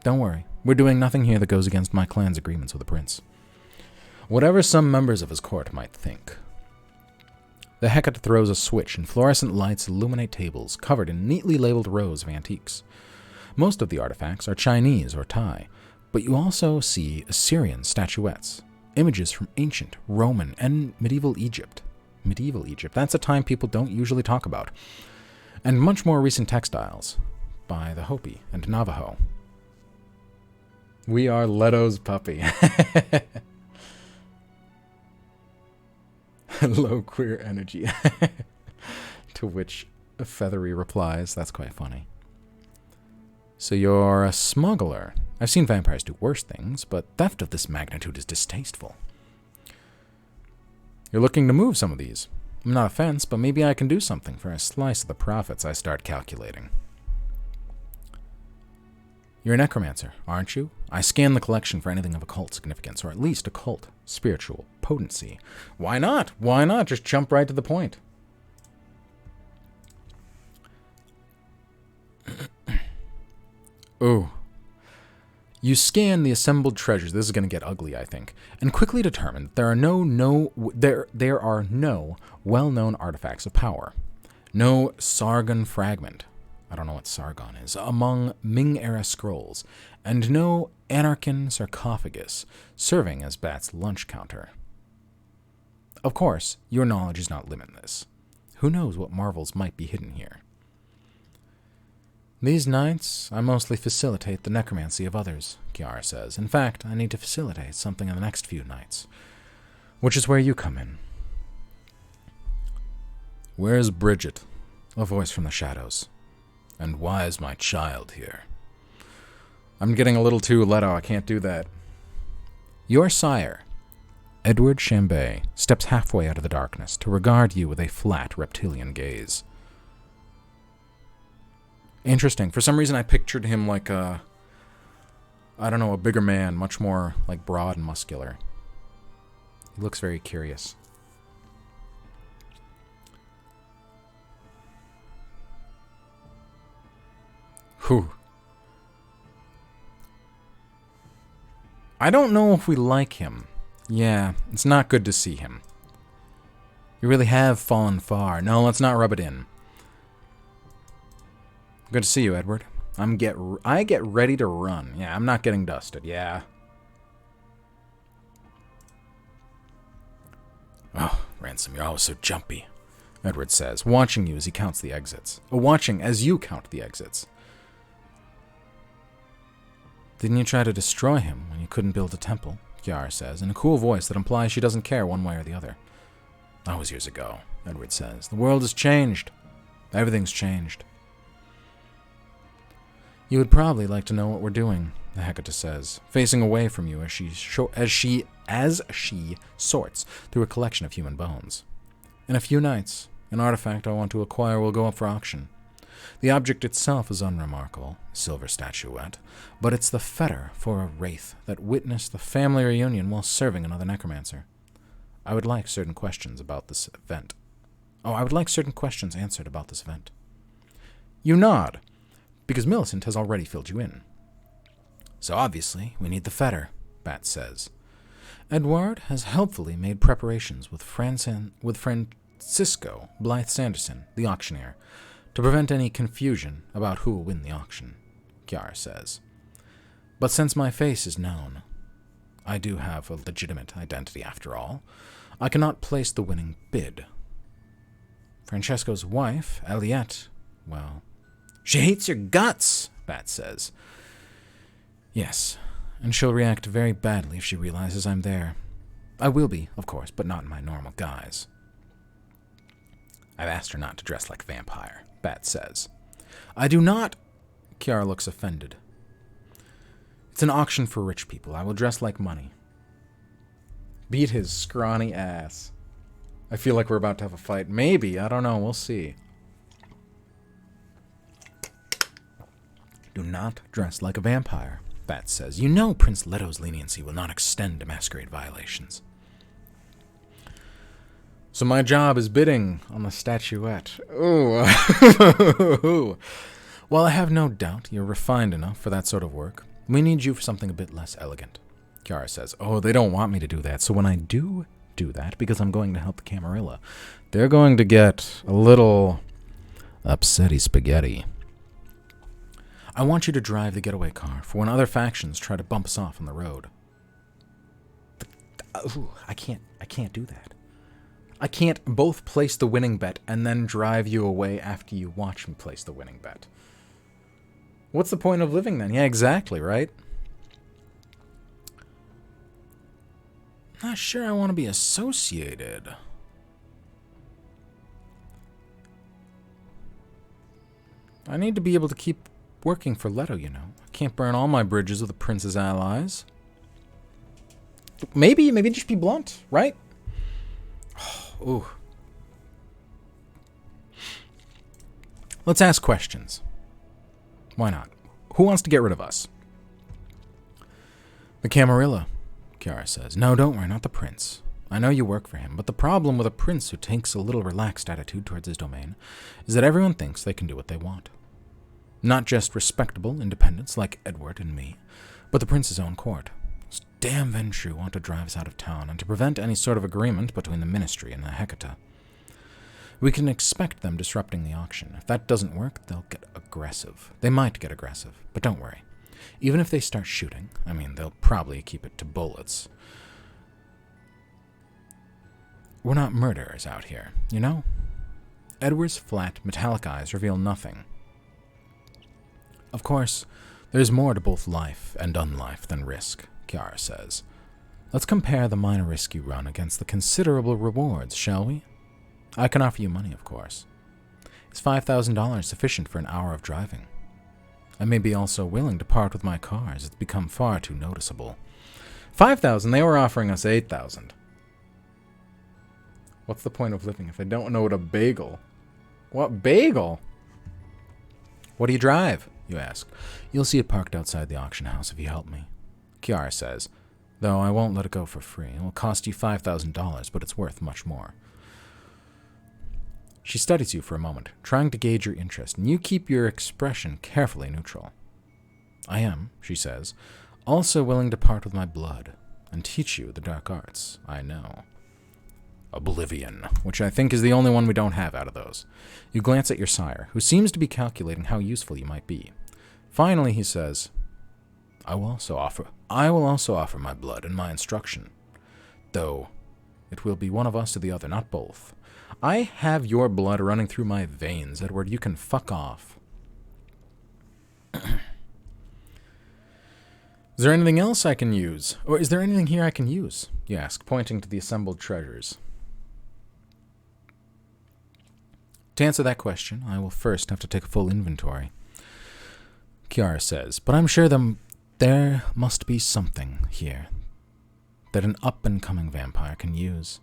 Don't worry, we're doing nothing here that goes against my clan's agreements with the prince. Whatever some members of his court might think. The Hecate throws a switch and fluorescent lights illuminate tables covered in neatly labeled rows of antiques. Most of the artifacts are Chinese or Thai, but you also see Assyrian statuettes, images from ancient Roman and medieval Egypt. Medieval Egypt, that's a time people don't usually talk about. And much more recent textiles by the Hopi and Navajo. We are Leto's puppy. Low queer energy. To which a Feathery replies, that's quite funny. So you're a smuggler. I've seen vampires do worse things, but theft of this magnitude is distasteful. You're looking to move some of these. I'm not a fence, but maybe I can do something for a slice of the profits I start calculating. You're a necromancer, aren't you? I scan the collection for anything of occult significance, or at least occult, spiritual potency. Why not? Why not? Just jump right to the point. Ooh. You scan the assembled treasures, this is going to get ugly, I think, and quickly determine that there are no well-known artifacts of power. No Sargon fragment, I don't know what Sargon is, among Ming-era scrolls, and no Anarchan sarcophagus serving as Bat's lunch counter. Of course, your knowledge is not limitless. Who knows what marvels might be hidden here? These nights, I mostly facilitate the necromancy of others, Kiara says. In fact, I need to facilitate something in the next few nights, which is where you come in. Where's Bridget? A voice from the shadows. And why is my child here? I'm getting a little too Leto, I can't do that. Your sire, Edward Chambay, steps halfway out of the darkness to regard you with a flat reptilian gaze. Interesting. For some reason I pictured him like a bigger man, much more like broad and muscular. He looks very curious. Whew. I don't know if we like him. Yeah, it's not good to see him. You really have fallen far. No, let's not rub it in. Good to see you, Edward. I get ready to run. Yeah, I'm not getting dusted. Yeah. Oh, Ransom, you're always so jumpy, Edward says, watching you as he counts the exits. Watching as you count the exits. Didn't you try to destroy him when you couldn't build a temple? Kiara says, in a cool voice that implies she doesn't care one way or the other. That was years ago, Edward says. The world has changed. Everything's changed. You would probably like to know what we're doing, the Hecate says, facing away from you as she sorts through a collection of human bones. In a few nights, an artifact I want to acquire will go up for auction. The object itself is unremarkable, a silver statuette, but it's the fetter for a wraith that witnessed the family reunion while serving another necromancer. I would like certain questions about this event. I would like certain questions answered about this event. You nod, because Millicent has already filled you in. So obviously, we need the fetter, Bat says. Edward has helpfully made preparations with Francisco Blythe Sanderson, the auctioneer, to prevent any confusion about who will win the auction, Kiara says. But since my face is known, I do have a legitimate identity after all, I cannot place the winning bid. Francesco's wife, Eliette, well, she hates your guts, Bat says. Yes, and she'll react very badly if she realizes I'm there. I will be, of course, but not in my normal guise. I've asked her not to dress like a vampire, Bat says. I do not. Kiara looks offended. It's an auction for rich people. I will dress like money. Beat his scrawny ass. I feel like we're about to have a fight. Maybe. I don't know. We'll see. Do not dress like a vampire, Bat says. You know Prince Leto's leniency will not extend to masquerade violations. So my job is bidding on the statuette. Ooh. While I have no doubt you're refined enough for that sort of work, we need you for something a bit less elegant. Kiara says, oh, they don't want me to do that, so when I do that, because I'm going to help the Camarilla, they're going to get a little upsetty spaghetti. I want you to drive the getaway car for when other factions try to bump us off on the road. I can't do that. I can't both place the winning bet and then drive you away after you watch me place the winning bet. What's the point of living then? Yeah, exactly, right? Not sure I want to be associated. I need to be able to keep working for Leto, you know. I can't burn all my bridges with the prince's allies. Maybe just be blunt, right? Ooh. Let's ask questions. Why not? Who wants to get rid of us? The Camarilla, Kiara says. No, don't worry, not the prince. I know you work for him, but the problem with a prince who takes a little relaxed attitude towards his domain is that everyone thinks they can do what they want. Not just respectable independents like Edward and me, but the prince's own court. Those damn Ventrue want to drive us out of town, and to prevent any sort of agreement between the ministry and the Hecata. We can expect them disrupting the auction. If that doesn't work, they'll get aggressive. They might get aggressive, but don't worry. Even if they start shooting, I mean, they'll probably keep it to bullets. We're not murderers out here, you know? Edward's flat, metallic eyes reveal nothing. Of course, there's more to both life and unlife than risk, Kiara says. Let's compare the minor risk you run against the considerable rewards, shall we? I can offer you money, of course. Is $5,000 sufficient for an hour of driving? I may be also willing to part with my car, as it's become far too noticeable. 5,000? They were offering us 8,000. What's the point of living if I don't know what a bagel? What bagel? What do you drive? You ask. You'll see it parked outside the auction house if you help me. Kiara says, though I won't let it go for free. It will cost you $5,000, but it's worth much more. She studies you for a moment, trying to gauge your interest, and you keep your expression carefully neutral. I am, she says, also willing to part with my blood and teach you the dark arts I know. Oblivion, which I think is the only one we don't have out of those. You glance at your sire, who seems to be calculating how useful you might be. Finally, he says, I will also offer my blood and my instruction, though it will be one of us or the other, not both. I have your blood running through my veins, Edward. You can fuck off. Is there anything else I can use? Or is there anything here I can use? You ask, pointing to the assembled treasures. To answer that question, I will first have to take a full inventory. Kiara says, but I'm sure there must be something here that an up-and-coming vampire can use.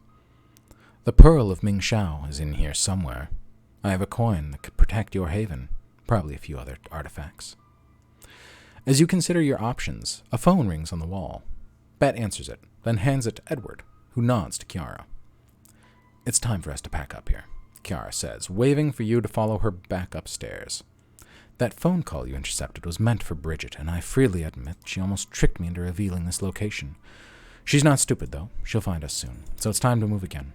The Pearl of Ming Shao is in here somewhere. I have a coin that could protect your haven, probably a few other artifacts. As you consider your options, a phone rings on the wall. Bet answers it, then hands it to Edward, who nods to Kiara. It's time for us to pack up here, Kiara says, waving for you to follow her back upstairs. That phone call you intercepted was meant for Bridget, and I freely admit she almost tricked me into revealing this location. She's not stupid, though. She'll find us soon, so it's time to move again.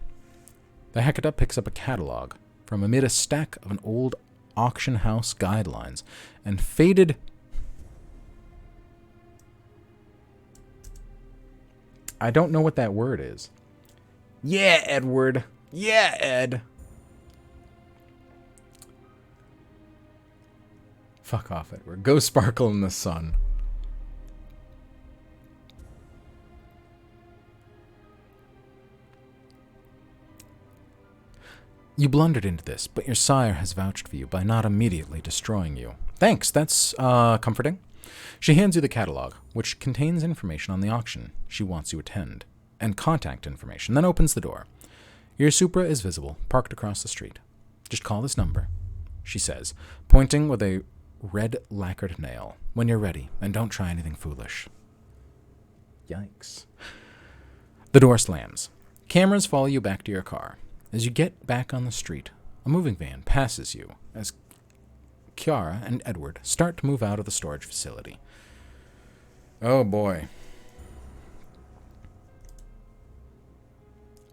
The Hecata picks up a catalog from amid a stack of an old auction house guidelines and faded... I don't know what that word is. Yeah, Edward. Yeah, Ed. Fuck off, Edward. Go sparkle in the sun. You blundered into this, but your sire has vouched for you by not immediately destroying you. Thanks, that's comforting. She hands you the catalog, which contains information on the auction she wants you to attend, and contact information, then opens the door. Your Supra is visible, parked across the street. Just call this number, she says, pointing with a red lacquered nail. When you're ready, and don't try anything foolish. Yikes. The door slams. Cameras follow you back to your car. As you get back on the street, a moving van passes you as Kiara and Edward start to move out of the storage facility. Oh boy.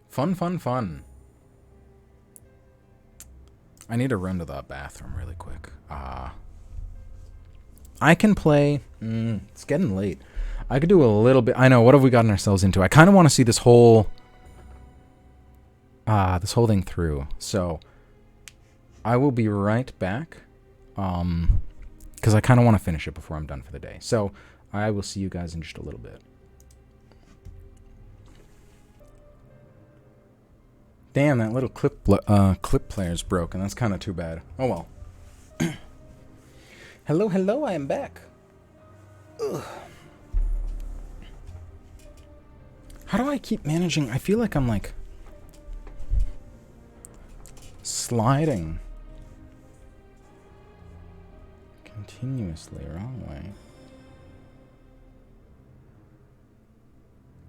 Fun, fun, fun. I need to run to the bathroom really quick. I can play... it's getting late. I could do a little bit... I know, what have we gotten ourselves into? I kind of want to see this whole thing through. So, I will be right back. Because I kind of want to finish it before I'm done for the day. So, I will see you guys in just a little bit. Damn, that little clip player's broken. That's kind of too bad. Oh well. Hello, hello, I am back. Ugh. How do I keep managing? I feel like I'm like sliding continuously wrong way.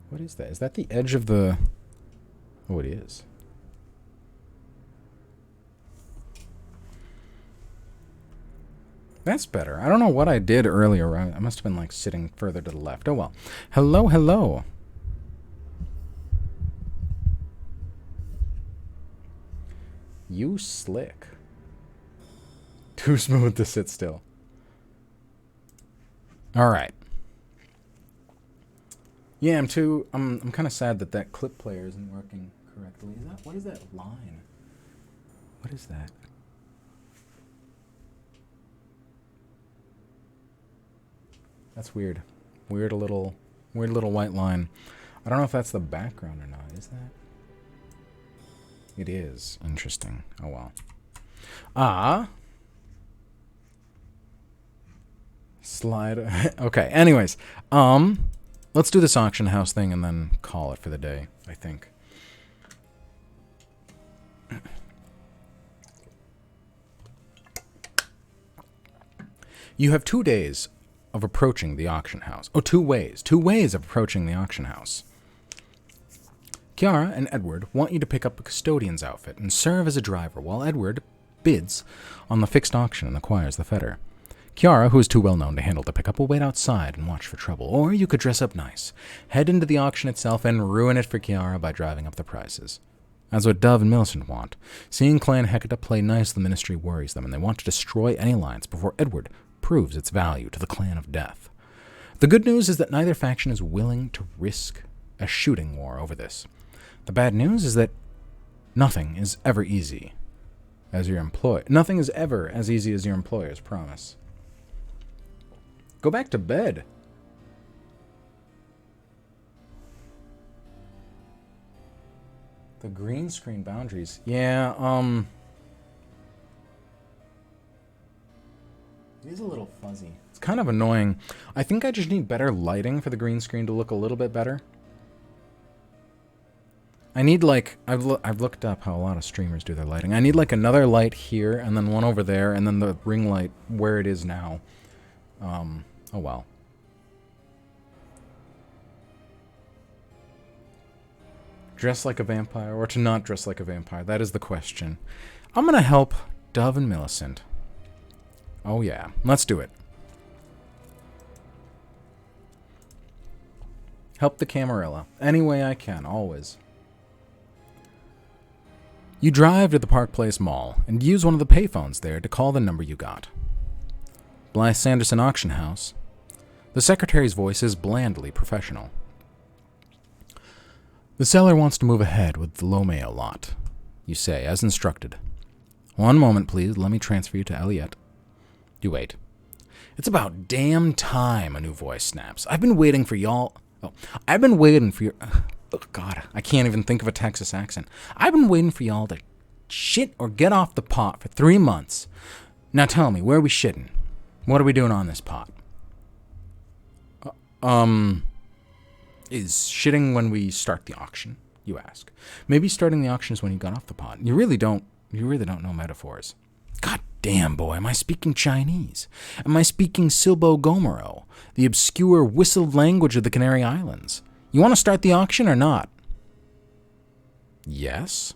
What is that? Is that the edge of the... Oh, it is. That's better. I don't know what I did earlier. I must have been like sitting further to the left. Oh well. Hello, hello. You slick. Too smooth to sit still. All right. Yeah, I'm kind of sad that that clip player isn't working correctly. What is that line? What is that? That's weird. Weird little white line. I don't know if that's the background or not. Is that? It is. Interesting. Oh well. Slide. Okay. Anyways, let's do this auction house thing and then call it for the day, I think. You have 2 days of approaching the auction house. Oh, 2 ways. 2 ways of approaching the auction house. Kiara and Edward want you to pick up a custodian's outfit and serve as a driver while Edward bids on the fixed auction and acquires the fetter. Kiara, who is too well known to handle the pickup, will wait outside and watch for trouble. Or you could dress up nice, head into the auction itself, and ruin it for Kiara by driving up the prices. That's what Dove and Millicent want. Seeing Clan Hecata play nice, the Ministry worries them, and they want to destroy any alliance before Edward proves its value to the Clan of Death. The good news is that neither faction is willing to risk a shooting war over this. The bad news is that nothing is ever easy as your employer. Nothing is ever as easy as your employer's promise. Go back to bed. The green screen boundaries. Yeah, it is a little fuzzy. It's kind of annoying. I think I just need better lighting for the green screen to look a little bit better. I need, like, I've looked up how a lot of streamers do their lighting. I need, like, another light here, and then one over there, and then the ring light where it is now. Oh well. Dress like a vampire, or to not dress like a vampire? That is the question. I'm gonna help Dove and Millicent. Oh yeah, let's do it. Help the Camarilla. Any way I can, always. You drive to the Park Place Mall and use one of the payphones there to call the number you got. Blythe Sanderson Auction House. The secretary's voice is blandly professional. The seller wants to move ahead with the Lomeo lot, you say, as instructed. One moment, please. Let me transfer you to Elliot. You wait. It's about damn time, a new voice snaps. I've been waiting for y'all... Oh, I've been waiting for your... Oh, God, I can't even think of a Texas accent. I've been waiting for y'all to shit or get off the pot for 3 months. Now tell me, where are we shitting? What are we doing on this pot? Is shitting when we start the auction, you ask. Maybe starting the auction is when you got off the pot. You really don't know metaphors. God Damn, boy, am I speaking Chinese? Am I speaking Silbo-Gomero, the obscure whistled language of the Canary Islands? You want to start the auction or not? Yes.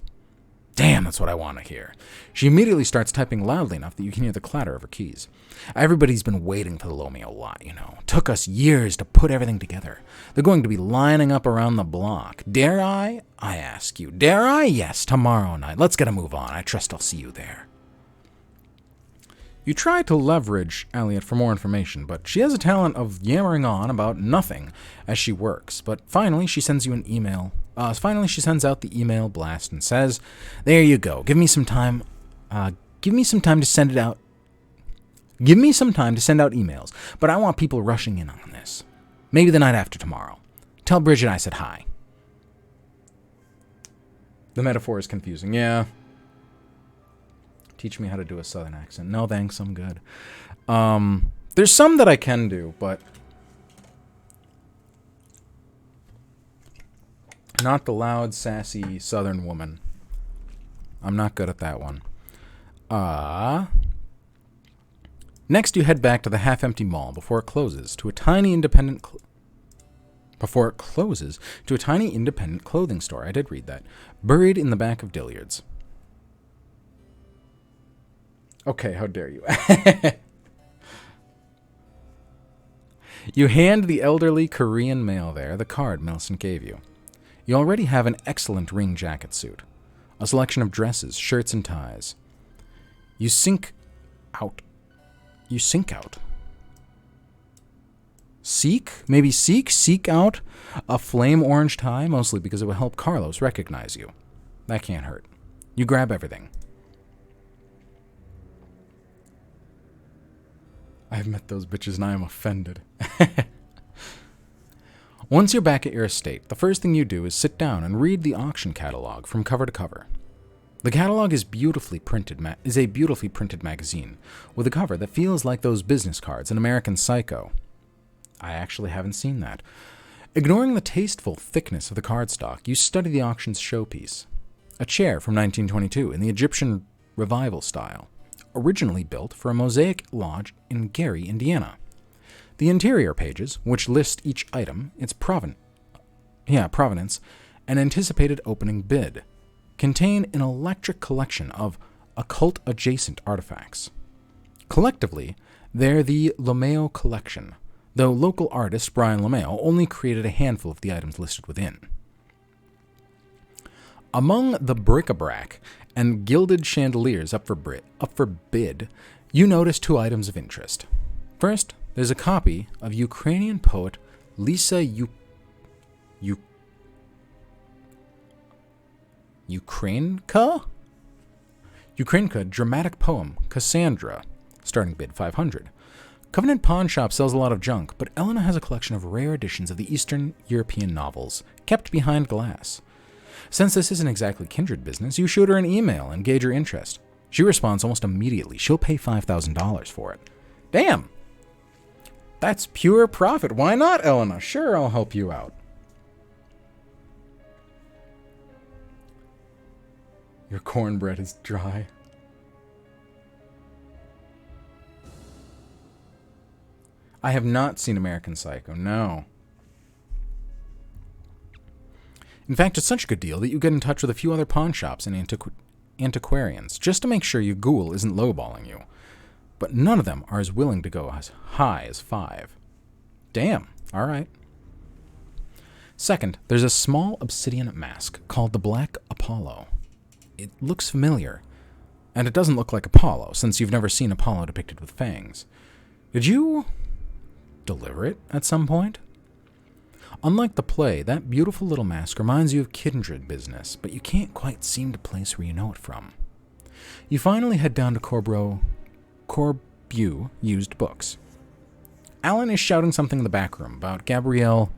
Damn, that's what I want to hear. She immediately starts typing loudly enough that you can hear the clatter of her keys. Everybody's been waiting for the Lomeo lot, you know. Took us years to put everything together. They're going to be lining up around the block. Dare I? I ask you. Dare I? Yes, tomorrow night. Let's get a move on. I trust I'll see you there. You try to leverage Elliot for more information, but she has a talent of yammering on about nothing as she works. But finally, she sends you an email. Finally, she sends out the email blast and says, "There you go. Give me some time. Give me some time to send it out. Give me some time to send out emails, but I want people rushing in on this. Maybe the night after tomorrow. Tell Bridget I said hi." The metaphor is confusing. Yeah. Teach me how to do a southern accent. No, thanks. I'm good. There's some that I can do, but not the loud, sassy southern woman. I'm not good at that one. Next, you head back to the half-empty mall before it closes to a tiny independent clothing store. I did read that. Buried in the back of Dilliard's. Okay, how dare you? You hand the elderly Korean male there the card Millicent gave you. You already have an excellent ring jacket suit, a selection of dresses, shirts, and ties. You sink out. Seek out a flame orange tie, mostly because it will help Carlos recognize you. That can't hurt. You grab everything. I've met those bitches and I am offended. Once you're back at your estate, the first thing you do is sit down and read the auction catalog from cover to cover. The catalog is a beautifully printed magazine with a cover that feels like those business cards in American Psycho. I actually haven't seen that. Ignoring the tasteful thickness of the cardstock, you study the auction's showpiece, a chair from 1922 in the Egyptian Revival style, originally built for a Mosaic lodge in Gary, Indiana. The interior pages, which list each item, its provenance, and anticipated opening bid, contain an eclectic collection of occult-adjacent artifacts. Collectively, they're the Lomeo collection, though local artist Brian Lomeo only created a handful of the items listed within. Among the bric-a-brac and gilded chandeliers up for bid, you notice two items of interest. First, there's a copy of Ukrainian poet Lisa Ukrainka dramatic poem Cassandra, starting bid 500. Covenant Pawn Shop sells a lot of junk, but Elena has a collection of rare editions of the Eastern European novels, kept behind glass. Since this isn't exactly kindred business, you shoot her an email and gauge her interest. She responds almost immediately. She'll pay $5,000 for it. Damn! That's pure profit. Why not, Elena? Sure, I'll help you out. Your cornbread is dry. I have not seen American Psycho, no. In fact, it's such a good deal that you get in touch with a few other pawn shops and antiquarians, just to make sure your ghoul isn't lowballing you. But none of them are as willing to go as high as 5. Damn, alright. Second, there's a small obsidian mask called the Black Apollo. It looks familiar, and it doesn't look like Apollo, since you've never seen Apollo depicted with fangs. Did you deliver it at some point? Unlike the play, that beautiful little mask reminds you of kindred business, but you can't quite seem to place where you know it from. You finally head down to Corbeau Used Books. Alan is shouting something in the back room about Gabrielle.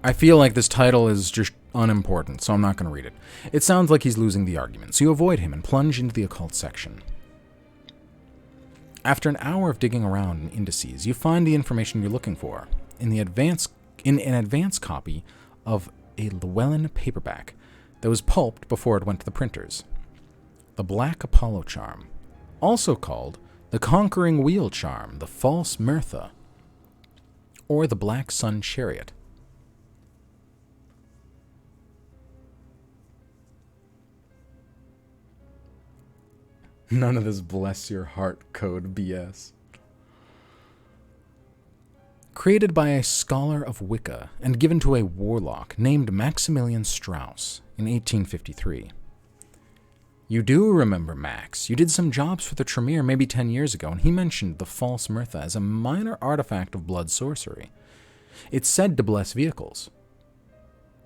I feel like this title is just unimportant, so I'm not going to read it. It sounds like he's losing the argument, so you avoid him and plunge into the occult section. After an hour of digging around in indices, you find the information you're looking for in an advance copy of a Llewellyn paperback that was pulped before it went to the printers. the Black Apollo charm, also called the Conquering Wheel charm, the False Mirtha, or the Black Sun Chariot. None of this bless your heart code BS. Created by a scholar of Wicca and given to a warlock named Maximilian Strauss in 1853. You do remember Max. You did some jobs for the Tremere maybe 10 years ago, and he mentioned the False Mirtha as a minor artifact of blood sorcery. It's said to bless vehicles.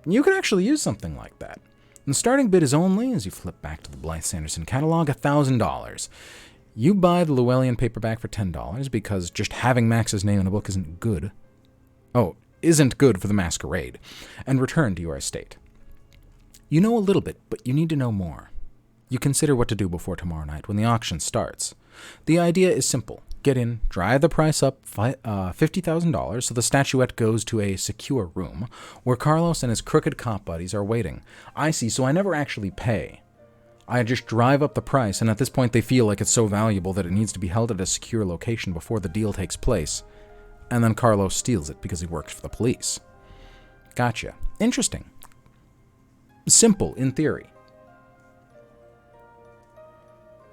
You could actually use something like that. The starting bid is only, as you flip back to the Blythe Sanderson catalog, $1,000. You buy the Llewellyn paperback for $10 because just having Max's name in a book isn't good. Oh, isn't good for the Masquerade, and return to your estate. You know a little bit, but you need to know more. You consider what to do before tomorrow night when the auction starts. The idea is simple. Get in, drive the price up $50,000 so the statuette goes to a secure room where Carlos and his crooked cop buddies are waiting. I see, so I never actually pay. I just drive up the price, and at this point they feel like it's so valuable that it needs to be held at a secure location before the deal takes place. And then Carlos steals it because he works for the police. Gotcha. Interesting. Simple, in theory.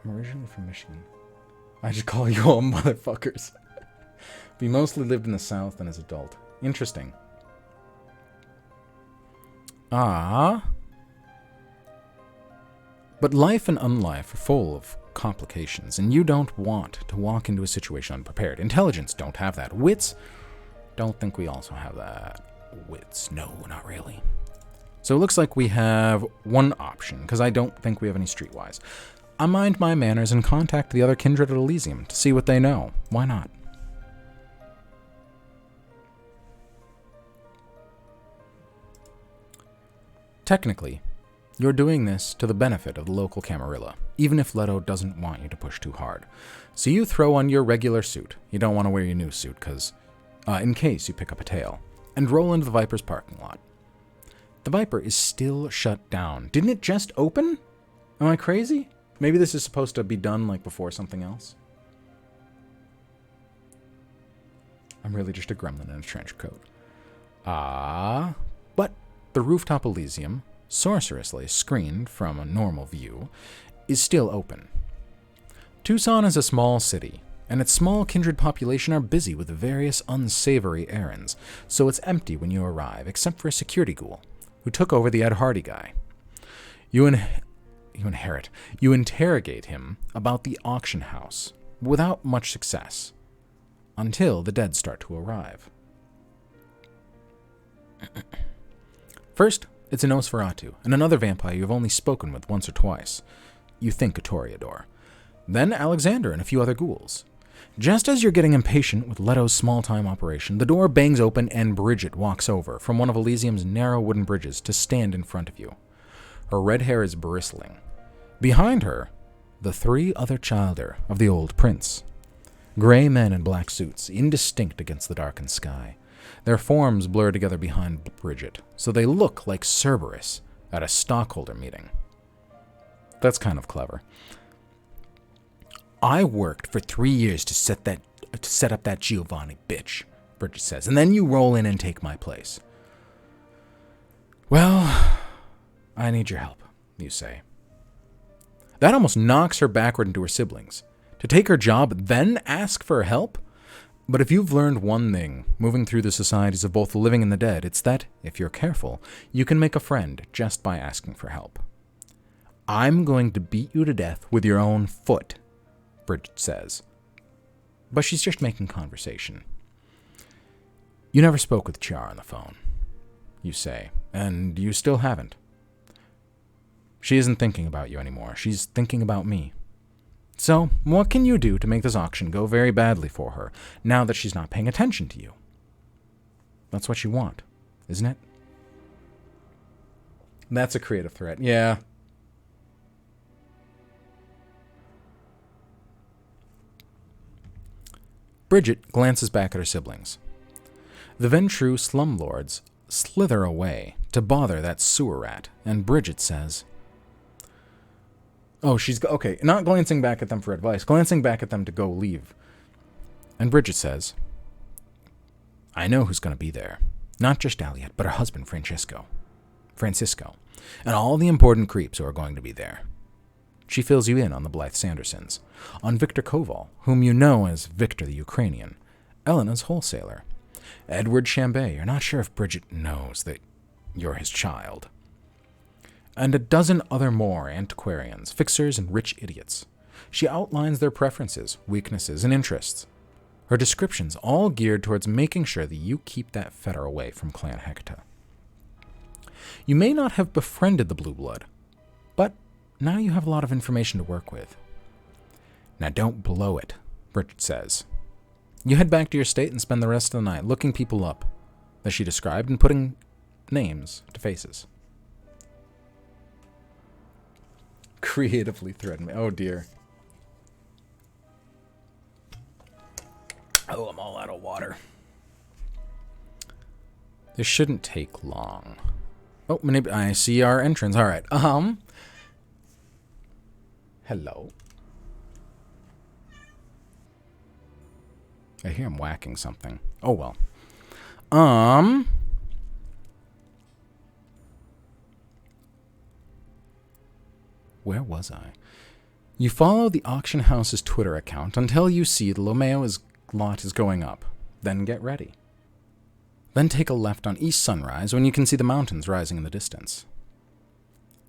I'm originally from Michigan. I just call you all motherfuckers. We mostly lived in the South and as adult. Interesting. But life and unlife are full of complications, and you don't want to walk into a situation unprepared. Intelligence don't have that. Wits, don't think we also have that. Wits, no, not really. So it looks like we have one option, because I don't think we have any streetwise. I mind my manners and contact the other kindred at Elysium to see what they know. Why not? Technically, you're doing this to the benefit of the local Camarilla, even if Leto doesn't want you to push too hard. So you throw on your regular suit. You don't want to wear your new suit, because in case you pick up a tail, and roll into the Viper's parking lot. The Viper is still shut down. Didn't it just open? Am I crazy? Maybe this is supposed to be done like before something else. I'm really just a gremlin in a trench coat. But the rooftop Elysium, sorcerously screened from a normal view, is still open. Tucson is a small city, and its small kindred population are busy with various unsavory errands, so it's empty when you arrive, except for a security ghoul, who took over the Ed Hardy guy. You interrogate him about the auction house, without much success, until the dead start to arrive. First, it's a Nosferatu, and another vampire you've only spoken with once or twice. You think a Toreador. Then Alexander and a few other ghouls. Just as you're getting impatient with Leto's small-time operation, the door bangs open and Bridget walks over from one of Elysium's narrow wooden bridges to stand in front of you. Her red hair is bristling. Behind her, the three other childer of the old prince. Gray men in black suits, indistinct against the darkened sky. Their forms blur together behind Bridget, so they look like Cerberus at a stockholder meeting. That's kind of clever. I worked for 3 years to set up that Giovanni bitch, Bridget says, and then you roll in and take my place. Well, I need your help, you say. That almost knocks her backward into her siblings. To take her job, then ask for help? But if you've learned one thing, moving through the societies of both the living and the dead, it's that, if you're careful, you can make a friend just by asking for help. I'm going to beat you to death with your own foot, Bridget says. But she's just making conversation. You never spoke with Char on the phone, you say, and you still haven't. She isn't thinking about you anymore. She's thinking about me. So, what can you do to make this auction go very badly for her, now that she's not paying attention to you? That's what you want, isn't it? That's a creative threat. Yeah. Bridget glances back at her siblings. The Ventrue slumlords slither away to bother that sewer rat, and Bridget says, Oh, okay, not glancing back at them for advice, glancing back at them to go leave. And Bridget says, I know who's going to be there. Not just Aliette, but her husband, Francisco. And all the important creeps who are going to be there. She fills you in on the Blythe Sandersons, on Victor Koval, whom you know as Victor the Ukrainian, Elena's wholesaler, Edward Chambay. You're not sure if Bridget knows that you're his child. And a dozen other more antiquarians, fixers, and rich idiots. She outlines their preferences, weaknesses, and interests. Her descriptions all geared towards making sure that you keep that fetter away from Clan Hector. You may not have befriended the Blue Blood, but now you have a lot of information to work with. Now don't blow it, Bridget says. You head back to your state and spend the rest of the night looking people up, as she described, and putting names to faces. Creatively threaten me. Oh dear. Oh, I'm all out of water. This shouldn't take long. Oh, I see our entrance. All right. Hello. I hear him whacking something. Oh, well. Where was I? You follow the auction house's Twitter account until you see the Lomeo's lot is going up. Then get ready. Then take a left on East Sunrise when you can see the mountains rising in the distance.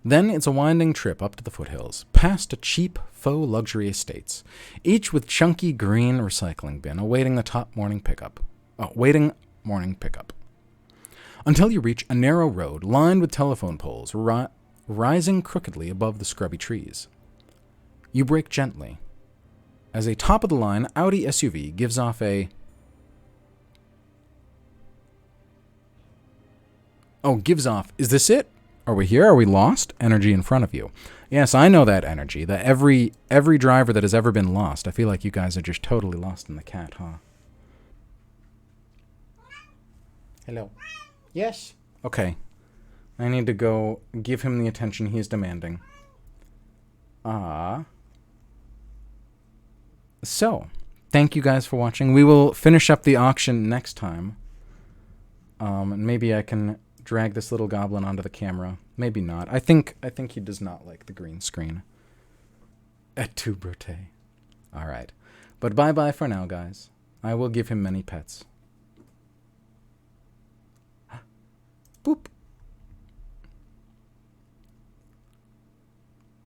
Then it's a winding trip up to the foothills, past a cheap faux luxury estates, each with chunky green recycling bin awaiting the morning pickup. Until you reach a narrow road lined with telephone poles rising crookedly above the scrubby trees. You brake gently, as a top-of-the-line Audi SUV gives off a... Is this it? Are we here? Are we lost? Energy in front of you. Yes, I know that energy. That every driver that has ever been lost. I feel like you guys are just totally lost in the cat, huh? Hello. Yes. Okay. I need to go give him the attention he is demanding. So, thank you guys for watching. We will finish up the auction next time. And maybe I can drag this little goblin onto the camera. Maybe not. I think he does not like the green screen. Et tu, Brute. Alright. But bye-bye for now, guys. I will give him many pets. Boop.